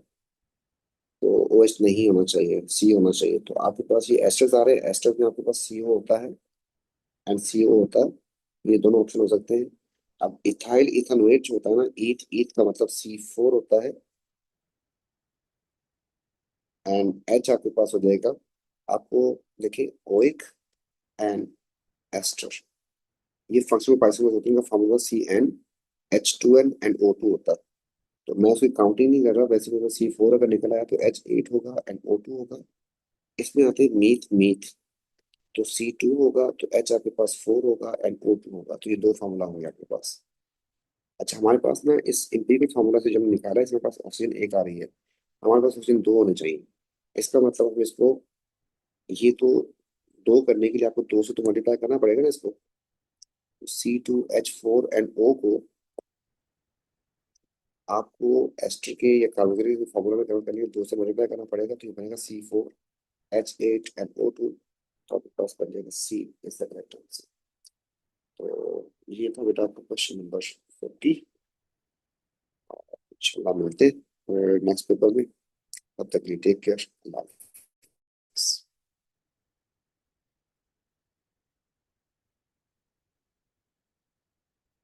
तो OH नहीं होना चाहिए, C होना चाहिए। तो आपके पास ये एस्टर्स आ रहे हैं, एस्टर्स में आपके पास CO होता है एंड CO होता है। ये दोनों ऑप्शन हो सकते हैं। अब इथाइल इथानोएट जो होता है ना, ईथ ईथ का मतलब C4 होता है एंड H आपके पास हो जाएगा। आपको देखिए ओइक एंड एस्टर, ये फंक्शनल पाइसोमर्स का फॉर्मूला CnH2n एंड O2 होता है। तो मैं उसकी काउंटिंग नहीं कर रहा, वैसे मेरा C4 अगर निकल आया तो H8 होगा एंड O2 होगा। इसमें आते हैं मीथ मीथ, तो C2 होगा तो H आपके पास 4 होगा एंड O2 होगा। तो ये दो फार्मूला होंगे आपके पास। अच्छा हमारे पास ना इस एम्पिरिकल फार्मूला से जब निकाला है, इसमें पास ऑक्सीजन एक आ रही है, हमारे पास ऑक्सीजन दो होने चाहिए। इसका मतलब हम इसको, ये तो दो करने के लिए आपको दो से तो मल्टीप्लाई करना पड़ेगा ना इसको। C2H4 एंड O को आपको एस्टर के या कार्बोक्सिलिक के फॉर्मूला में कन्वर्ट करने के लिए दो से मल्टीप्लाई करना पड़ेगा, तो ये बनेगा C4H8 एंड O2। तो आपके पास बन जाएगा C is the correct answer. तो ये था बेटा आपका क्वेश्चन नंबर 40। इंशाल्लाह मिलते हैं नेक्स्ट पेपर में। तब तक के लिए टेक केयर।